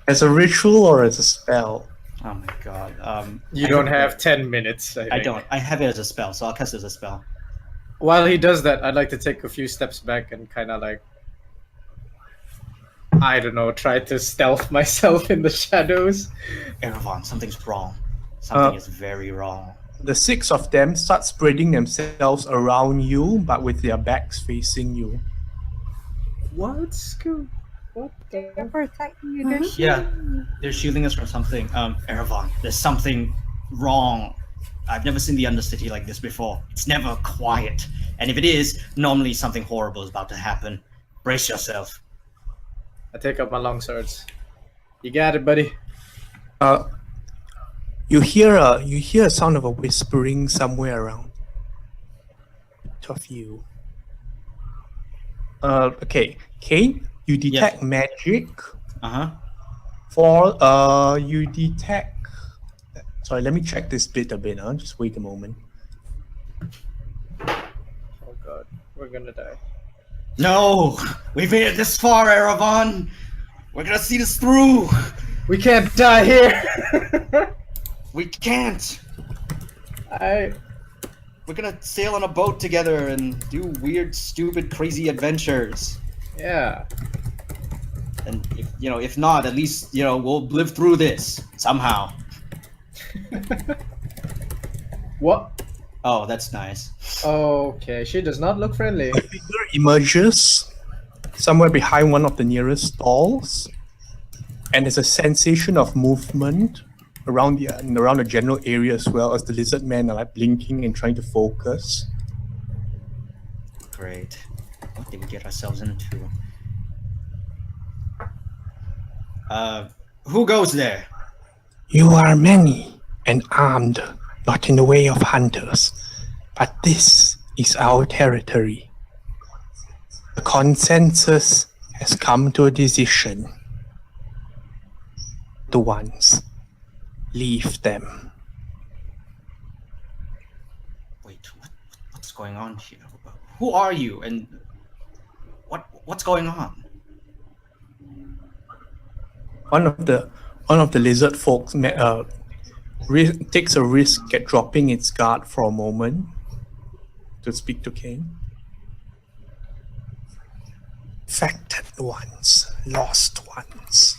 As a ritual or as a spell?
Oh my god.
You
I
don't
have-
have 10 minutes. I
I
think.
don't. I have it as a spell, so I'll cast it as a spell.
While he does that, I'd like to take a few steps back and kind of like I don't know, try to stealth myself in the shadows.
Erevan, something's wrong. Something is very wrong.
The 6 of them start spreading themselves around you, but with their backs facing you.
What's good? What the?
They're protecting you. They're
Yeah, they're shielding us from something. Erevan, there's something wrong. I've never seen the Undercity like this before. It's never quiet. And if it is, normally something horrible is about to happen. Brace yourself.
I take up my long swords. You got it, buddy.
You hear a sound of a whispering somewhere around. Each of you. Okay, Kane, you detect magic. For you detect. Sorry, let me check this bit a bit. Just wait a moment.
Oh god, we're gonna die.
No! We've made it this far, Erevan! We're gonna see this through!
We can't die here!
We can't!
I...
We're gonna sail on a boat together and do weird, stupid, crazy adventures.
Yeah.
And if not, at least, we'll live through this somehow.
What?
Oh, that's nice.
Okay, she does not look friendly.
A figure emerges somewhere behind one of the nearest stalls, and there's a sensation of movement around the general area as well, as the lizard men are like blinking and trying to focus.
Great. What did we get ourselves into? Who goes there?
You are many and armed, not in the way of hunters, but this is our territory. The consensus has come to a decision. The ones, leave them.
Wait, what's going on here? Who are you, and what's going on?
One of the lizard folks takes a risk at dropping its guard for a moment to speak to Kane. Affected ones, lost ones.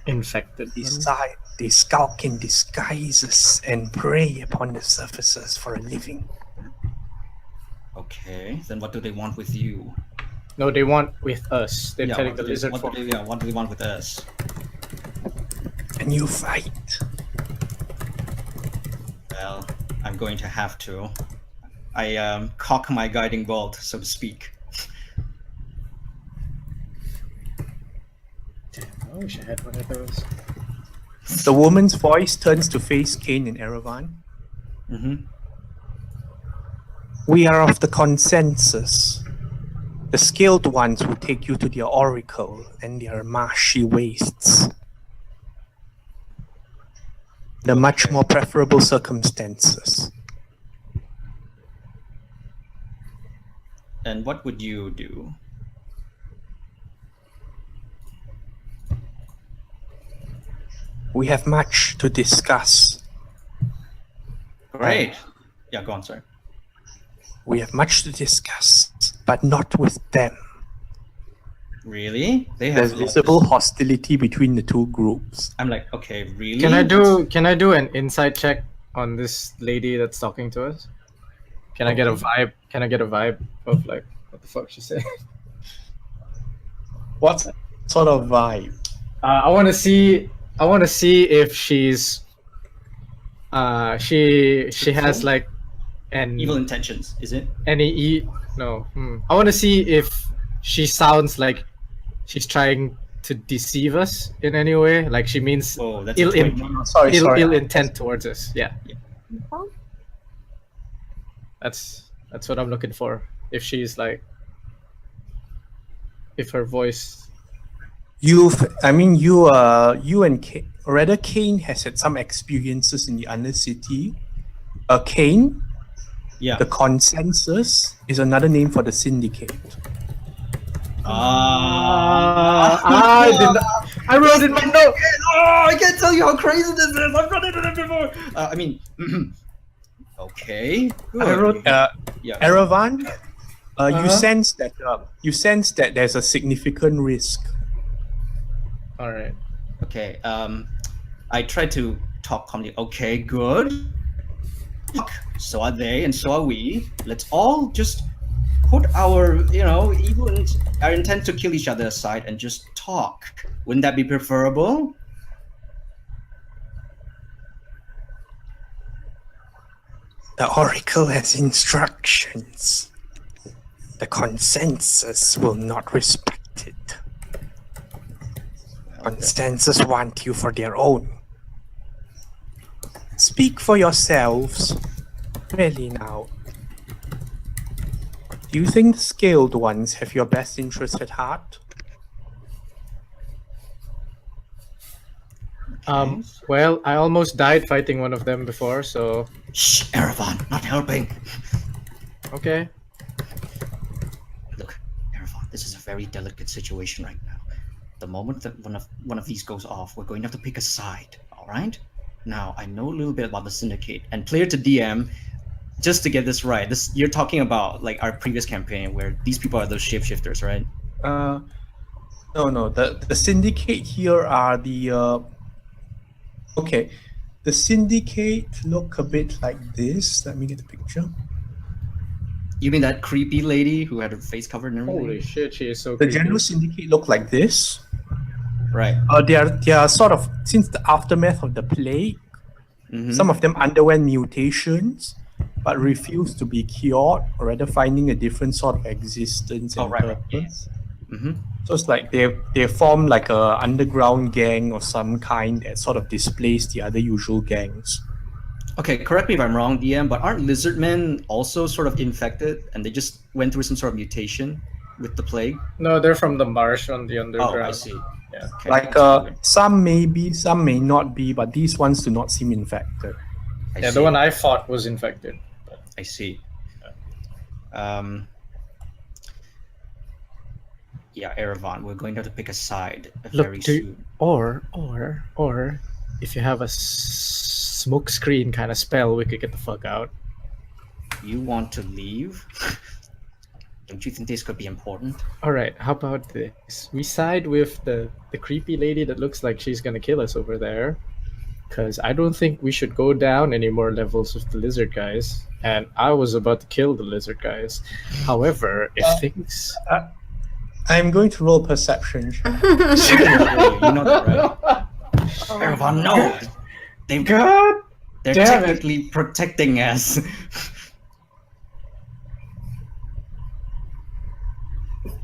Infected.
They skulk in disguises and prey upon the surfaces for a living.
Okay, then what do they want with you?
No, they want with us. They're telling
what
the
do they-
lizard
what
folk.
do they- what do they want with us?
And you fight.
Well, I'm going to have to. I cock my guiding bolt, so to speak.
I wish I had one of those.
The woman's voice turns to face Kane and Erevan.
Mm-hmm.
We are of the consensus. The skilled ones will take you to their oracle and their marshy wastes. The much more preferable circumstances.
And what would you do?
We have much to discuss.
Great. Yeah, go on, sorry.
We have much to discuss, but not with them.
Really? They
There's
have
visible hostility between the two groups.
I'm like, okay, really?
Can I do an insight check on this lady that's talking to us? Can I get a vibe? Can I get a vibe of like what the fuck she's saying?
What sort of vibe?
I want to see if she's she has like an
evil intentions, is it?
No. I want to see if she sounds like she's trying to deceive us in any way. Like she means
Oh, that's
ill,
a
in,
20.
ill intent towards us. Yeah. That's what I'm looking for. If she's like, if her voice.
You and Kane, or rather Kane has had some experiences in the Undercity. Kane,
Yeah.
the consensus is another name for the syndicate.
I wrote in my note.
Oh, I can't tell you how crazy this is. I've run into it before. Okay.
I wrote
Yeah.
Erevan, You sense that there's a significant risk.
All right.
Okay. I try to talk calmly. Okay, good. So are they, and so are we. Let's all just put our, evil and our intent to kill each other aside and just talk. Wouldn't that be preferable?
The Oracle has instructions. The consensus will not respect it. Consensus want you for their own. Speak for yourselves. Really now. Do you think the Scaled Ones have your best interest at heart?
Well, I almost died fighting one of them before, so...
Shh, Erevan, not helping.
Okay.
Look, Erevan, this is a very delicate situation right now. The moment that one of these goes off, we're going to have to pick a side, all right? Now, I know a little bit about the Syndicate, and player to DM, just to get this right, you're talking about like our previous campaign where these people are those shapeshifters, right?
No. The Syndicate here are the... Okay, the Syndicate look a bit like this. Let me get the picture.
You mean that creepy lady who had her face covered and everything?
Holy shit, she is so
The
creepy.
General Syndicate look like this.
Right.
They are sort of, since the aftermath of the plague, some of them underwent mutations, but refused to be cured, or rather finding a different sort of existence and purpose. So it's like they form like a underground gang of some kind that sort of displays the other usual gangs.
Okay, correct me if I'm wrong, DM, but aren't lizardmen also sort of infected and they just went through some sort of mutation with the plague?
No, they're from the marsh on the underground.
Oh, I see.
Yeah.
Okay.
Like some may be, some may not be, but these ones do not seem infected.
I
Yeah,
see.
the one I fought was infected.
I see. Yeah, Erevan, we're going to have to pick a side very soon.
Or if you have a smoke screen kind of spell, we could get the fuck out.
You want to leave? Don't you think this could be important?
All right, how about this? We side with the creepy lady that looks like she's gonna kill us over there, because I don't think we should go down any more levels with the lizard guys. And I was about to kill the lizard guys. However, if things...
I'm going to roll perception.
You know that, right? Erevan, no! They're technically protecting us.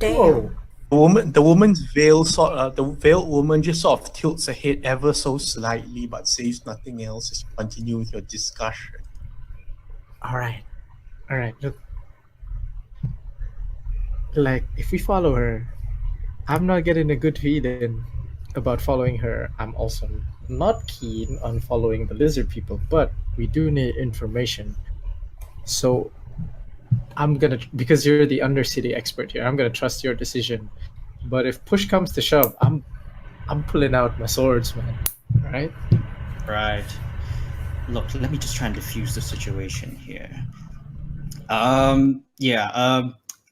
Damn.
The woman's veil the veiled woman just sort of tilts her head ever so slightly, but says nothing else. Just continue with your discussion.
All right. Look, like if we follow her, I'm not getting a good feeling about following her. I'm also not keen on following the lizard people, but we do need information. So I'm gonna, because you're the Undercity expert here, I'm gonna trust your decision. But if push comes to shove, I'm pulling out my swords, man. Right?
Right. Look, let me just try and diffuse the situation here.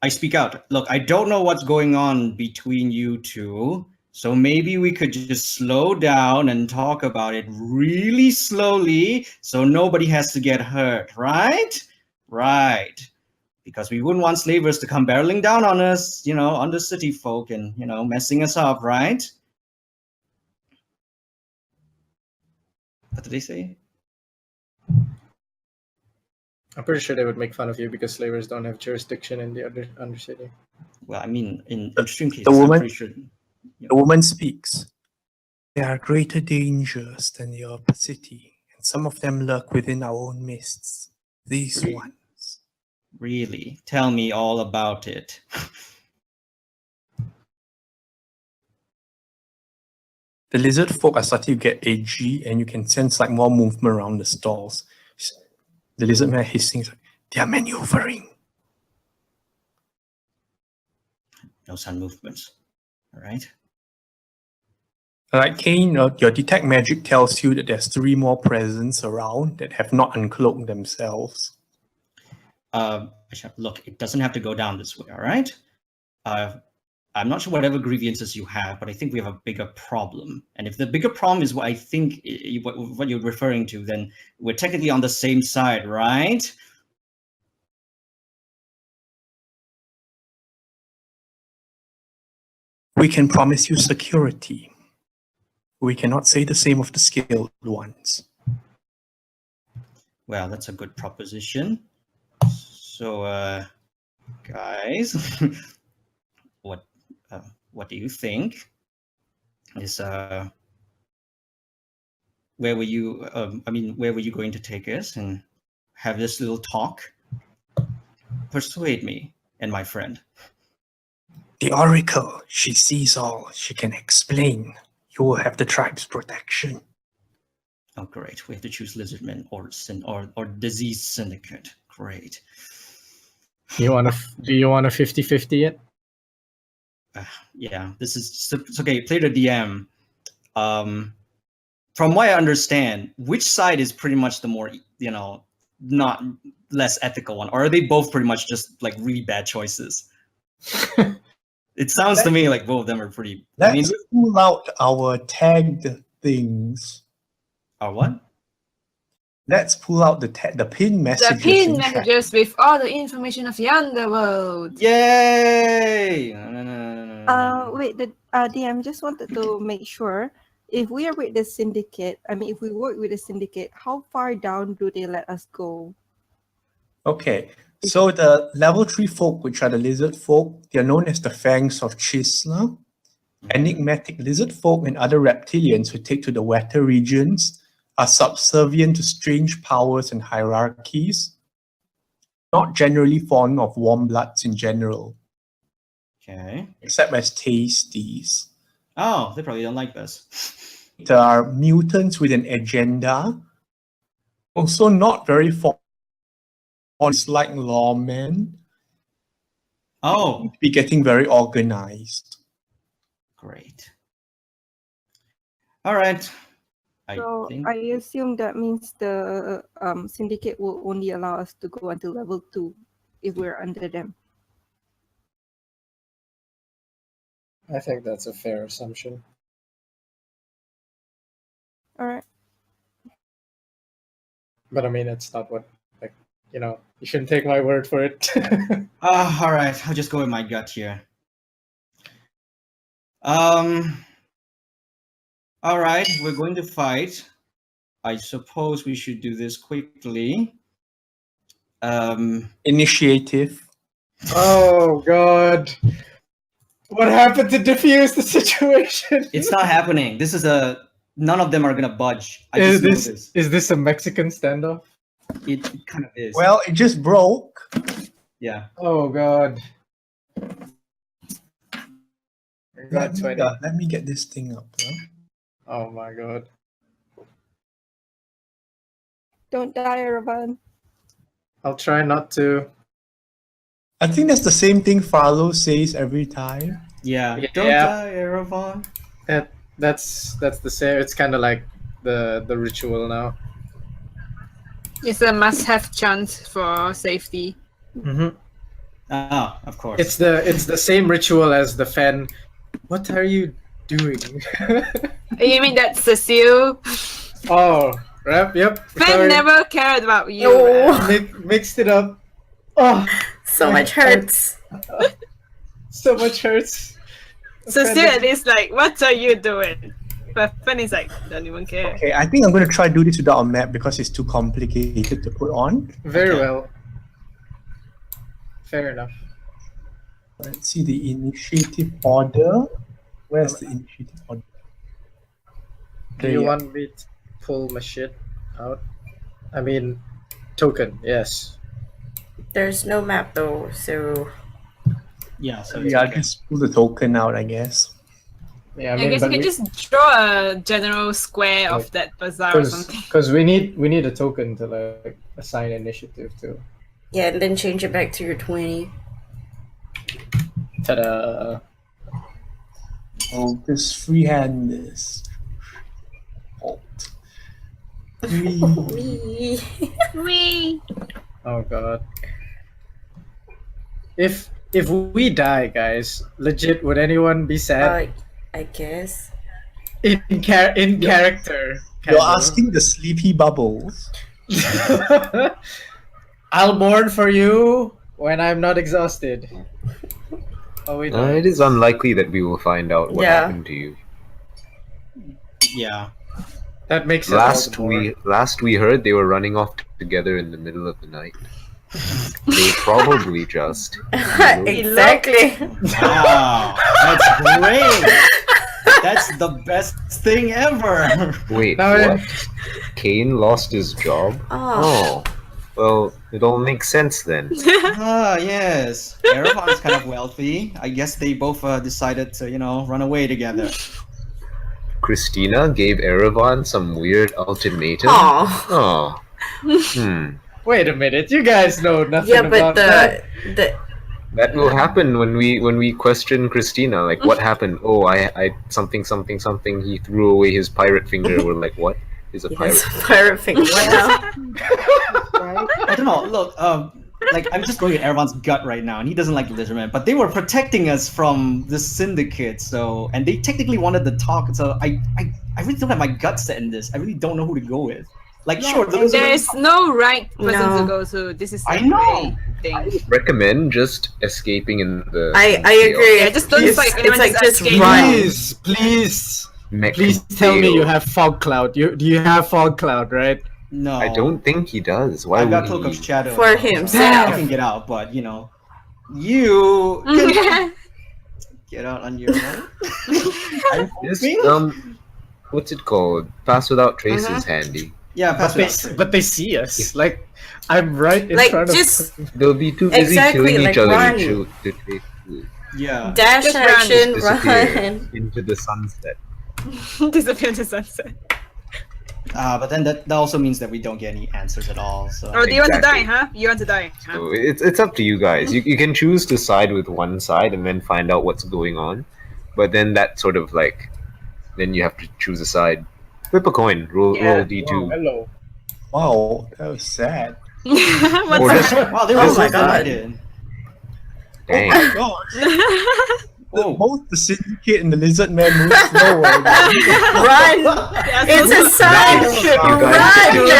I speak out. Look, I don't know what's going on between you two, so maybe we could just slow down and talk about it really slowly so nobody has to get hurt, right? Right. Because we wouldn't want slavers to come barreling down on us, Undercity folk and, messing us up, right? What did they say?
I'm pretty sure they would make fun of you because slavers don't have jurisdiction in the Undercity.
Well, I mean, in extreme cases,
woman-
I'm pretty sure.
The woman speaks. There are greater dangers than the upper city, and some of them lurk within our own mists. These ones.
Really? Tell me all about it.
The lizard folk are starting to get edgy, and you can sense like more movement around the stalls. The lizard man hissing, like, they are maneuvering.
No sun movements. All right.
Like Kane, your detect magic tells you that there's 3 more presents around that have not uncloaked themselves.
Look, it doesn't have to go down this way, all right? I'm not sure whatever grievances you have, but I think we have a bigger problem. And if the bigger problem is what I think what you're referring to, then we're technically on the same side, right?
We can promise you security. We cannot say the same of the skilled ones.
Well, that's a good proposition. So, guys, what do you think? Is where were you? Where were you going to take us and have this little talk? Persuade me and my friend.
The Oracle, she sees all. She can explain. You will have the tribe's protection.
Oh, great. We have to choose Lizardmen or Disease Syndicate. Great.
Do you want a 50-50 it?
Yeah, this is it's okay. Play the DM. From what I understand, which side is pretty much the more, not less ethical one, or are they both pretty much just like really bad choices? It sounds to me like both of them are pretty.
Let's pull out our tagged things.
Our what?
Let's pull out the pin messages.
The pin
in chat.
messages with all the information of the underworld.
Yay!
Wait, the DM just wanted to make sure if we are with the syndicate. I mean, if we work with the syndicate, how far down do they let us go?
Okay, so the level 3 folk, which are the lizard folk, they are known as the Fangs of Chisla. Enigmatic lizard folk and other reptilians who take to the wetter regions are subservient to strange powers and hierarchies, not generally fond of warm bloods in general.
Okay.
Except as tasties.
Oh, they probably don't like this.
There are mutants with an agenda, also not very fond, like lawmen.
Oh,
Be getting very organized.
Great. All right.
So I assume that means the syndicate will only allow us to go until level 2 if we're under them.
I think that's a fair assumption.
All right.
But I mean, it's not what, you shouldn't take my word for it.
All right. I'll just go with my gut here. All right, we're going to fight. I suppose we should do this quickly.
Initiative.
Oh God! What happened to diffuse the situation?
It's not happening. This is none of them are gonna budge. I just know this.
Is this a Mexican standoff?
It kind of is.
Well, it just broke.
Yeah.
Oh God.
Let me get this thing up. Huh?
Oh my God.
Don't die, Ravan.
I'll try not to.
I think that's the same thing Farlow says every time.
Yeah.
Yeah.
Don't die, Erevan.
That's the same. It's kind of like the ritual now.
It's a must-have chant for safety.
Mm-hmm.
Ah, of course.
It's the same ritual as the fan. What are you doing?
You mean that Cecile?
Oh, rap. Yep.
Fan
Sorry.
never cared about you.
No.
Mixed it up. Oh,
So much hurts.
so much hurts.
Cecile is like, what are you doing? But Fan is like, don't even care.
Okay, I think I'm going to try to do this without a map because it's too complicated to put on.
Very
Okay.
well. Fair enough.
Let's see the initiative order. Where's the initiative order?
Do you want me to pull my shit out? I mean, token, yes.
There's no map though, so
Yeah. So
Yeah, I'll just pull the token out, I guess.
Yeah,
I guess you can just draw a general square of that bazaar or something.
because we need a token to like assign initiative to.
yeah, and then change it back to your 20.
Ta-da!
Oh, just freehand this. Alt.
Wee.
Wee.
Oh God. If we die, guys, legit, would anyone be sad?
I guess.
In character.
You're
kind of.
asking the sleepy bubbles.
I'll mourn for you when I'm not exhausted. Oh wait, no.
It is unlikely that we will find out what
Yeah.
happened to you.
Yeah.
That makes it all
Last
the more.
we heard, they were running off together in the middle of the night. They probably just.
Exactly.
Wow. That's great. That's the best thing ever.
Wait,
Now
what? Kane lost his job?
Oh.
Well, it all makes sense then.
Ah, yes. Erevan's kind of wealthy. I guess they both decided to, run away together.
Christina gave Erevan some weird ultimatum.
Aw.
Oh.
Wait a minute, you guys know nothing
Yeah, but
about that.
the
That will happen when we question Christina. Like, what happened? Oh, I something. He threw away his pirate finger. We're like, what is a pirate?
yes, pirate finger. Wow.
I don't know. Look, I'm just going with Erevan's gut right now, and he doesn't like Lizardman. But they were protecting us from the syndicate, and they technically wanted to talk. So I really don't have my gut set in this. I really don't know who to go with. Like, sure, the Lizardman.
There's no right person
No.
to go to. This is
I
a
know.
great thing.
Recommend just escaping in the.
I agree.
Yeah, just don't
It's,
fight anyone,
it's like
just
just
escape.
run.
Please tell me you have fog cloud. Do you have fog cloud, right?
No,
I don't think he does. Why
I've got
would
Cloak of
he?
Shadow
For
I
himself.
can get out, but you can get out on your own. I'm
Just,
hoping.
what's it called? Pass without trace is handy.
Yeah, pass
But they see us. Like, I'm right in
Like,
front
just
of.
They'll be too busy
Exactly,
killing
like,
each other
run.
to trace food.
Yeah.
dash
Just run.
action,
Disappear
run.
into the sunset.
Disappear into sunset.
But then that also means that we don't get any answers at all. So
Oh, do you want to die,
Exactly.
huh? You want to die, huh?
So it's up to you guys. You can choose to side with one side and then find out what's going on, but then that sort of like, then you have to choose a side. Flip a coin. Roll
Yeah.
d2.
Hello.
Wow, that was sad.
What's
Or
that?
just
wow, they
Oh
were
my
so
God.
delighted.
dang.
Gosh,
Oh.
both the syndicate and the lizard man move slower.
Run! It's a sign!
You guys can choose it.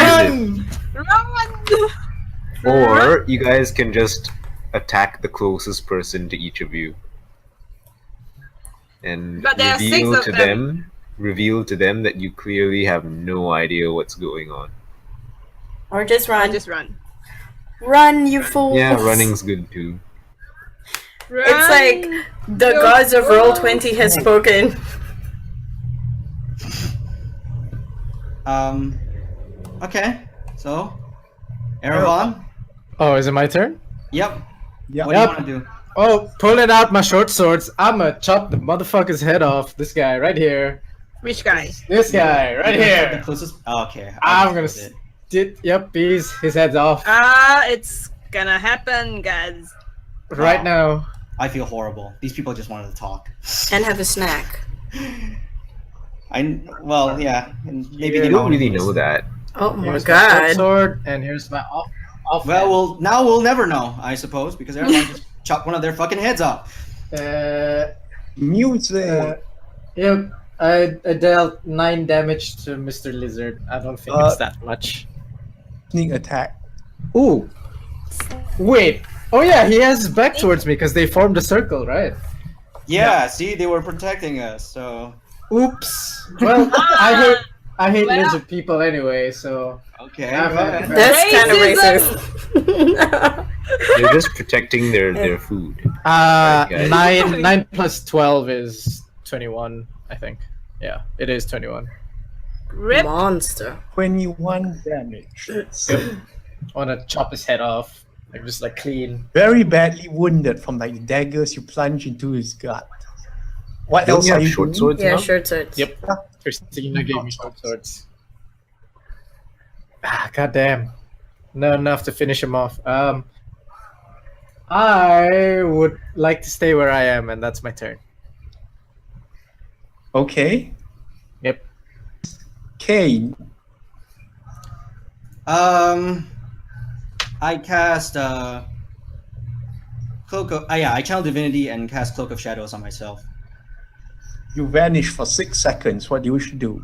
Run!
Or you guys can just attack the closest person to each of you and
But there are six
reveal
of
to
them.
reveal to them that you clearly have no idea what's going on.
Or just run.
Just run.
Run, you fools!
Yeah, running's good too.
Run!
It's like the
Go,
gods of
go.
Roll20 has spoken.
Okay. So, Erevan.
Oh, is it my turn?
Yep.
Yeah.
What do you want to do?
Oh, pulling out my short swords. I'ma chop the motherfucker's head off. This guy right here.
Which guy?
This guy right
The
here.
closest. Oh, okay.
I'm
I'll
gonna.
do it.
Yep, his head's off
It's gonna happen, guys.
right now.
I feel horrible. These people just wanted to talk.
And have a snack.
Well, yeah. And maybe
Yeah.
they
You
might
don't
wanna
really
do this.
know that.
Oh my
Here's my short
god.
sword, and here's my off.
Well, now we'll never know, I suppose, because everyone just chopped one of their fucking heads off.
Music.
Yep. I dealt 9 damage to Mr. Lizard. I don't think it's that much.
Sneak attack.
Ooh. Wait. Oh yeah, he has his back towards me because they formed a circle, right?
Yeah, see, they were protecting us, so.
Oops. Well, I hate lizard people anyway, so.
Okay.
Yeah,
well,
That's kind of racist.
They're just protecting their food. Okay.
9 plus 12 is 21, I think. Yeah, it is 21.
Rip.
Monster.
21 damage. So
I wanna chop his head off. Like just like clean.
very badly wounded from like the daggers you plunge into his gut. What
Don't
else
you
are
have
you
short
doing?
swords
Yeah,
now?
short swords.
Yep. Christina gave me short swords. God damn. Not enough to finish him off. I would like to stay where I am, and that's my turn.
Okay.
Yep.
Kane.
I cast Cloak of I channel divinity and cast Cloak of Shadows on myself.
You vanish for 6 seconds. What do you should do?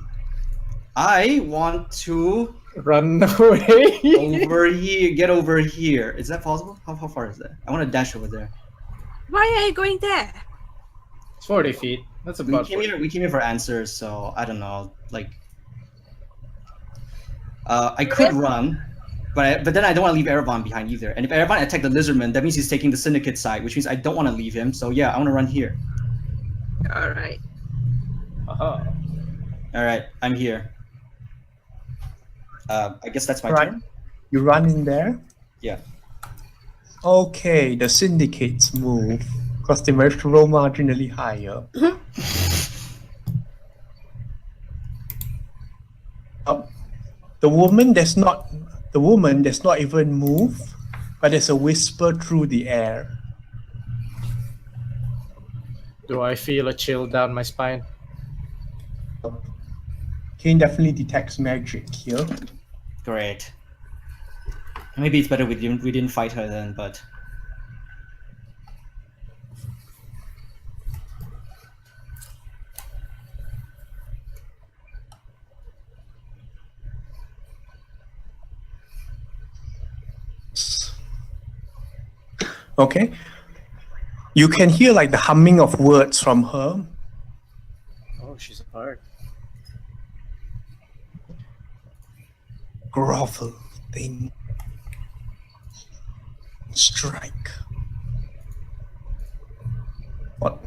I want to
Run away.
over here. Get over here. Is that possible? How far is that? I want to dash over there.
Why are you going there?
It's 40 feet. That's
We
about
came
40.
here. We came here for answers, so I don't know. Like, I could run, but then I don't want to leave Erevan behind either. And if Erevan attacked the Lizardman, that means he's taking the Syndicate side, which means I don't want to leave him. So yeah, I want to run here.
All right.
Uh-huh.
All right, I'm here. I guess that's my
Right.
turn.
You run in there?
Yeah.
Okay, the syndicates move because they managed to roll marginally higher. The woman does not even move, but there's a whisper through the air.
Do I feel a chill down my spine?
Kane definitely detects magic here.
Great. Maybe it's better we didn't fight her then, but
Okay. You can hear like the humming of words from her.
Oh, she's hard.
Grovel, thing. Strike. What?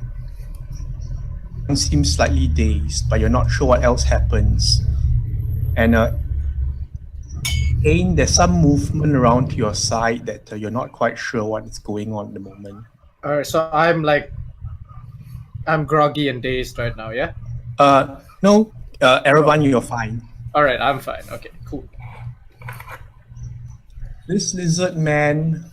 You seem slightly dazed, but you're not sure what else happens. And Kane, there's some movement around to your side that you're not quite sure what is going on at the moment.
Alright, so I'm groggy and dazed right now, yeah?
No, Erevan, you're fine.
Alright, I'm fine. Okay, cool.
This lizard man.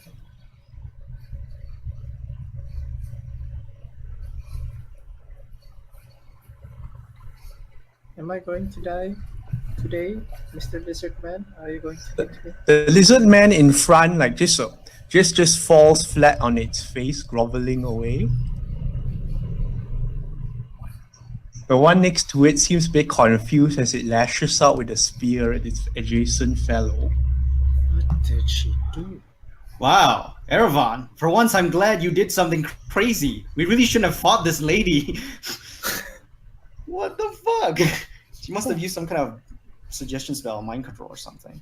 Am I going to die today, Mr. Lizard Man? Are you going to hit me?
The lizard man in front, like just falls flat on its face, groveling away. The one next to it seems a bit confused as it lashes out with a spear at its adjacent fellow.
What did she do?
wow, Erevan. For once, I'm glad you did something crazy. We really shouldn't have fought this lady. What the fuck? She must have used some kind of suggestion spell, mind control or something.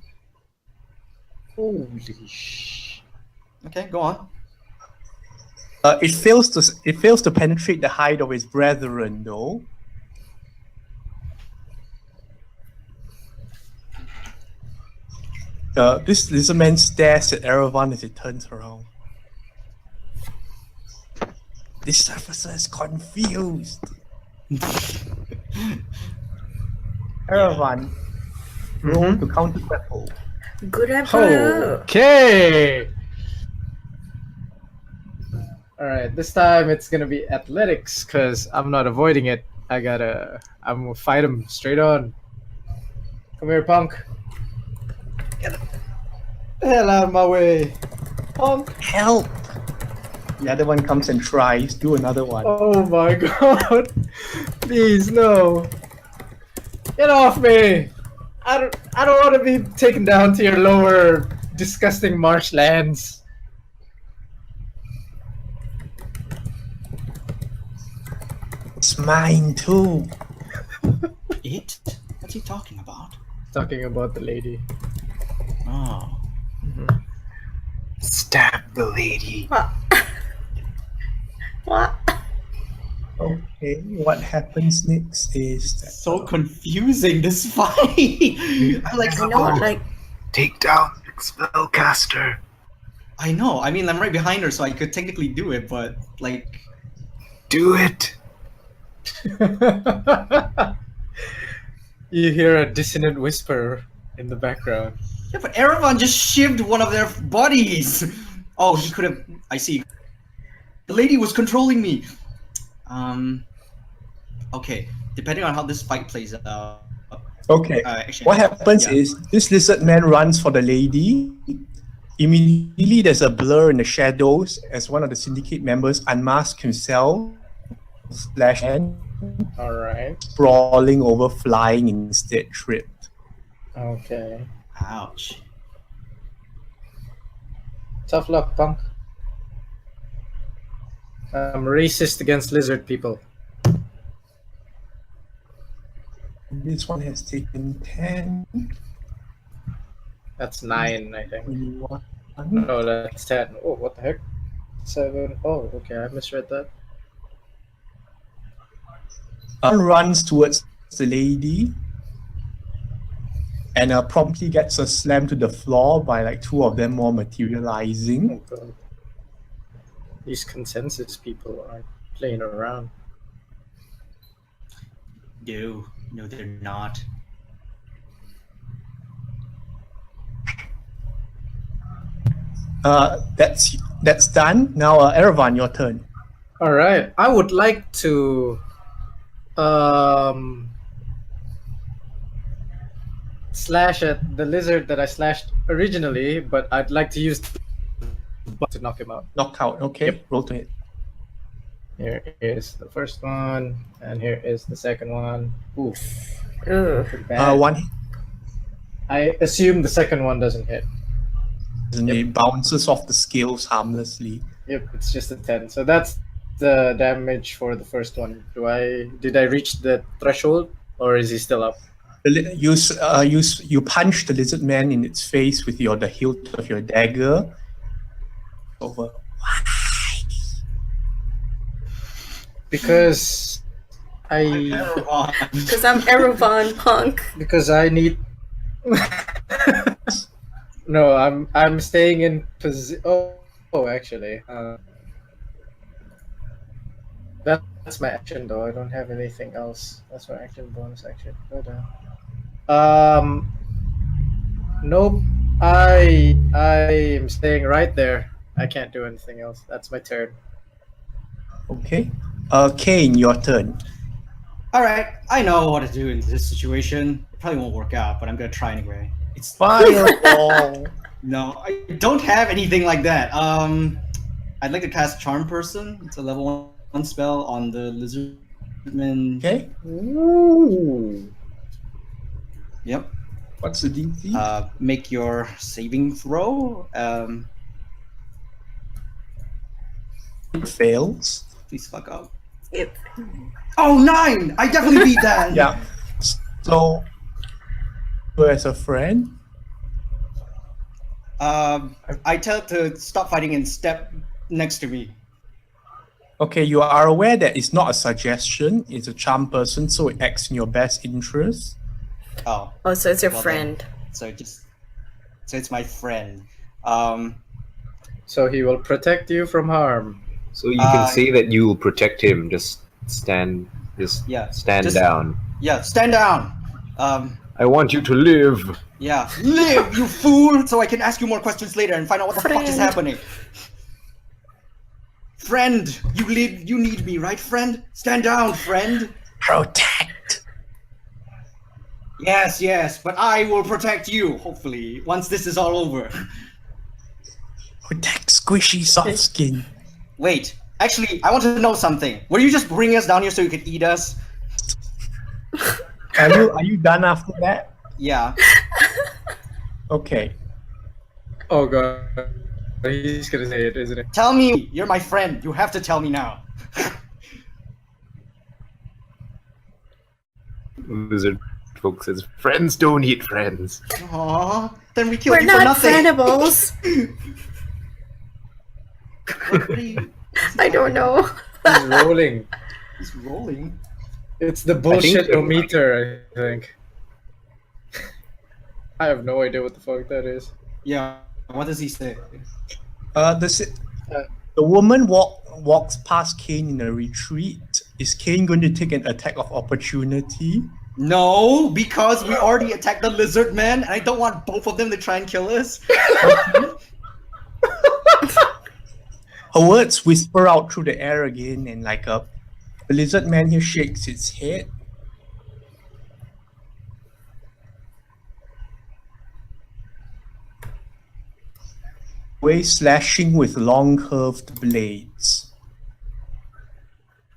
Holy sh!
Okay, go on.
It fails to penetrate the hide of its brethren, though. This lizard man stares at Erevan as it turns around. This officer is confused. Erevan, roll to counter grapple.
Good Emperor.
Okay! Alright, this time it's gonna be athletics, because I'm not avoiding it. I'm gonna fight him straight on. Come here, punk. Get the hell out of my way. Punk!
Help! The other one comes and tries. Do another one.
Oh my god! Please, no. Get off me! I don't want to be taken down to your lower, disgusting marshlands.
It's mine too.
It? What's he talking about?
Talking about the lady.
Oh.
Stab the lady.
What? What?
Okay, what happens next is that
So confusing, this fight. I'm like,
I know, like,
Take down the spellcaster.
I know. I mean, I'm right behind her, so I could technically do it, but like,
Do it.
You hear a dissonant whisper in the background.
yeah, but Erevan just shivved one of their bodies. Oh, he could have. I see. The lady was controlling me. Okay. Depending on how this fight plays out.
okay.
Actually,
What happens
yeah.
is this lizard man runs for the lady. Immediately, there's a blur in the shadows as one of the syndicate members unmasks himself, slash hand,
All right.
sprawling over, flying instead, tripped.
Okay.
Ouch.
Tough luck, punk. I'm racist against lizard people.
This one has taken 10,
That's 9, I think.
21.
No, that's 10. Oh, what the heck? 7. Oh, okay, I misread that.
Runs towards the lady and promptly gets a slam to the floor by like 2 of them more materializing.
Oh, God. These consensus people aren't playing around.
No, they're not.
That's done. Now, Erevan, your turn.
All right, I would like to slash at the lizard that I slashed originally, but I'd like to use to knock him out.
Knockout. Okay,
Yep.
roll to hit.
Here is the first one, and here is the second one. Oof,
Ugh.
pretty bad.
One hit,
I assume the second one doesn't hit.
and it bounces off the scales harmlessly.
Yep, it's just a 10. So that's the damage for the first one. Did I reach the threshold, or is he still up?
You punch the lizard man in its face with the hilt of your dagger. Over.
Because
Because I'm Erevan, punk.
because I need. No, I'm staying in position. Oh, actually, that's my action though. I don't have anything else. That's my action, bonus action. Nope. I am staying right there. I can't do anything else. That's my turn.
Okay. Kane, your turn.
All right, I know what to do in this situation. It probably won't work out, but I'm gonna try anyway. It's
Fireball.
no, I don't have anything like that. I'd like to cast Charm Person. It's a level 1 spell on the lizardman.
Okay.
Ooh.
Yep.
What's the DC?
Make your saving throw.
It fails.
Please fuck up.
Yep.
Oh, 9! I definitely beat that.
Yeah. So, as a friend,
I tell it to stop fighting and step next to me.
okay, you are aware that it's not a suggestion, it's a charm person, so it acts in your best interest.
Oh,
Oh, so it's your
Well
friend.
so it's my friend.
So he will protect you from harm.
So you can say that you will protect him. Just stand
Yeah,
stand
just-
down.
Yeah, stand down.
I want you to live.
Yeah, live, you fool, so I can ask you more questions later and find out what the fuck is
Friend.
happening. Friend, you need me, right, friend? Stand down, friend.
Protect.
Yes, but I will protect you, hopefully, once this is all over.
Protect squishy soft skin.
Wait, actually, I want to know something. Were you just bringing us down here so you could eat us?
Are you done after that?
Yeah.
Okay.
Oh god, he's gonna say it, isn't it?
Tell me, you're my friend. You have to tell me now.
Lizard folk says, friends don't eat friends.
Aww, then we killed
We're
you for
not
nothing.
friendables.
What are you?
I don't know.
He's rolling.
He's rolling.
It's the
I
bullshit
think-
meter, I think. I have no idea what the fuck that is.
Yeah. What does he say?
The woman walks past Kane in a retreat. Is Kane going to take an attack of opportunity?
No, because we already attacked the lizard man, and I don't want both of them to try and kill us.
Her words whisper out through the air again, and the lizard man here shakes its head. away, slashing with long curved blades.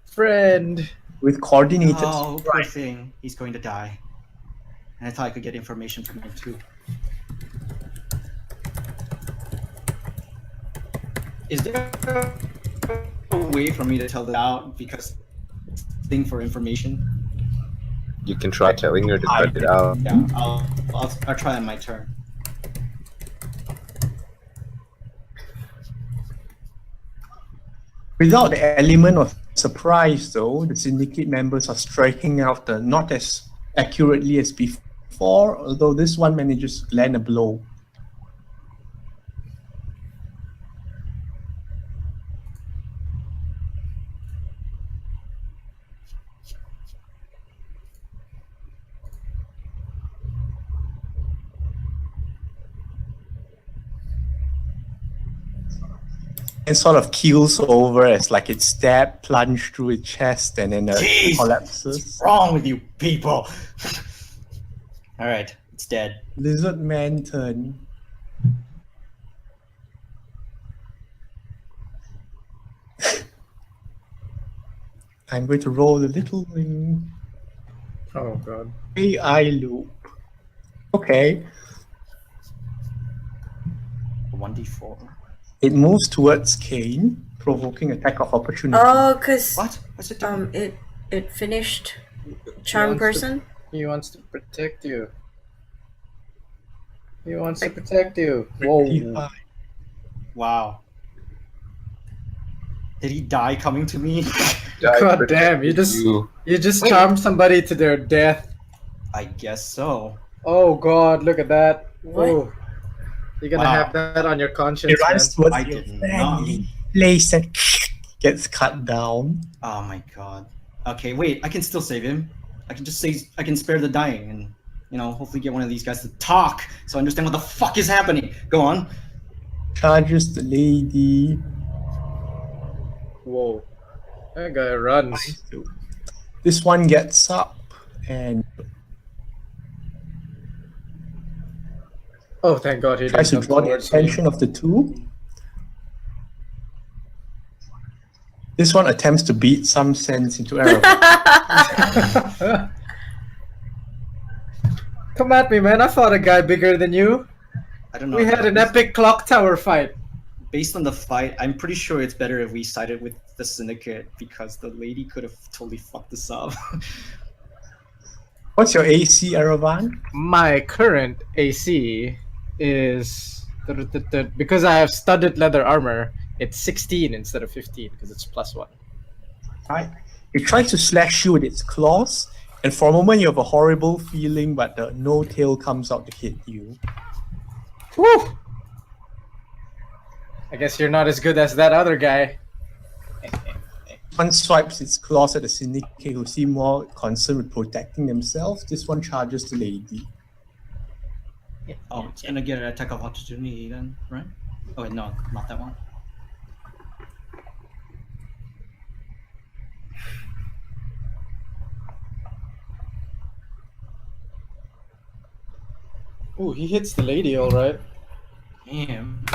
Friend.
With coordinated
Oh, poor
strike.
thing. He's going to die. And I thought I could get information from him too. Is there a way for me to tell that out because thing for information?
You can try telling her to cut it out.
Yeah, I'll try on my turn.
Without the element of surprise, though, the syndicate members are striking out not as accurately as before, although this one manages to land a blow. And sort of keels over as like it's stabbed, plunged through its chest, and then
Jeez!
collapses.
What's wrong with you people? Alright, it's dead.
Lizard man turn. I'm going to roll a little
Oh god.
AI loop. Okay.
1d4.
It moves towards Kane, provoking attack of opportunity.
Oh, cause
What? What's it doing?
it finished charm
wants to-
person.
He wants to protect you. He wants to protect you. Whoa.
Wow. Did he die coming to me?
God damn, you just charmed somebody to their death.
I guess so.
Oh god, look at that.
What?
Oh. You're gonna
Wow.
have that on your conscience,
It runs
man.
towards
I
your
did not
family
mean.
place and gets cut down.
Oh my god. Okay, wait, I can still save him. I can just say I can spare the dying and, you know, hopefully get one of these guys to talk so I understand what the fuck is happening. Go on.
Charges the lady.
Whoa. That guy runs.
This one gets up and
Oh, thank god he didn't
tries to
come
draw the
towards me.
attention of the two. This one attempts to beat some sense into Arrow.
Come at me, man. I fought a guy bigger than you.
I don't know.
We had an epic clock tower fight.
Based on the fight, I'm pretty sure it's better if we sided with the syndicate because the lady could have totally fucked us up.
What's your AC, Aravan?
My current AC is because I have studded leather armor. It's 16 instead of 15 because it's +1.
Right. It tries to slash you with its claws, and for a moment you have a horrible feeling, but no tail comes out to hit you.
Woo! I guess you're not as good as that other guy.
One swipes its claws at the syndicate who seem more concerned with protecting themselves. This one charges the lady.
Oh, it's gonna get an attack of opportunity then, right? Oh wait, no, not that one.
Ooh, he hits the lady all right.
Damn.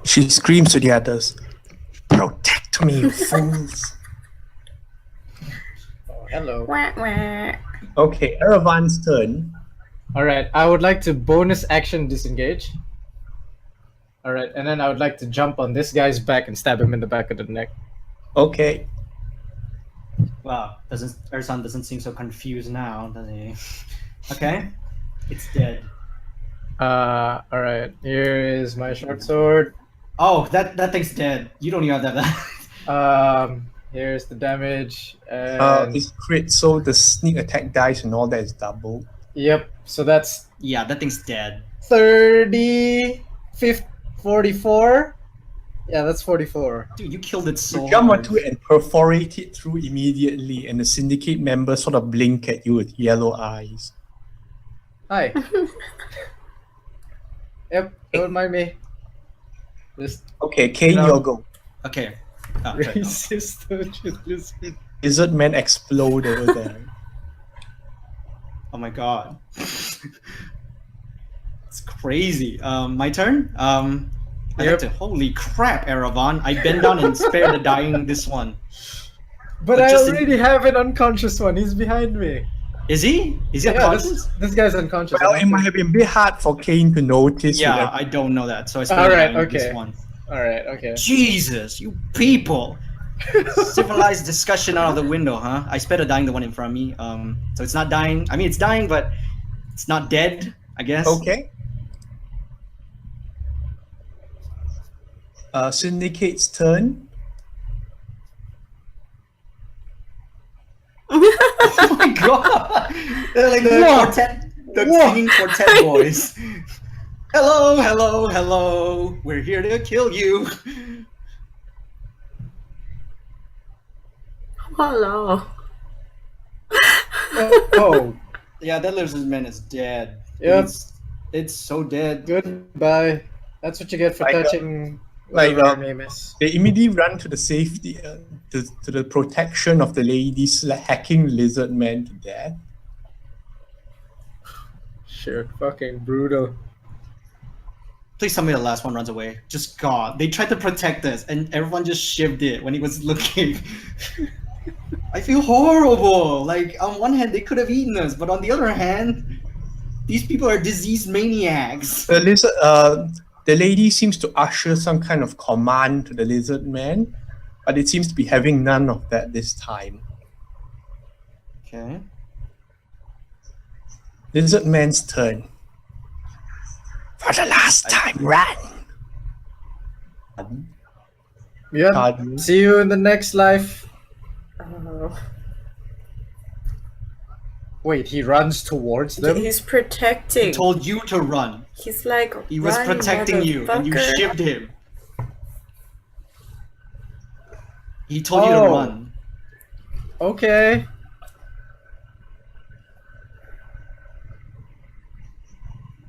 She screams to the others, "Protect me, you fools!"
Oh, hello.
Wah, wah.
Okay, Aravan's turn.
All right, I would like to bonus action disengage. All right, and then I would like to jump on this guy's back and stab him in the back of the neck.
Okay,
Wow, Ersan doesn't seem so confused now, does he? Okay, it's dead.
All right, here is my short sword.
Oh, that thing's dead. You don't even have that.
Here's the damage. And
it's crit, so the sneak attack dice and all that is double.
yep, so that's
Yeah, that thing's dead.
30, 50, 44. Yeah, that's 44.
Dude, you killed it so
You jump
hard.
onto it and perforate it through immediately, and the syndicate members sort of blink at you with yellow eyes.
Hi. Yep, don't mind me. Just
Okay, Kane,
No.
your go.
Okay, Ah, sorry, no.
Racist. Don't you listen.
Lizard man explode over there.
Oh my god. It's crazy. My turn? I like to, holy crap, Erevan. I bend down and spare the dying this one.
But
But
I
just
already have an unconscious one. He's behind me.
Is he? Is he
Yeah,
unconscious?
this guy's unconscious.
Well, it might have been a bit hard for Kane to notice.
Yeah,
with
I don't know that, so I spare
Alright,
the dying this
okay.
one.
All right. Okay.
Jesus, you people! Civilized discussion out of the window, huh? I sped a dying the one in front of me. So it's not dying. I mean, it's dying, but it's not dead, I guess.
Okay. Syndicate's turn.
Oh my god! They're like the
Whoa.
quartet, the
Whoa.
singing quartet boys. Hello, hello, hello. We're here to kill you.
Hello.
Oh.
Yeah, that lizard man is dead.
Yep.
It's so dead.
Goodbye. That's what you get for
Like,
touching.
like,
whatever her name is.
They immediately run to the safety, to the protection of the ladies, like hacking lizard man to death.
Sure. Fucking brutal.
Please tell me the last one runs away. Just God. They tried to protect us, and everyone just shivved it when he was looking. I feel horrible. Like, on one hand, they could have eaten us, but on the other hand, these people are disease maniacs.
The lizard, the lady seems to usher some kind of command to the lizard man, but it seems to be having none of that this time.
Okay.
Lizard man's turn. For the last time, run.
Yep.
Pardon?
See you in the next life. Wait, he runs towards them?
He's
He
protecting.
told you to run.
He's like,
He was
"Run,
protecting you, and you
motherfucker."
shivved him. He told you to
Oh.
run.
Okay.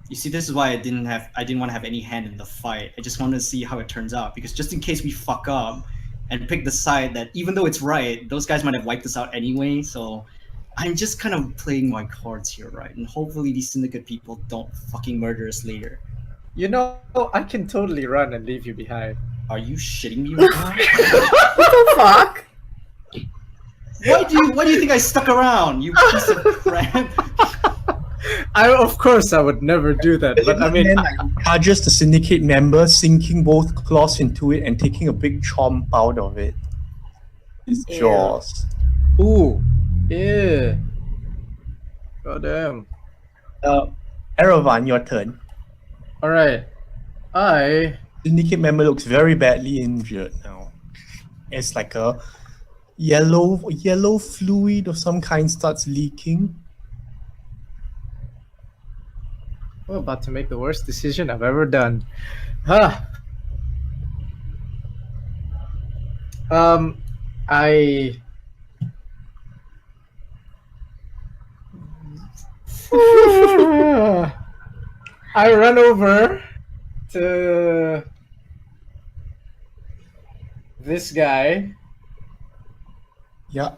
You see, this is why I didn't want to have any hand in the fight. I just wanted to see how it turns out, because just in case we fuck up and pick the side that, even though it's right, those guys might have wiped us out anyway. So I'm just kind of playing my cards here, right? And hopefully these syndicate people don't fucking murder us later.
You know, I can totally run and leave you behind.
Are you shitting me right now?
What the fuck?
Why do you think I stuck around, you piece of crap?
Of course, I would never do that. But I mean,
Charges the syndicate member, sinking both claws into it and taking a big chomp out of it. His
Ew.
jaws.
ooh, yeah. Goddamn.
Erevan, your turn.
All right,
Syndicate member looks very badly injured now. It's like a yellow fluid of some kind starts leaking.
we're about to make the worst decision I've ever done. Huh. I I run over to this guy.
Yeah.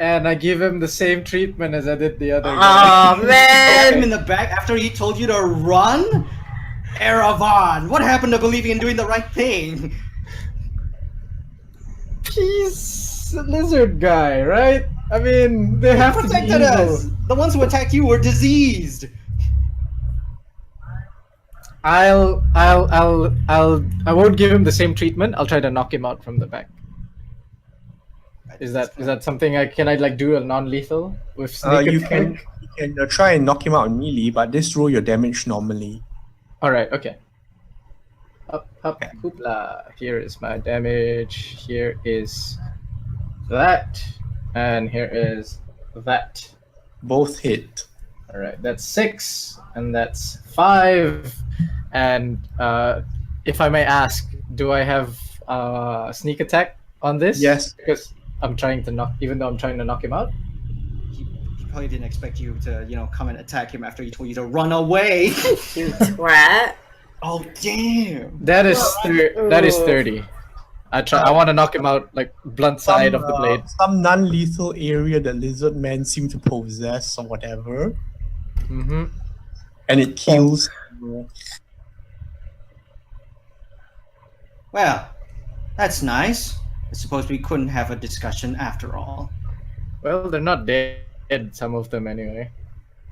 And I give him the same treatment as I did the other guy.
Oh
Stab him
man!
in the back after he told you to run? Erevan, what happened to believing in doing the right thing?
He's a lizard guy, right? I mean, they have to be
Protected
evil.
us. The ones who attacked you were diseased.
I won't give him the same treatment. I'll try to knock him out from the back. Is that something I like do a non-lethal with sneak
You
attack?
can try and knock him out in melee, but this roll your damage normally.
All right, okay. Up, hoopla. Here is my damage. Here is that, and here is that.
Both hit.
All right, that's 6, and that's 5. And if I may ask, do I have sneak attack on this?
Yes.
Because I'm trying to knock him out.
He probably didn't expect you to, come and attack him after he told you to run away.
You twat.
Oh damn!
That is
Well,
that is
ooh.
30. I want to knock him out, like blunt side of the blade.
Some non-lethal area that lizard men seem to possess or whatever,
Mm-hmm.
and it kills.
Well, that's nice. I suppose we couldn't have a discussion after all.
Well, they're not dead. Some of them, anyway.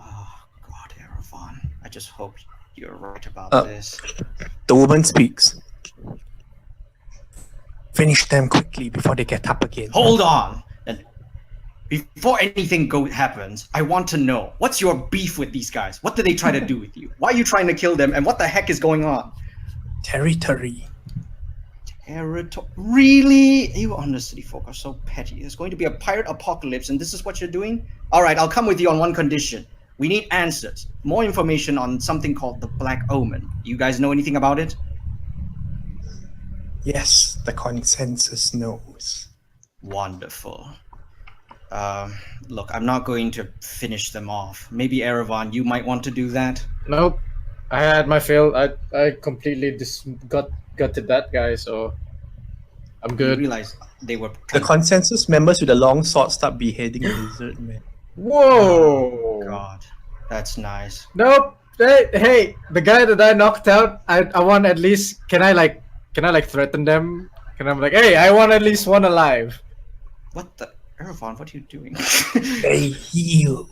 Oh, God, Erevan. I just hope you're right about this.
The woman speaks. Finish them quickly before they get up again.
Hold on! And before anything happens, I want to know, what's your beef with these guys? What did they try to do with you? Why are you trying to kill them? And what the heck is going on?
Territory.
Really? You honestly folk are so petty. There's going to be a pirate apocalypse and this is what you're doing? Alright, I'll come with you on one condition. We need answers. More information on something called the Black Omen. You guys know anything about it?
Yes, the consensus knows.
Wonderful. Look, I'm not going to finish them off. Maybe Erevan, you might want to do that?
Nope. I had my fill. I completely gutted that guy, so I'm good.
You realize they were...
The consensus members with the long sword start beheading lizard men.
Whoa!
Oh, God. That's nice.
Nope. Hey, the guy that I knocked out, I want at least... Can I threaten them? Can I be like, hey, I want at least one alive?
What the... Erevan, what are you doing?
They heal.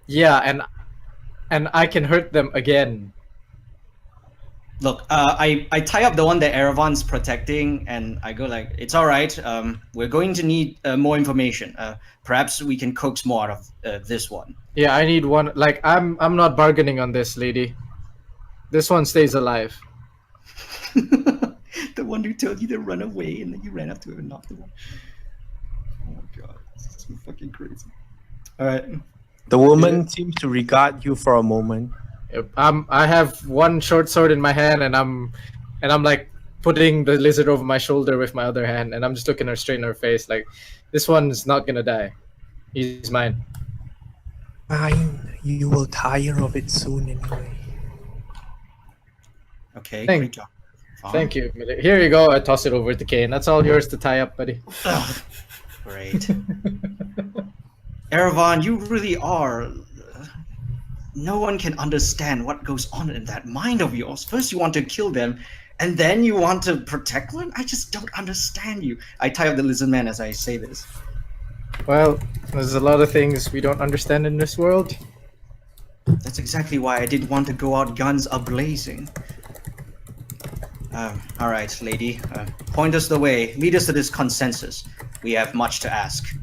Yeah, and I can hurt them again.
Look, I tie up the one that Erevan's protecting, and I go like, it's all right. We're going to need more information. Perhaps we can coax more out of this one.
Yeah, I need one. Like, I'm not bargaining on this, lady. This one stays alive.
The one who told you to run away, and then you ran up to him and knocked him off. Oh my God, this is so fucking crazy. All right.
The woman seems to regard you for a moment.
Yep. I have one short sword in my hand, and I'm like putting the lizard over my shoulder with my other hand, and I'm just looking her straight in her face, like, this one's not gonna die. He's mine.
Fine, you will tire of it soon anyway.
Okay,
Thank-
great job. Fine.
Thank you. Here you go. I toss it over to Kane. That's all yours to tie up, buddy.
Ugh, great. Erevan, you really are... No one can understand what goes on in that mind of yours. First you want to kill them, and then you want to protect one? I just don't understand you. I tie up the lizard man as I say this.
Well, there's a lot of things we don't understand in this world.
That's exactly why I didn't want to go out guns a-blazing. All right, lady. Point us the way. Lead us to this consensus. We have much to ask.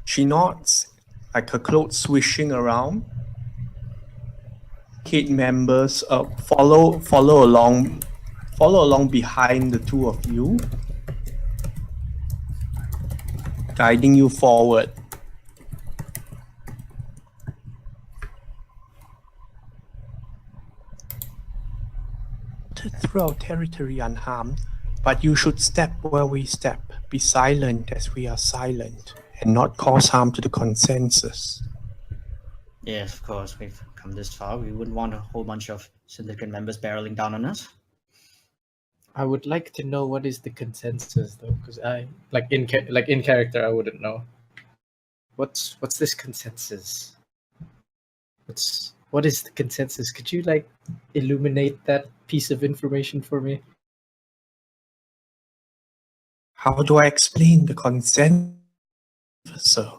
She nods, like her clothes swishing around. Kate members follow along behind the two of you, guiding you forward. Through our territory unharmed, but you should step where we step, be silent as we are silent, and not cause harm to the consensus.
Yes, of course. We've come this far. We wouldn't want a whole bunch of syndicate members barreling down on us.
I would like to know what is the consensus, though, because I in character I wouldn't know. What's this consensus? What is the consensus? Could you illuminate that piece of information for me?
How do I explain the consensus, sir?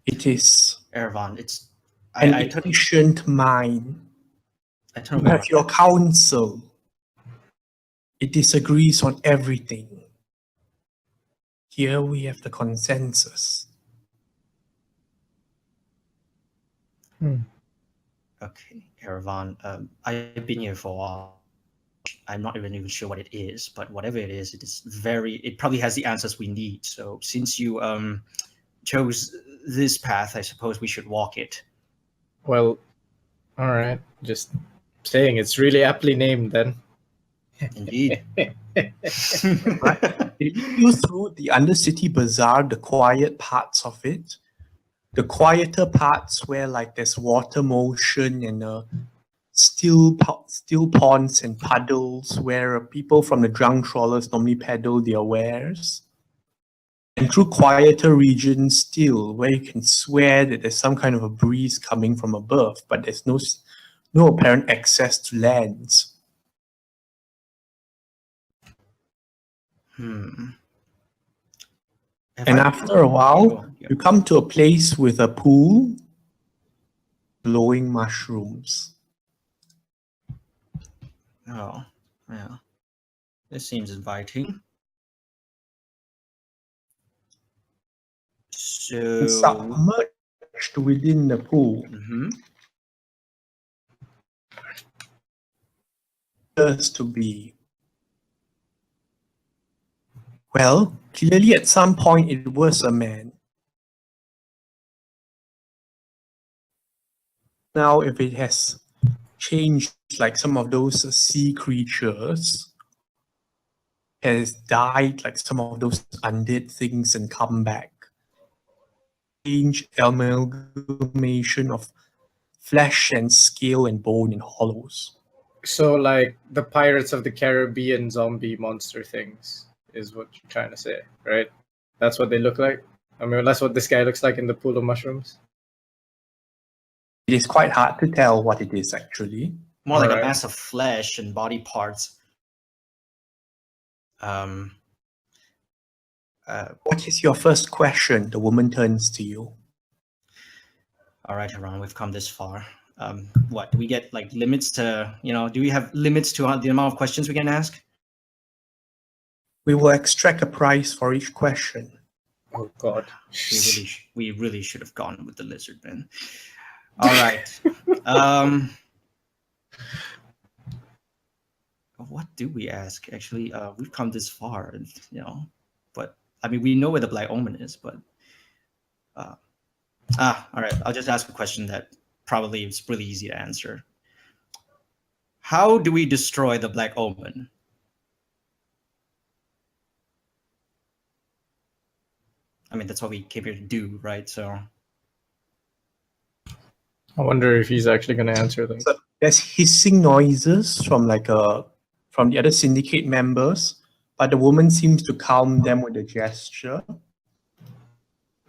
It is
Erevan, it's...
an
I turn
efficient mind. You
over.
have your council. It disagrees on everything. Here we have the consensus.
Okay, Erevan, I've been here for a while. I'm not even sure what it is, but whatever it is, it probably has the answers we need. So since you chose this path, I suppose we should walk it.
Well, all right. Just saying, it's really aptly named then.
Indeed.
They lead you through the Undercity Bazaar, the quiet parts of it. The quieter parts where there's water motion and still ponds and puddles where people from the drunk trawlers normally peddle their wares. And through quieter regions still, where you can swear that there's some kind of a breeze coming from above, but there's no apparent access to lands.
If
And
I-
after a while,
Yeah.
you come to a place with a pool, glowing mushrooms.
Oh, yeah. This seems inviting. So,
Submerged within the pool appears to be, well, clearly at some point it was a man. Now, if it has changed like some of those sea creatures, has died like some of those undead things and come back. Strange amalgamation of flesh and scale and bone and hollows.
So, like the Pirates of the Caribbean zombie monster things is what you're trying to say, right? That's what they look like. I mean, that's what this guy looks like in the pool of mushrooms.
It is quite hard to tell what it is actually.
more like a
Alright.
mass of flesh and body parts.
What is your first question? The woman turns to you.
All right, Haran, we've come this far. What do we get? Like limits to, do we have limits to the amount of questions we can ask?
We will extract a price for each question.
Oh God.
We really should have gone with the lizard man. All right. What do we ask? Actually, we've come this far, and but I mean, we know where the Black Omen is, but all right. I'll just ask a question that probably is really easy to answer. How do we destroy the Black Omen? I mean, that's what we came here to do, right? So
I wonder if he's actually going to answer them.
So there's hissing noises from from the other syndicate members, but the woman seems to calm them with a gesture.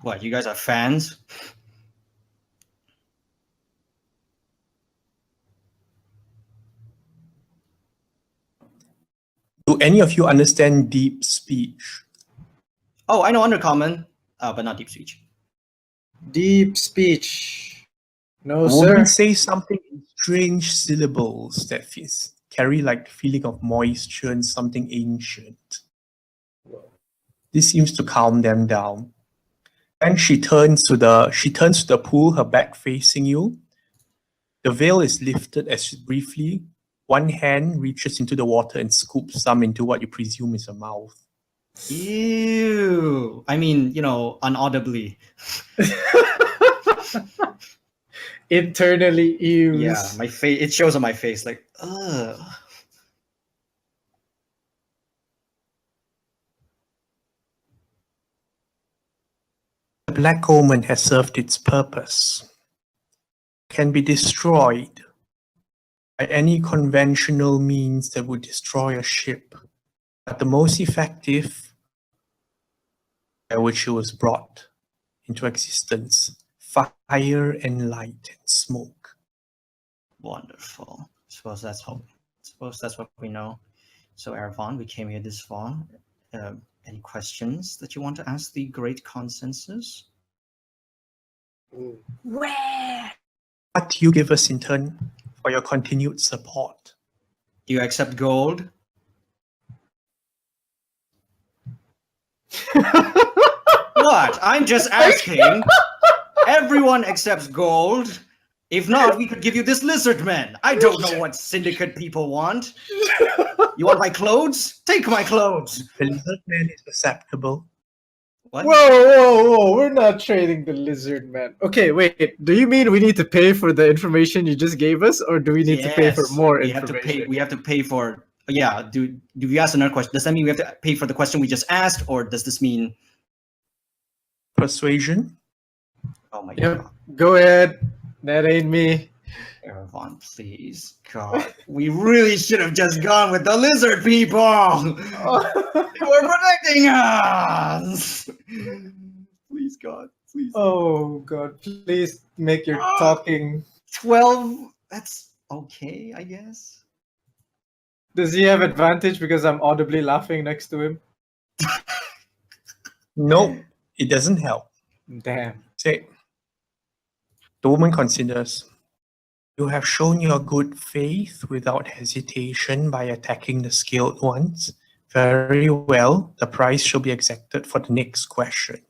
what? You guys are fans?
Do any of you understand deep speech?
Oh, I know Undercommon, but not deep speech.
Deep speech. No,
The woman
sir.
says something in strange syllables that carry like the feeling of moisture and something ancient. This seems to calm them down. And she turns to the pool, her back facing you. The veil is lifted as briefly one hand reaches into the water and scoops some into what you presume is a mouth.
Ew. I mean, unaudibly.
Internally ews.
Yeah, my face. It shows on my face, like, ugh.
The Black Omen has served its purpose. Can be destroyed by any conventional means that would destroy a ship, but the most effective by which it was brought into existence, fire and light and smoke.
Wonderful. Suppose that's what we know. So, Ervan, we came here this far. Any questions that you want to ask the Great Consensus?
Where?
What do you give us in turn for your continued support?
Do you accept gold? What? I'm just asking. Everyone accepts gold. If not, we could give you this lizard man. I don't know what syndicate people want. You want my clothes? Take my clothes.
The lizard man is acceptable.
What?
Whoa. We're not trading the lizard man. Okay, wait. Do you mean we need to pay for the information you just gave us, or do we need to pay for
Yes,
more
we
information?
We have to pay for. Yeah. Do we ask another question? Does that mean we have to pay for the question we just asked, or does this mean?
Persuasion?
Oh my
Yep.
god.
Go ahead. That ain't me.
Erevan, please. God, we really should have just gone with the lizard people. They were protecting us. Please, God, please.
Oh God, please make your talking.
12. That's okay, I guess.
Does he have advantage because I'm audibly laughing next to him?
No, it doesn't help.
Damn.
Say, the woman considers. You have shown your good faith without hesitation by attacking the skilled ones. Very well. The price shall be exacted for the next question.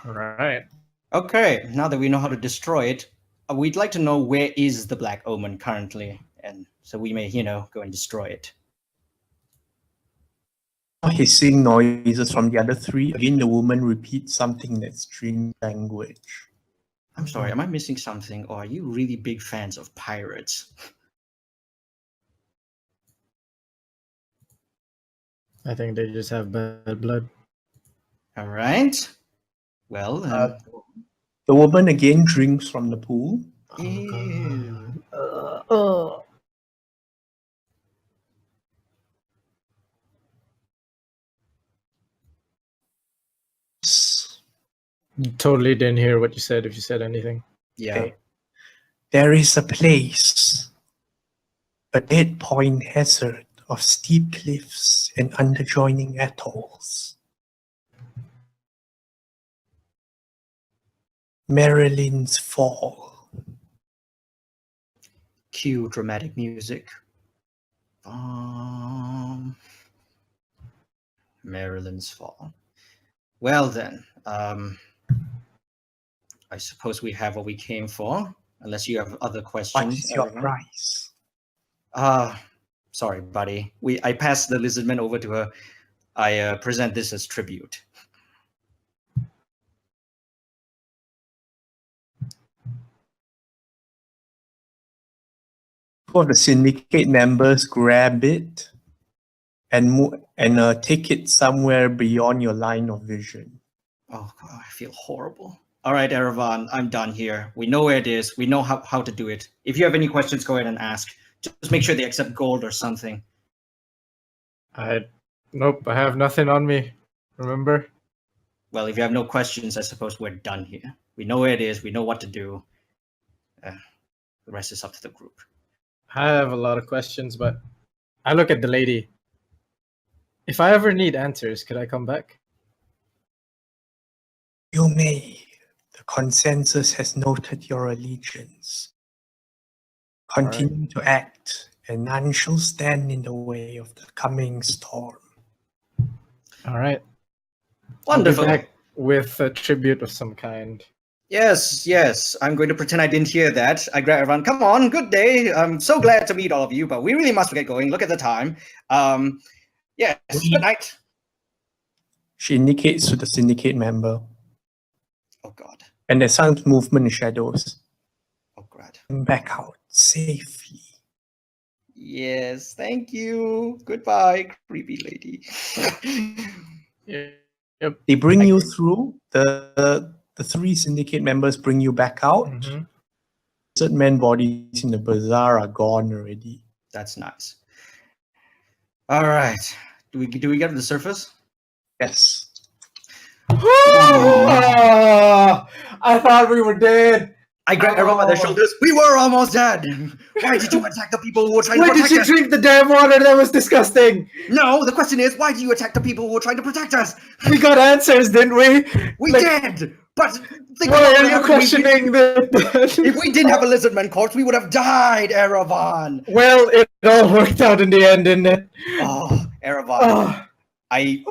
All right.
Okay, now that we know how to destroy it, we'd like to know where is the Black Omen currently, and so we may, go and destroy it.
Hissing noises from the other three. Again, the woman repeats something in that strange language.
I'm sorry, am I missing something, or are you really big fans of pirates?
I think they just have bad blood.
All right. Well, then.
The woman again drinks from the pool.
Ew.
Totally didn't hear what you said if you said anything.
Yeah.
Okay. There is a place, a dead point hazard of steep cliffs and underjoining atolls. Marilyn's Fall.
Cue dramatic music. Maryland's Fall. Well then, I suppose we have what we came for, unless you have other questions.
What is your
Erevan.
price?
Sorry, buddy. I passed the lizardman over to her. I present this as tribute.
Two of the syndicate members grab it and take it somewhere beyond your line of vision.
Oh, God, I feel horrible. All right, Erevan, I'm done here. We know where it is. We know how to do it. If you have any questions, go ahead and ask. Just make sure they accept gold or something.
Nope, I have nothing on me. Remember?
Well, if you have no questions, I suppose we're done here. We know where it is. We know what to do. The rest is up to the group.
I have a lot of questions, but I look at the lady. If I ever need answers, could I come back?
You may. The consensus has noted your allegiance. Continue to act, and none shall stand in the way of the coming storm.
All right.
Wonderful.
I'll be back with a tribute of some kind.
Yes. I'm going to pretend I didn't hear that. I grab everyone. Come on, good day. I'm so glad to meet all of you, but we really must get going. Look at the time. Yes, good night.
She indicates to the syndicate member.
Oh, God.
And there's some movement in shadows.
Oh, God.
Back out safely.
Yes, thank you. Goodbye, creepy lady.
Yep.
They bring you through. The three syndicate members bring you back out.
Mm-hmm.
Certain men bodies in the bazaar are gone already.
That's nice. All right. Do we get to the surface?
Yes.
I thought we were dead.
I grabbed everyone by their shoulders. We were almost dead. Why did you attack the people who were trying to protect us?
Why did you drink the damn water? That was disgusting.
No, the question is, why did you attack the people who were trying to protect us?
We got answers, didn't we?
We did. But think
Why
about
are
what
you
happened.
questioning the...
If we didn't have a lizardman corpse, we would have died, Erevan.
Well, it all worked out in the end, didn't it?
Oh, Erevan. I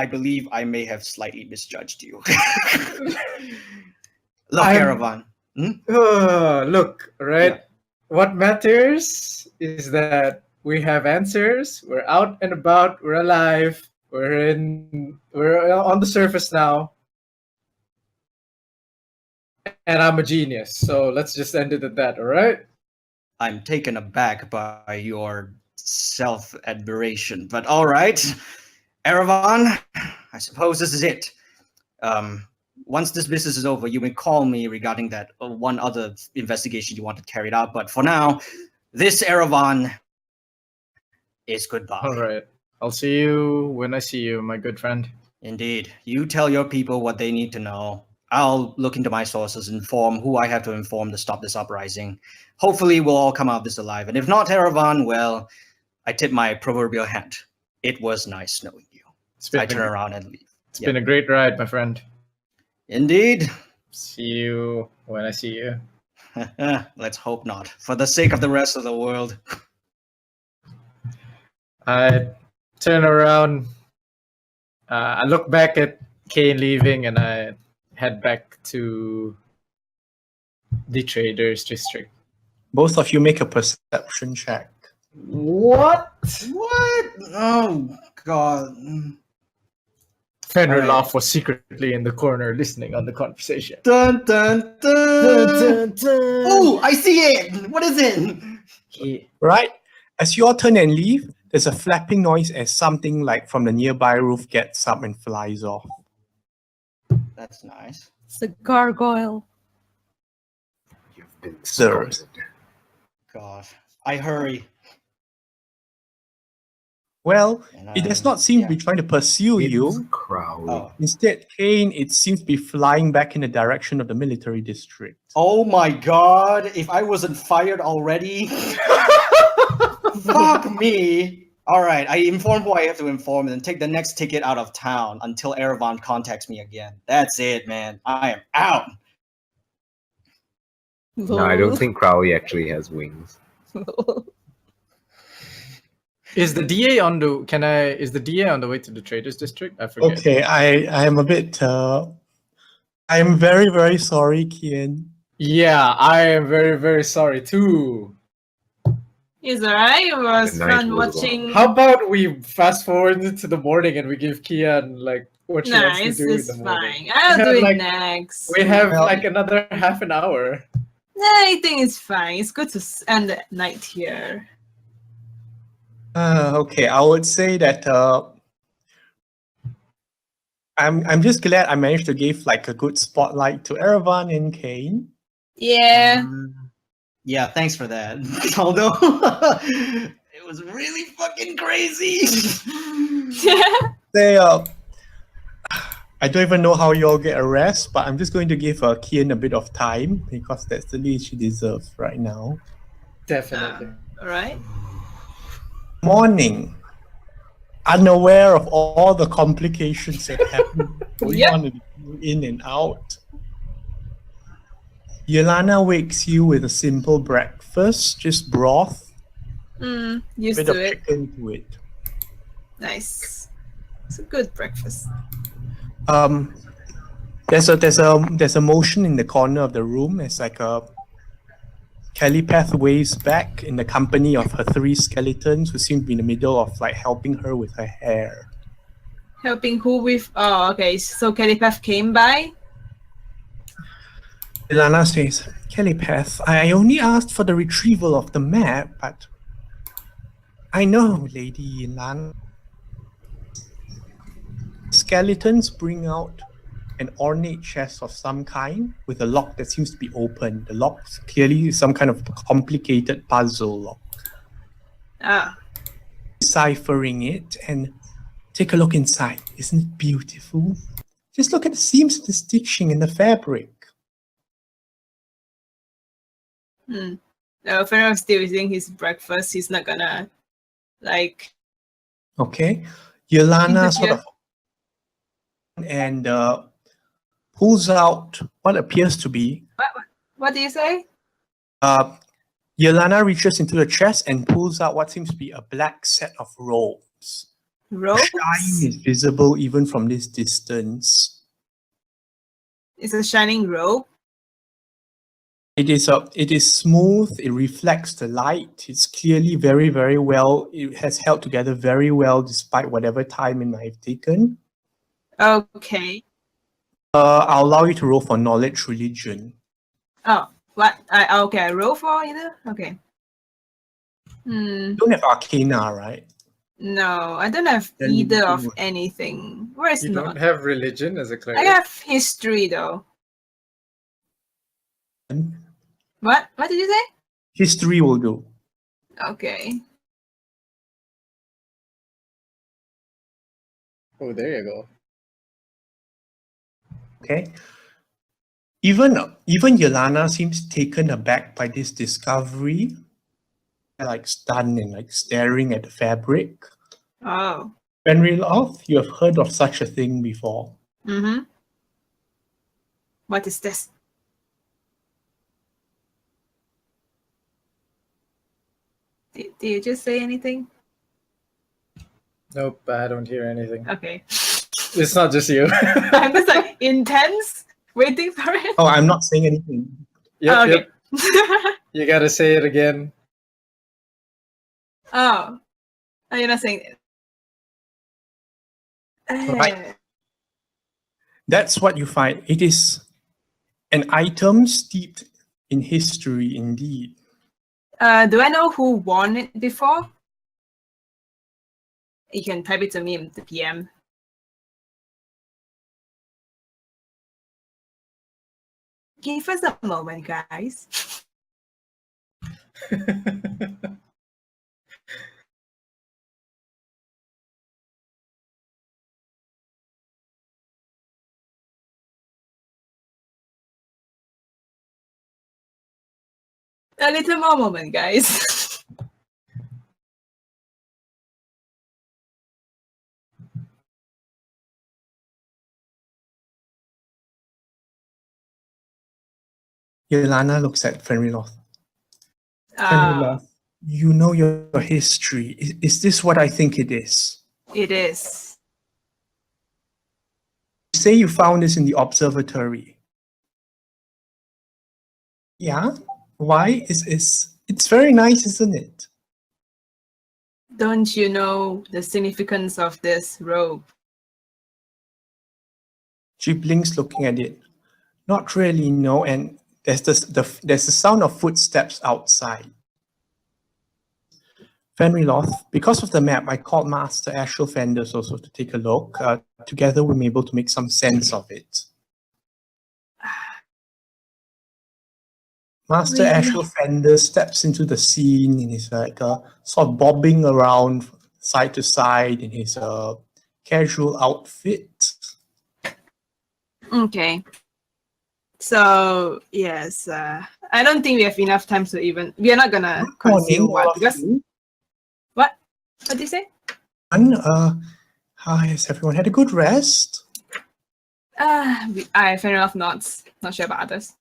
believe I may have slightly misjudged you. Look, Erevan.
Look, right?
Yeah.
What matters is that we have answers. We're out and about. We're alive. We're on the surface now. And I'm a genius. So let's just end it at that, all right?
I'm taken aback by your self-admiration, but all right. Erevan, I suppose this is it. once this business is over, you may call me regarding that one other investigation you wanted carried out. But for now, this Erevan is goodbye.
All right. I'll see you when I see you, my good friend.
Indeed. You tell your people what they need to know. I'll look into my sources, inform who I have to inform to stop this uprising. Hopefully, we'll all come out of this alive. And if not Erevan, well, I tip my proverbial hat. It was nice knowing you. I turn around and leave.
It's been a great ride, my friend.
Indeed.
See you when I see you.
Let's hope not. For the sake of the rest of the world.
I turn around. I look back at Kane leaving, and I head back to the Traders District.
Both of you make a perception check.
What?
What? Oh, God.
Fenrirloff was secretly in the corner listening on the conversation.
Dun, dun, dun. Oh, I see it. What is it?
Right? As you all turn and leave, there's a flapping noise as something like from the nearby roof gets up and flies off.
That's nice.
It's a gargoyle.
You've been
Sir.
spotted.
God. I hurry.
Well,
And
it does not seem to be trying to pursue
It's
you.
Crowley.
Oh.
Instead, Kane, it seems to be flying back in the direction of the military district.
Oh my God. If I wasn't fired already. Fuck me. All right. I inform who I have to inform and then take the next ticket out of town until Erevan contacts me again. That's it, man. I am out.
No, I don't think Crowley actually has wings.
Is the DA on the? Is the DA on the way to the Traders District? I forget.
Okay, I am a bit. I'm very, very sorry, Kian.
Yeah, I am very, very sorry too.
It's alright. It was
The night
fun
was
watching.
How about we fast forward into the morning and we give Kian like what she wants to
Nice,
do in
it's
the morning?
fine. I'll
We
do
have,
it
like-
next.
We have
Well-
like another half an hour.
I think it's fine. It's good to end the night here.
Okay, I would say that I'm just glad I managed to give like a good spotlight to Erevan and Kane.
Yeah.
Yeah, thanks for that. Although it was really fucking crazy.
They I don't even know how you all get a rest, but I'm just going to give Kian a bit of time because that's the least she deserves right now.
Definitely.
Alright.
Morning. Unaware of all the complications that happen going
Yep.
on in and out. Yelana wakes you with a simple breakfast, just broth,
Used
bit
to
of
it.
chicken to it.
Nice. It's a good breakfast.
There's a motion in the corner of the room. It's like a Kellypath waves back in the company of her three skeletons who seem to be in the middle of like helping her with her hair.
Helping who with? Oh, okay. So Calipaf came by.
Ilana says, Kellypath, I only asked for the retrieval of the map, but I know, Lady Ilana. Skeletons bring out an ornate chest of some kind with a lock that seems to be open. The lock clearly is some kind of complicated puzzle lock.
Ah.
Deciphering it and take a look inside. Isn't it beautiful? Just look at the seams of the stitching in the fabric.
Ferro's still eating his breakfast. He's not gonna like.
Okay. Yelana sort
Interfere.
of and pulls out what appears to be
What do you say?
Yelana reaches into the chest and pulls out what seems to be a black set of robes.
Robes?
Shine is visible even from this distance.
It's a shining robe.
It is smooth, it reflects the light, it's clearly very, very well, it has held together very well despite whatever time it might have taken.
Okay.
I'll allow you to roll for knowledge religion.
Oh, what? I roll for either. Okay.
You don't have arcana, right?
No, I don't have
Then
either
you
of
would.
anything. Where is
You
not?
don't have religion as a
I
cleric?
have history though. What? What did you say?
History will do.
Okay.
Oh, there you go.
Okay. Even Yelena seems taken aback by this discovery, like stunned and like staring at the fabric.
Oh.
Fenriloth, you have heard of such a thing before.
Mm-hmm. What is this? Did you just say anything?
Nope, I don't hear anything.
Okay.
It's not just you.
I'm just like intense, waiting for it.
Oh, I'm not saying anything.
Yep,
Oh, okay.
yep. You gotta say it again.
Oh, you're not saying it.
Right. That's what you find. It is an item steeped in history indeed.
Do I know who won it before? You can type it to me in the PM. Give us a moment, guys. A little more moment, guys.
Yelena looks at Fenriloth. Fenriloth, you know your history. Is this what I think it is?
It is.
You say you found this in the observatory. Yeah? Why? It's very nice, isn't it?
Don't you know the significance of this robe?
She blinks looking at it. Not really, no, and there's the sound of footsteps outside. Fenriloth, because of the map, I called Master Ashel Fenders also to take a look. Together, we're able to make some sense of it. Master
Really?
Ashel Fenders steps into the scene and is like sort of bobbing around side to side in his casual outfit.
Okay. So, yes, I don't think we have enough time to even... We are not gonna conceal what, because... What? What did you say?
Has everyone had a good rest?
I fair enough not sure about others.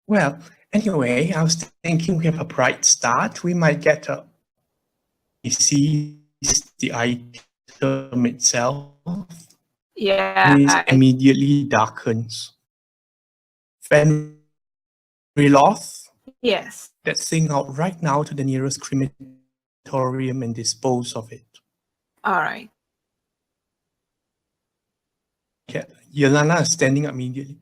Well, anyway, I was thinking we have a bright start. We might get he sees the item itself.
Yeah.
And it immediately darkens. Fenriloth,
Yes.
that thing out right now to the nearest crematorium and dispose of it.
All right.
Yeah, Yelena is standing up immediately.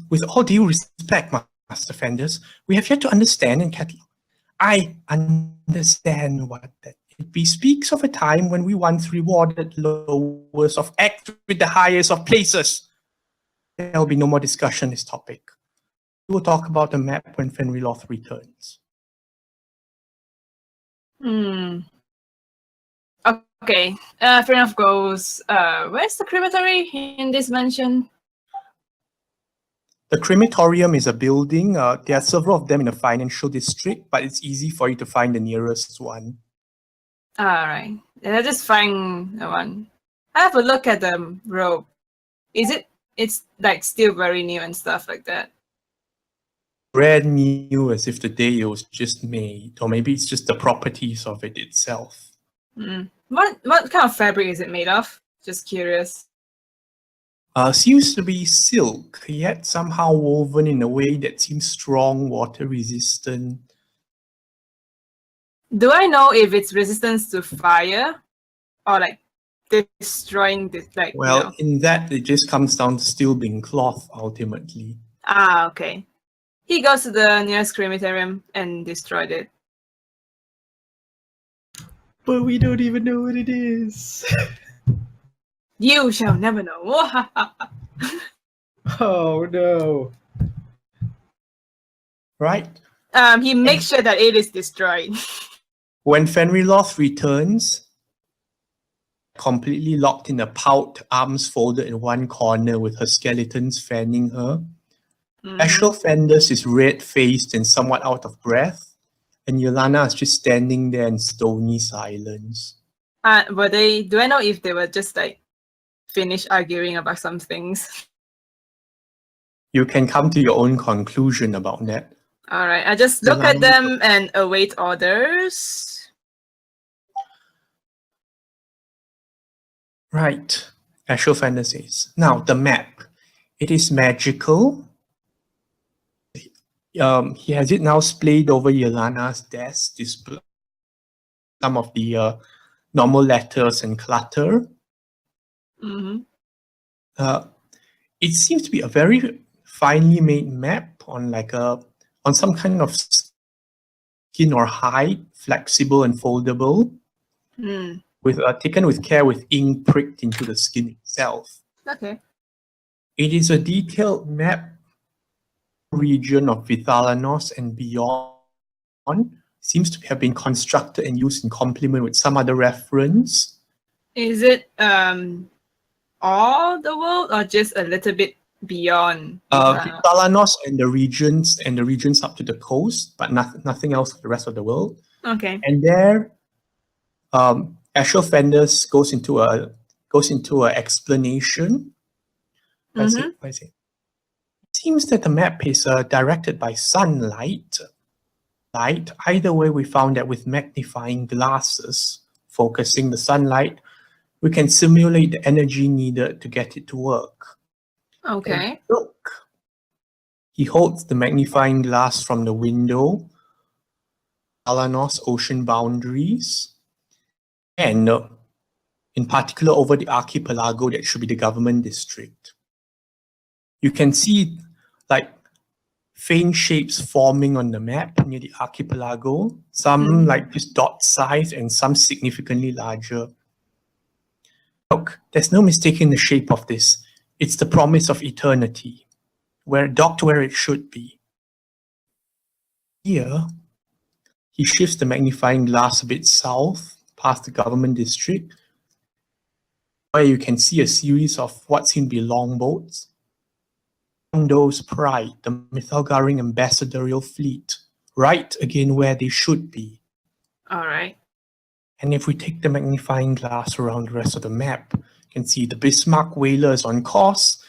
With all due respect, Master Fenders, we have yet to understand and catalog. I understand what that it bespeaks of a time when we once rewarded lowest of acts with the highest of places. There will be no more discussion on this topic. We will talk about the map when Fenriloth returns.
Okay. Fair enough goes. Where's the crematory in this mansion?
The crematorium is a building. There are several of them in the financial district, but it's easy for you to find the nearest one.
All right. Let's just find the one. I have a look at the robe. It's like still very new and stuff like that.
Brand new, as if the day it was just made, or maybe it's just the properties of it itself.
What kind of fabric is it made of? Just curious.
Seems to be silk, yet somehow woven in a way that seems strong, water resistant.
Do I know if it's resistance to fire or like destroying this? Like,
Well,
you know?
in that, it just comes down to still being cloth ultimately.
Okay. He goes to the nearest crematorium and destroyed it.
But we don't even know what it is.
You shall never know.
Oh no.
Right?
He makes sure that it is destroyed.
When Fenriloth returns, completely locked in a pout, arms folded in one corner with her skeletons fanning her, Ashel Fenders is red-faced and somewhat out of breath, and Yolana is just standing there in stony silence.
Were they? Do I know if they were just like finished arguing about some things?
You can come to your own conclusion about that.
All right, I just look at them and await orders.
Right, Ashel Fender says. Now, the map. It is magical. He has it now splayed over Yolana's desk, display some of the normal letters and clutter. It seems to be a very finely made map on some kind of skin or hide, flexible and foldable, with taken with care with ink pricked into the skin itself.
Okay.
It is a detailed map region of Vithalanos and beyond. Seems to have been constructed and used in complement with some other reference.
Is it all the world or just a little bit beyond?
Vithalanos and the regions up to the coast, but nothing else for the rest of the world.
Okay.
And there, Ashel Fenders goes into a explanation. I say. It seems that the map is directed by sunlight. Either way, we found that with magnifying glasses focusing the sunlight, we can simulate the energy needed to get it to work.
Okay.
And look, he holds the magnifying glass from the window, Alanos ocean boundaries, and in particular over the archipelago that should be the government district. You can see like faint shapes forming on the map near the archipelago, some like just dot size and some significantly larger. Look, there's no mistaking the shape of this. It's the promise of eternity, docked where it should be. Here, he shifts the magnifying glass a bit south, past the government district, where you can see a series of what seem to be longboats. Those Pride, the Mythalgaring ambassadorial fleet, right again where they should be.
All right.
And if we take the magnifying glass around the rest of the map, you can see the Bismarck whaler is on course.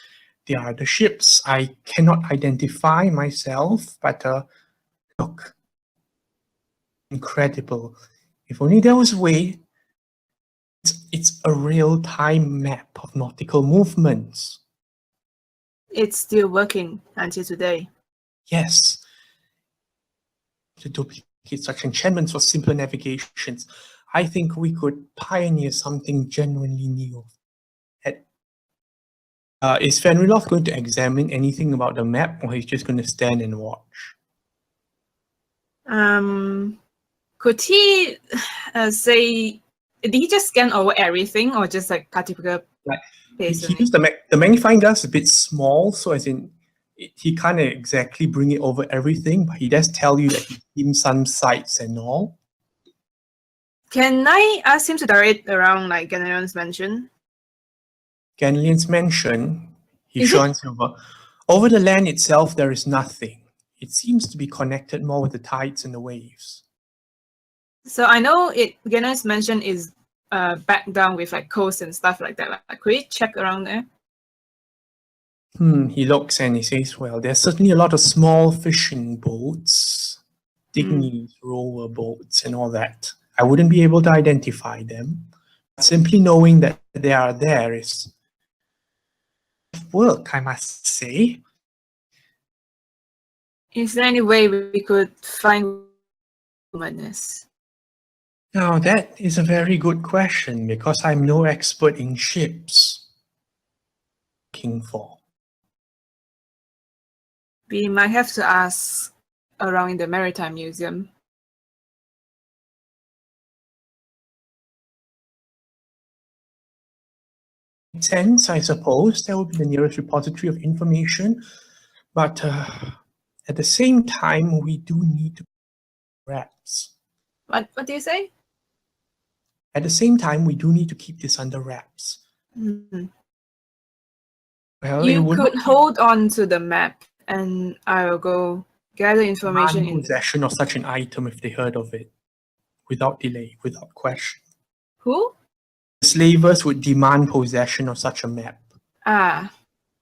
They are the ships I cannot identify myself, but look, incredible. If only there was a way. It's a real-time map of nautical movements.
It's still working until today.
Yes. To duplicate such enchantments for simpler navigations, I think we could pioneer something genuinely new. Is Fenriloth going to examine anything about the map, or he's just going to stand and watch?
Could he say? Did he just scan over everything, or just like particular?
He used the magnifying glass is a bit small, so as in he can't exactly bring it over everything, but he does tell you that he's seen some sights and all.
Can I ask him to direct around like Ganelion's mansion?
Ganelion's mansion, he shines over the land itself. There is nothing. It seems to be connected more with the tides and the waves. So
I know Ganelion's mansion is back down with like coast and stuff like that. Like, could we check around there?
He looks and he says, well, there's certainly a lot of small fishing boats, dinghies, rower boats, and all that. I wouldn't be able to identify them. Simply knowing that they are there is work, I must say.
Is there any way we could find madness?
Now, that is a very good question, because I'm no expert in ships. Looking for.
We might have to ask around in the Maritime Museum.
Sense, I suppose, that would be the nearest repository of information. But at the same time, we do need to wraps.
What do you say?
At the same time, we do need to keep this under wraps.
Hmm.
Well,
You could hold on to the map, and I will go gather information
demand
in
possession of such an item if they heard of it, without delay, without question.
who?
The slavers would demand possession of such a map,
Ah,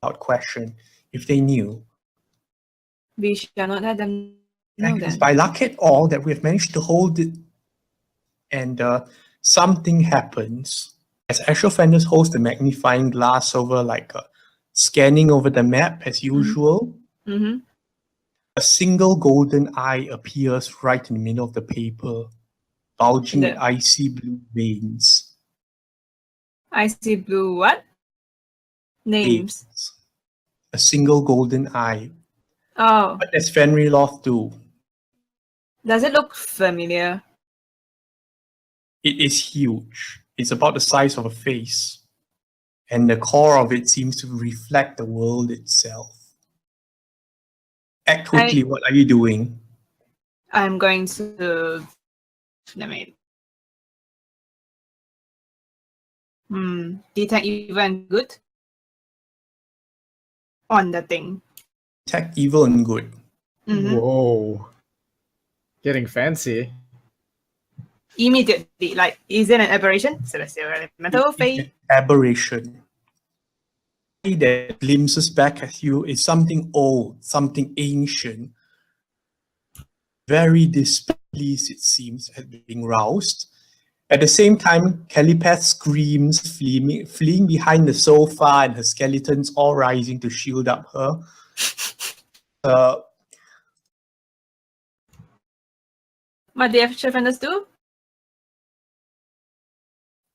without question, if they knew.
we shall not let them know
And it's
then.
by luck at all that we have managed to hold it, and something happens. As Ashel Fenders holds the magnifying glass over, like scanning over the map as usual,
Mm-hmm.
a single golden eye appears right in the middle of the paper, bulging with icy blue veins.
I see blue what? Names.
A single golden eye.
Oh,
What does Fenriloth do?
does it look familiar?
It is huge. It's about the size of a face. And the core of it seems to reflect the world itself. Act quickly, what are you doing?
I'm going to detect evil and good on the thing.
Detect evil and good.
Mhm.
Whoa. Getting fancy.
Immediately, like, is it an aberration? Celestial elemental fate.
Aberration. That glimpses back at you is something old, something ancient, very displeased, it seems, at being roused. At the same time, Calipath screams, fleeing behind the sofa, and her skeletons all rising to shield up her.
What do Ashel Fenders do?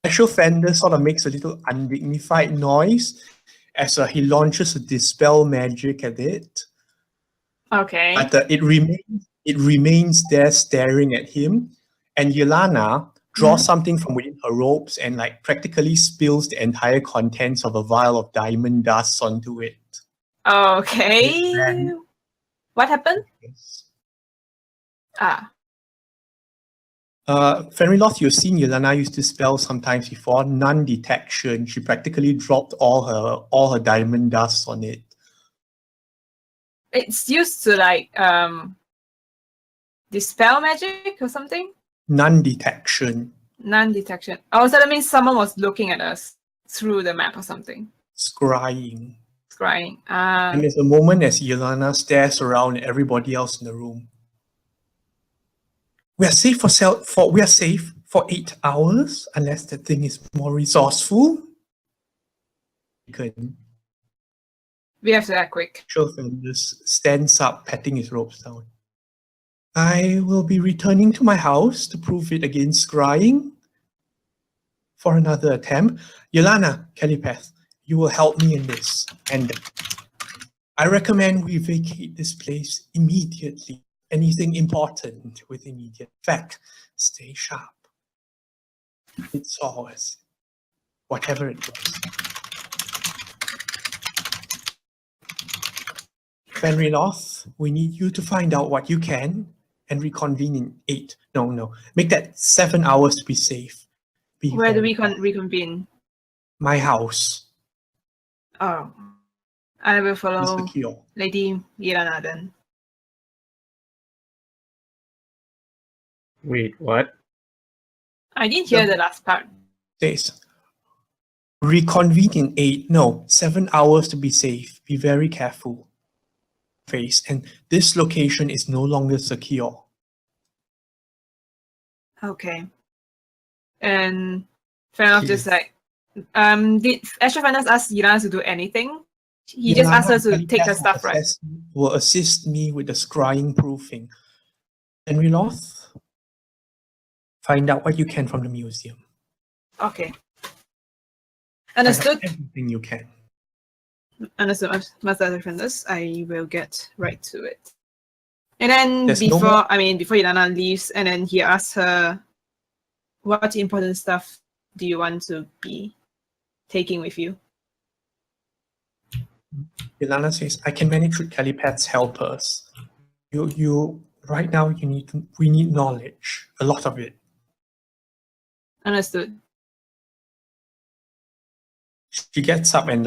Ashel Fender sort of makes a little undignified noise as he launches a dispel magic at it.
Okay.
But it remains there staring at him, and Yelana draws something from within her robes and like practically spills the entire contents of a vial of diamond dust onto it.
Okay. What happened?
Fenriloth, you've seen Yelana use this spell sometimes before. Non-detection. She practically dropped all her diamond dust on it.
It's used to like dispel magic or something?
Non-detection.
Non-detection. Oh, so that means someone was looking at us through the map or something.
Scrying.
Scrying.
And there's a moment as Yelana stares around at everybody else in the room. We are safe for 8 hours, unless the thing is more resourceful.
We have to act quick.
Fenders stands up, patting his robes down. I will be returning to my house to prove it against scrying for another attempt. Yelana, Calipath, you will help me in this. And I recommend we vacate this place immediately. Anything important with immediate effect. Stay sharp. It's always whatever it was. Fenriloth, we need you to find out what you can and reconvene in 8. No. Make that 7 hours to be safe.
Where do we reconvene?
My house.
Oh. I will follow
Secure.
Lady Yelana then.
Wait, what?
I didn't hear the last part.
Says, reconvene in 8. No, 7 hours to be safe. Be very careful. Face, and this location is no longer secure.
Okay. And fair enough, just like did Ashel Fenders ask Yelana to do anything? He just asked her to take her stuff, right?
Will assist me with the scrying proofing. Fenriloth, find out what you can from the museum.
Okay. Understood.
Everything you can.
Understood, Master Defenders. I will get right to it. And then
There's no more-
before Ilana leaves, and then he asks her, what important stuff do you want to be taking with you?
Ilana says, I can manage with telepaths help us. You right now we need knowledge. A lot of it.
Understood.
She gets up and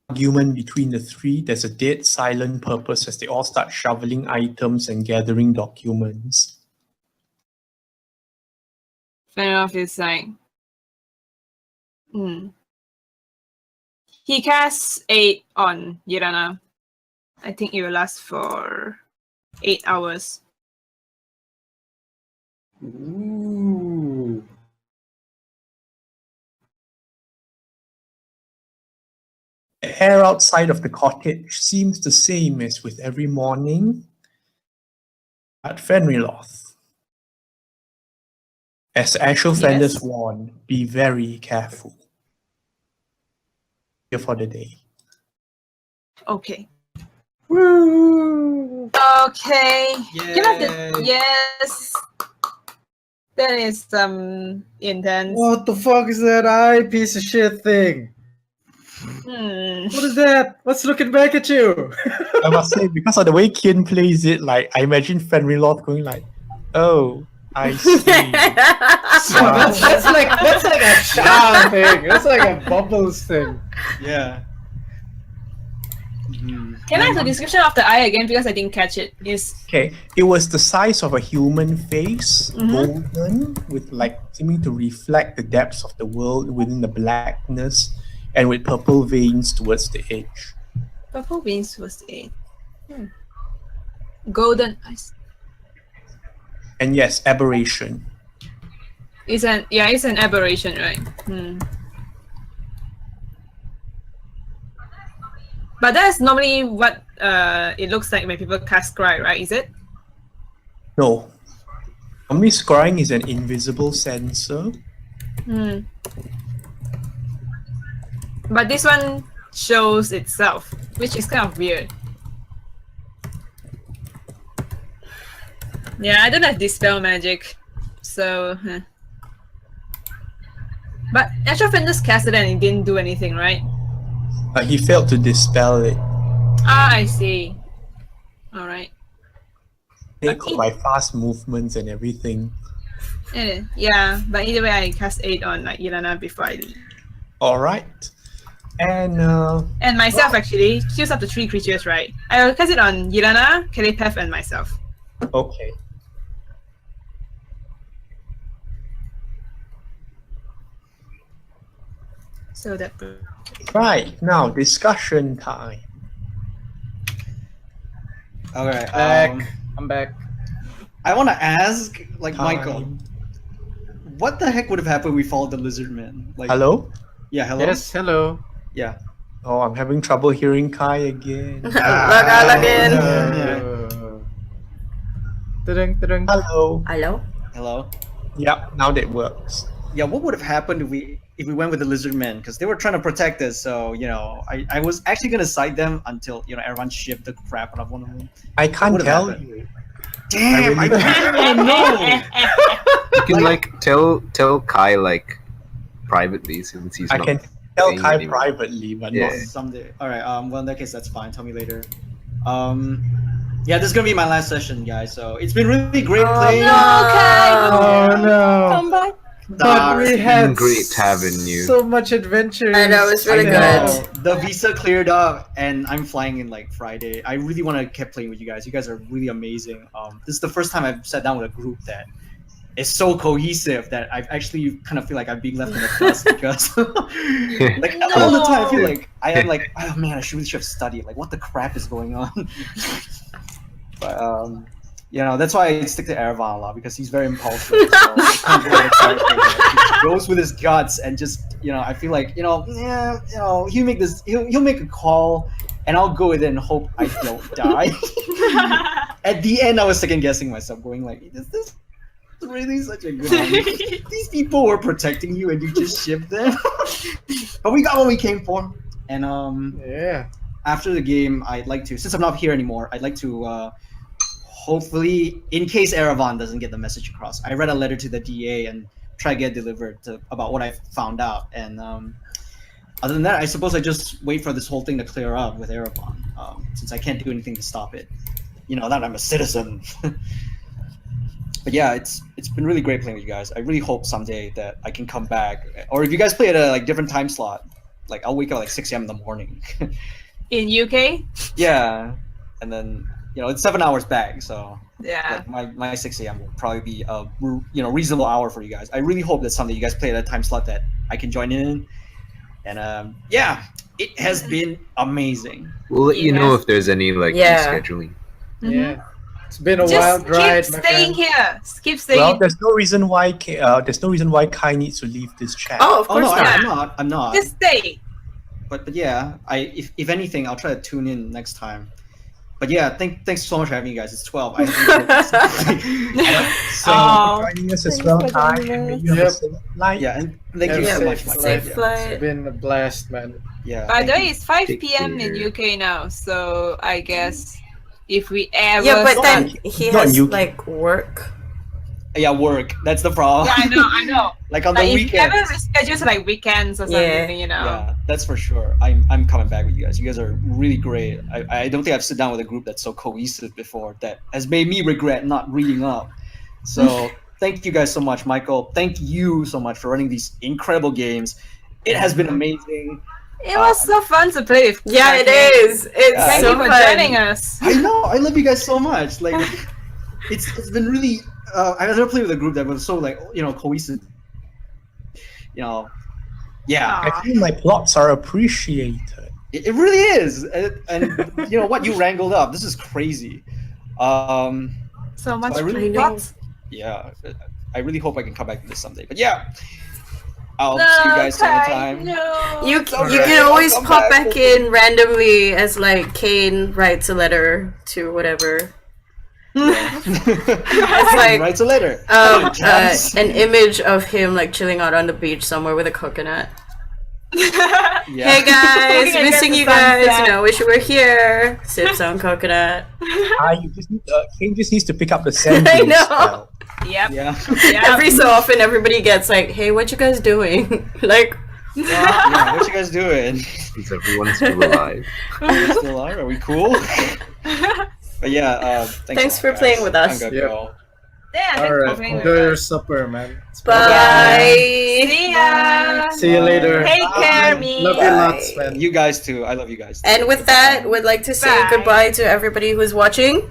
argument between the three. There's a dead silent purpose as they all start shoveling items and gathering documents.
Fair enough is like, He casts 8 on Yirana. I think it will last for 8 hours.
Ooh.
The air outside of the cottage seems the same as with every morning at Fenriloth. As Ashel Fenders
Yes.
warned, be very careful. Here for the day.
Okay.
Woo!
Okay. Can I have
Yay.
yes. That is intense.
What the fuck is that eye piece of shit thing? What is that? What's looking back at you?
I must say, because of the way Kian plays it, like I imagine Fenriloth going like, "Oh, I see."
that's like a Sha thing. That's like a Bubbles thing.
Yeah.
Can I have the description of the eye again because I didn't catch it? Is
Okay, it was the size of a human face, golden, with like seeming to reflect the depths of the world within the blackness, and with purple veins towards the edge.
purple veins was the 8. Golden eyes.
And yes, aberration.
It's an aberration, right? But that's normally what it looks like when people cast scry, right? Is it?
No. Normally, scrying is an invisible sensor.
But this one shows itself, which is kind of weird. Yeah, I don't have dispel magic, so. But Astral Fenders casted it and it didn't do anything, right?
He failed to dispel it.
Ah, I see. All right.
They caught by fast movements and everything.
Yeah, but either way, I cast 8 on like Ilana before I leave.
All right. And
myself actually choose up to 3 creatures, right? I will cast it on Yirana, Kelipef, and myself.
okay.
So that.
Right, now discussion time.
Okay.
I'm back.
I want to ask, like,
Time.
Michael, what the heck would have happened if we followed the lizard man? Like,
Hello?
Yeah, hello.
Yes, hello.
Yeah.
Oh, I'm having trouble hearing Kai again.
Log in.
Ta-ding.
Hello.
Hello?
Hello.
Yep, now that works.
Yeah, what would have happened if we went with the lizard men? Because they were trying to protect us. So I was actually gonna side them until everyone shipped the crap out of one of them.
I can't
would've
tell
happened?
you.
Damn, I
really-
really don't know.
You can like tell Kai like privately since he's
I
not.
can tell
saying
Kai
anymore.
privately, but
Yeah.
not.
Someday. All right. Well, in that case, that's fine. Tell me later. Yeah, this is gonna be my last session, guys. So it's been really great playing.
Oh no.
Come back.
But we had
Great having you.
so much adventure.
I know, it's really
I know.
good.
The visa cleared up, and I'm flying in like Friday. I really want to keep playing with you guys. You guys are really amazing. This is the first time I've sat down with a group that is so cohesive that I actually kind of feel like I'm being left in the dust because, like, all the time I feel like I am like, oh man, I really should have studied. Like, what the crap is going on? But that's why I stick to Erevan a lot because he's very impulsive. So I can't really expect him. He goes with his guts and just I feel like he'll make a call and I'll go with it and hope I don't die. At the end, I was second guessing myself, going like, is this really such a good idea? These people were protecting you and you just shipped them. But we got what we came for. And
Yeah.
after the game, I'd like to, since I'm not here anymore, I'd like to hopefully, in case Erevan doesn't get the message across, I read a letter to the DA and try to get delivered about what I found out. And other than that, I suppose I just wait for this whole thing to clear up with Erevan, since I can't do anything to stop it. You know that I'm a citizen. But yeah, it's been really great playing with you guys. I really hope someday that I can come back, or if you guys play at a different time slot, like I'll wake up 6 a.m. in the morning.
In UK?
Yeah, and then it's 7 hours back, so
Yeah.
my 6 a.m. will probably be a reasonable hour for you guys. I really hope that someday you guys play at a time slot that I can join in. And yeah, it has been amazing.
We'll let you know
Yes.
if there's any
Yeah.
rescheduling.
Yeah. It's been a
Just
wild ride,
keep
my
staying
friend.
here. Keep staying.
Well, there's no reason why Kai needs to leave this chat.
Oh, of
Oh
course
no,
not.
I'm not.
Just stay.
But yeah, if anything, I'll try to tune in next time. But yeah, thanks so much for having you guys. It's 12. I
So
Oh.
joining us as
Thanks
well,
for
Kai.
joining
And may
us.
you have a
Yep.
safe flight.
yeah, and thank you
Yeah,
so much,
safe
Michael.
Safe
Yeah.
flight.
It's been a blast, man.
Yeah.
By the
thank
way,
you.
it's 5
Take
p.m. in
care.
UK now, so I guess if we ever
Yeah, but
start...
then he
Not
has
UK.
like work.
Yeah, work. That's the problem.
Yeah, I know.
Like on
Like
the
if you
weekends.
ever reschedule like weekends or something,
Yeah.
Yeah, that's for sure. I'm coming back with you guys. You guys are really great. I don't think I've sit down with a group that's so cohesive before that has made me regret not reading up. So thank you guys so much, Michael. Thank you so much for running these incredible games. It has been amazing.
It was so fun to play with.
Yeah, it
Okay.
is. It's
Yeah.
Thank
so
you for
fun.
joining us.
I know. I love you guys so much. Like, it's been really. I've never played with a group that was so cohesive. Yeah.
I feel my plots are appreciated.
It really is, and what you wrangled up. This is crazy.
So much
I really-
thoughts.
Yeah, I really hope I can come back to this someday. But yeah, I'll see you guys sometime.
No.
You
alright.
can always
I'll come
pop
back.
back in randomly as like Kane writes a letter to whatever.
It's
like,
writes a letter.
An image of him like chilling out on the beach somewhere with a coconut.
Yeah.
Hey guys,
Looking
missing
against
you
the
guys.
sunset.
Wish you were here. Sips on coconut.
Kane just needs to pick up the sand
I
dunes
know.
spell.
Yep.
Yeah.
Yep.
Every so often, everybody gets like, "Hey, what you guys doing?" Like,
Yeah, what you guys doing?
Is everyone still alive?
Are we still on? Are we cool? But yeah,
Thanks
a
for
lot,
playing
guys.
with us.
I'm gonna
Yep.
go.
Yeah, thanks
All
for
right.
playing with
Enjoy your
us.
supper, man.
bye.
See ya.
See you later.
Take care, me.
Love you
Bye.
lots, man.
You guys too. I love you guys.
And with that, we'd like to say
Bye.
goodbye to everybody who's watching,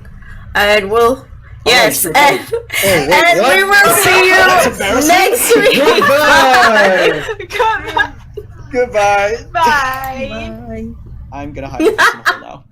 and we'll. Yes,
sure.
and,
wait,
and
what?
we will see
That's
you
embarrassing.
next week.
Goodbye.
Goodbye.
Goodbye.
Bye.
I'm gonna hide this in a hole now.